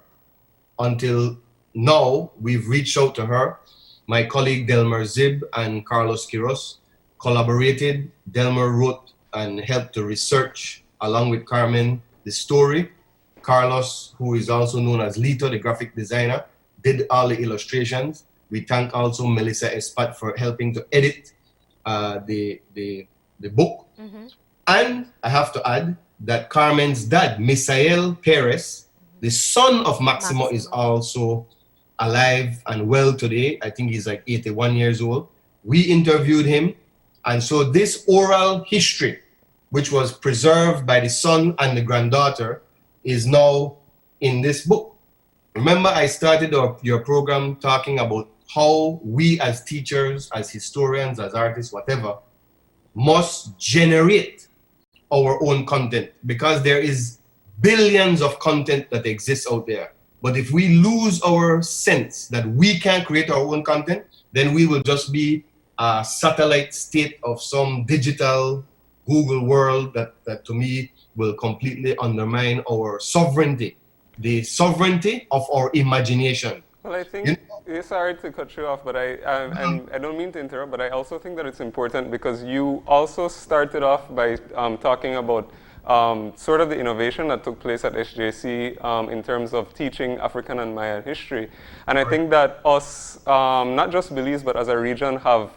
until now. We've reached out to her. My colleague Delmer Zib and Carlos Quiros collaborated. Delmer wrote and helped to research, along with Carmen, the story. Carlos, who is also known as Lito, the graphic designer, did all the illustrations. We thank also Melissa Espat for helping to edit the book. Mm-hmm. And I have to add that Carmen's dad, Misael Perez, the son of Maximo, is also alive and well today. I think he's like 81 years old. We interviewed him. And so this oral history, which was preserved by the son and the granddaughter, is now in this book. Remember, I started your program talking about how we as teachers, as historians, as artists, whatever, must generate our own content, because there is billions of content that exists out there. But if we lose our sense that we can create our own content, then we will just be a satellite state of some digital Google world that to me will completely undermine our sovereignty, the sovereignty of our imagination. Well, I think, sorry to cut you off, but I don't mean to interrupt, but I also think that it's important because you also started off by talking about sort of the innovation that took place at SJC in terms of teaching African and Mayan history. And I think that us, not just Belize, but as a region have,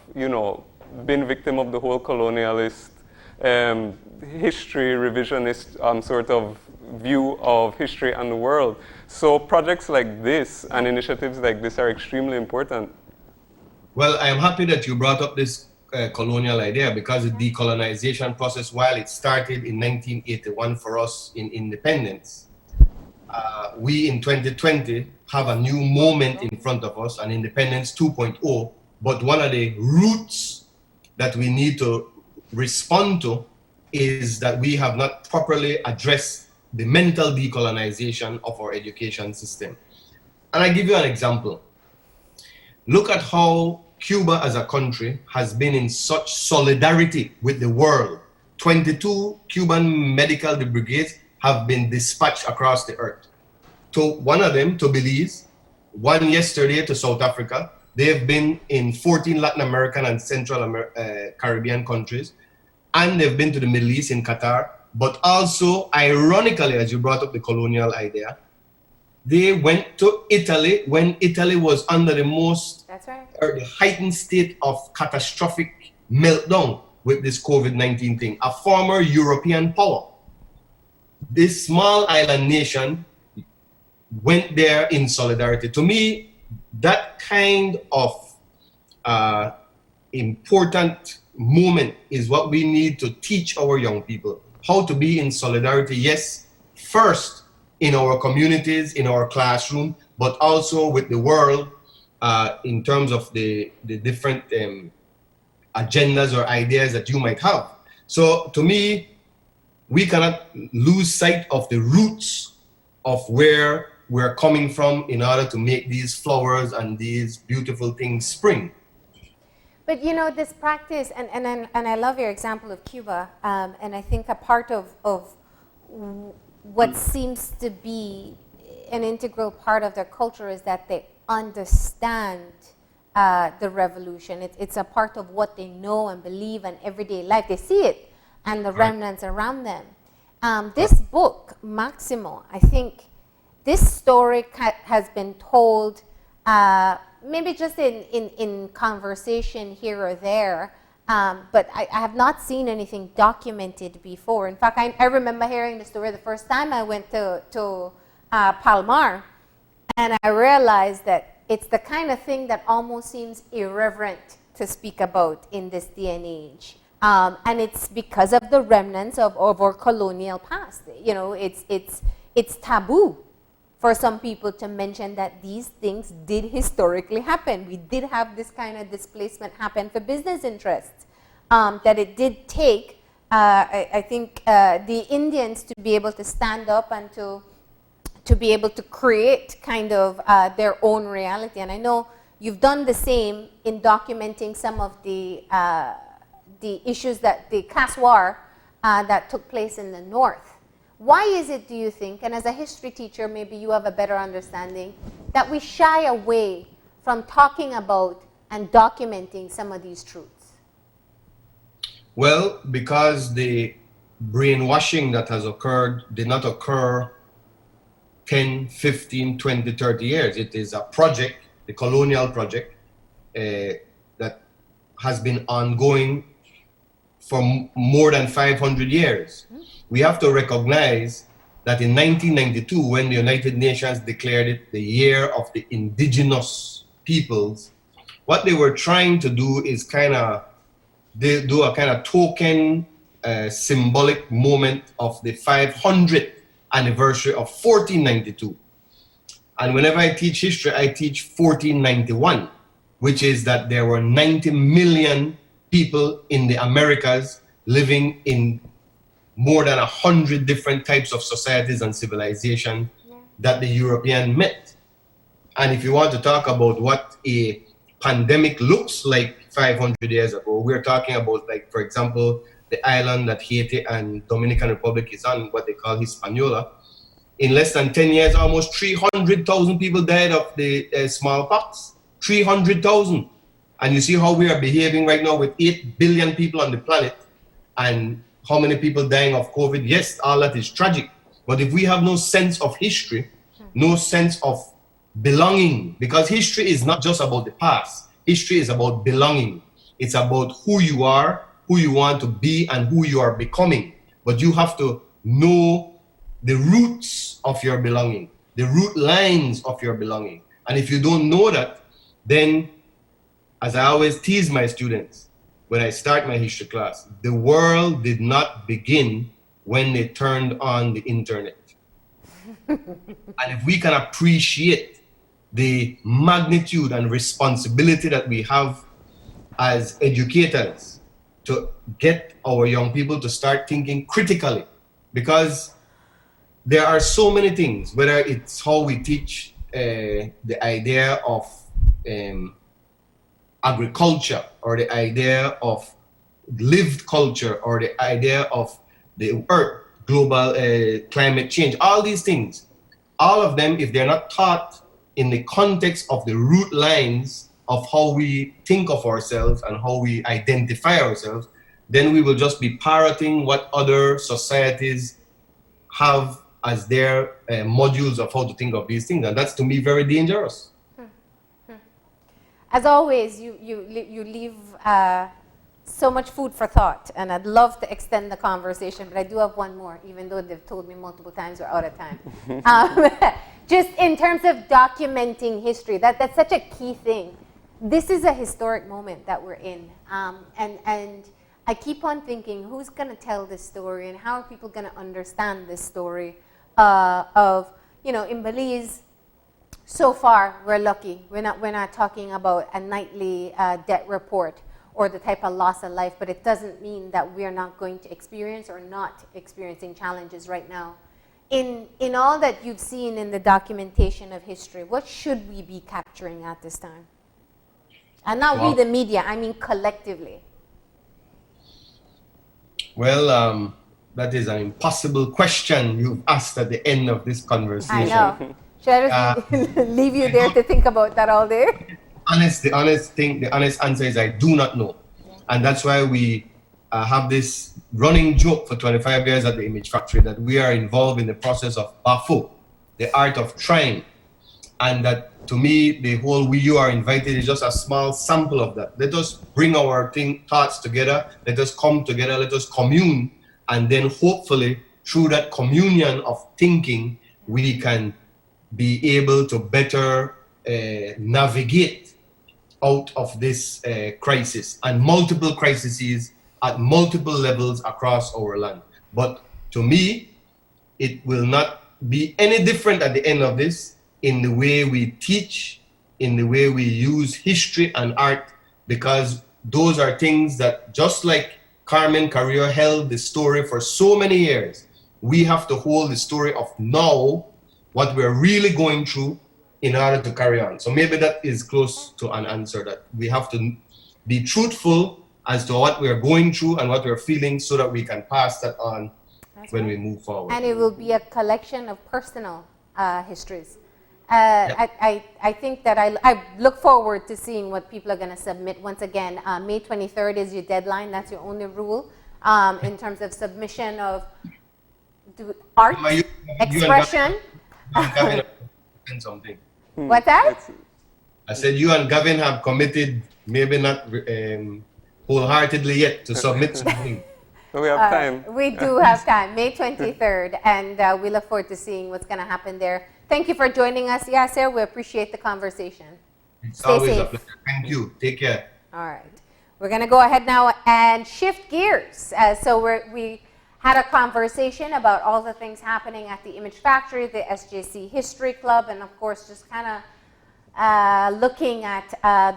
been victim of the whole colonialist history, revisionist sort of view of history and the world. So projects like this and initiatives like this are extremely important. Well, I am happy that you brought up this colonial idea because the decolonization process, while it started in 1981 for us in independence, we in 2020 have a new moment in front of us, an independence 2.0, but one of the roots that we need to respond to is that we have not properly addressed the mental decolonization of our education system. And I give you an example. Look at how Cuba as a country has been in such solidarity with the world. 22 Cuban medical brigades have been dispatched across the earth. One of them to Belize, one yesterday to South Africa. They have been in 14 Latin American and Central Caribbean countries, and they've been to the Middle East in Qatar. But also, ironically, as you brought up the colonial idea, they went to Italy when Italy was under the most or the heightened state of catastrophic meltdown with this COVID-19 thing. A former European power. This small island nation went there in solidarity. To me, that kind of important moment is what we need to teach our young people. How to be in solidarity, yes, first in our communities, in our classroom, but also with the world in terms of the different agendas or ideas that you might have. So to me, we cannot lose sight of the roots of where we're coming from in order to make these flowers and these beautiful things spring. But this practice, and I love your example of Cuba, and I think a part of what seems to be an integral part of their culture is that they understand the revolution. It's a part of what they know and believe in everyday life. They see it and the remnants around them. This book, Maximo, I think this story has been told maybe just in conversation here or there, but I have not seen anything documented before. In fact, I remember hearing the story the first time I went to Palmar, and I realized that it's the kind of thing that almost seems irreverent to speak about in this day and age. And it's because of the remnants of our colonial past. It's taboo for some people to mention that these things did historically happen. We did have this kind of displacement happen for business interests. That it did take, I think, the Indians to be able to stand up and to be able to create kind of their own reality. And I know you've done the same in documenting some of the issues that the caste war that took place in the North. Why is it, do you think, and as a history teacher, maybe you have a better understanding, that we shy away from talking about and documenting some of these truths? Well, because the brainwashing that has occurred did not occur 10, 15, 20, 30 years. It is a project, the colonial project, that has been ongoing for more than 500 years. We have to recognize that in 1992, when the United Nations declared it the year of the indigenous peoples, what they were trying to do is they do a kind of token symbolic moment of the 500th anniversary of 1492. And whenever I teach history, I teach 1491, which is that there were 90 million people in the Americas living in more than 100 different types of societies and civilization that the European met. And if you want to talk about what a pandemic looks like 500 years ago, we're talking about, like, for example, the island that Haiti and Dominican Republic is on, what they call Hispaniola. in less than 10 years, almost 300,000 people died of the smallpox. 300,000. And you see how we are behaving right now with 8 billion people on the planet and how many people dying of COVID. Yes, all that is tragic. But if we have no sense of history, no sense of belonging, because history is not just about the past. History is about belonging. It's about who you are, who you want to be, and who you are becoming. But you have to know the roots of your belonging, the root lines of your belonging. And if you don't know that, then, as I always tease my students when I start my history class, the world did not begin when they turned on the internet. And if we can appreciate the magnitude and responsibility that we have as educators to get our young people to start thinking critically, because there are so many things, whether it's how we teach the idea of agriculture, or the idea of lived culture, or the idea of the earth, global climate change, all these things, all of them, if they're not taught in the context of the root lines of how we think of ourselves and how we identify ourselves, then we will just be parroting what other societies have as their modules of how to think of these things. And that's, to me, very dangerous. As always, you leave so much food for thought, and I'd love to extend the conversation, but I do have one more, even though they've told me multiple times we're out of time. Just in terms of documenting history, that's such a key thing. This is a historic moment that we're in, and I keep on thinking, who's going to tell this story, and how are people going to understand this story of, in Belize. So far, we're lucky. We're not talking about a nightly debt report or the type of loss of life, but it doesn't mean that we're not going to experience or not experiencing challenges right now. In all that you've seen in the documentation of history, what should we be capturing at this time? And not we, the media, I mean collectively. Well, that is an impossible question you've asked at the end of this conversation. I know. Should I just leave you there to think about that all day? The honest answer is I do not know. Yeah. And that's why we have this running joke for 25 years at the Image Factory, that we are involved in the process of BAFO, the art of trying. And that, to me, the whole "we, you are invited" is just a small sample of that. Let us bring our thoughts together, let us come together, let us commune, and then hopefully through that communion of thinking, we can be able to better navigate out of this crisis, and multiple crises at multiple levels across our land. But to me, it will not be any different at the end of this in the way we teach, in the way we use history and art, because those are things that, just like Carmen Carrillo held the story for so many years, we have to hold the story of now, what we're really going through, in order to carry on. So maybe that is close to an answer, that we have to be truthful as to what we're going through and what we're feeling, so that we can pass that on when we move forward. And it will be a collection of personal histories. I think that I look forward to seeing what people are going to submit. Once again, May 23rd is your deadline. That's your only rule in terms of submission of art, expression. Something. What's that? I said you and Gavin have committed, maybe not wholeheartedly yet, to submit something. We have time. We do have time, May 23rd, and we look forward to seeing what's going to happen there. Thank you for joining us, Yasser. We appreciate the conversation. It's always a pleasure. Thank you. Take care. All right. We're going to go ahead now and shift gears. So we had a conversation about all the things happening at the Image Factory, the SJC History Club, and of course just kind of looking at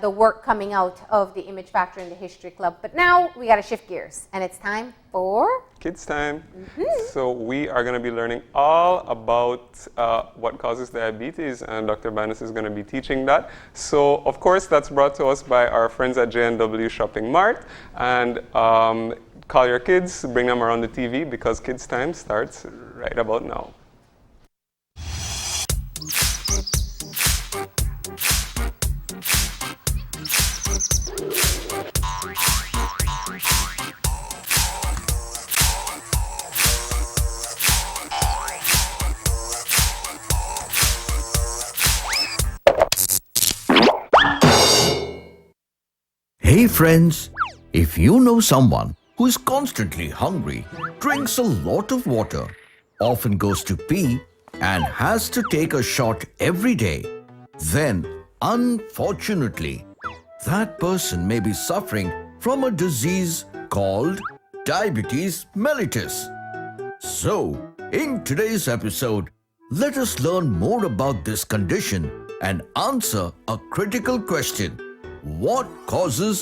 the work coming out of the Image Factory and the History Club. But now we got to shift gears, and it's time for Kids Time. So we are going to be learning all about what causes diabetes, and Dr. Bannis is going to be teaching that. So of course that's brought to us by our friends at JNW Shopping Mart, and call your kids, bring them around the TV, because Kids Time starts right about now. Hey friends, if you know someone who is constantly hungry, drinks a lot of water, often goes to pee, and has to take a shot every day, then unfortunately, that person may be suffering from a disease called diabetes mellitus. So, in today's episode, let us learn more about this condition and answer a critical question. What causes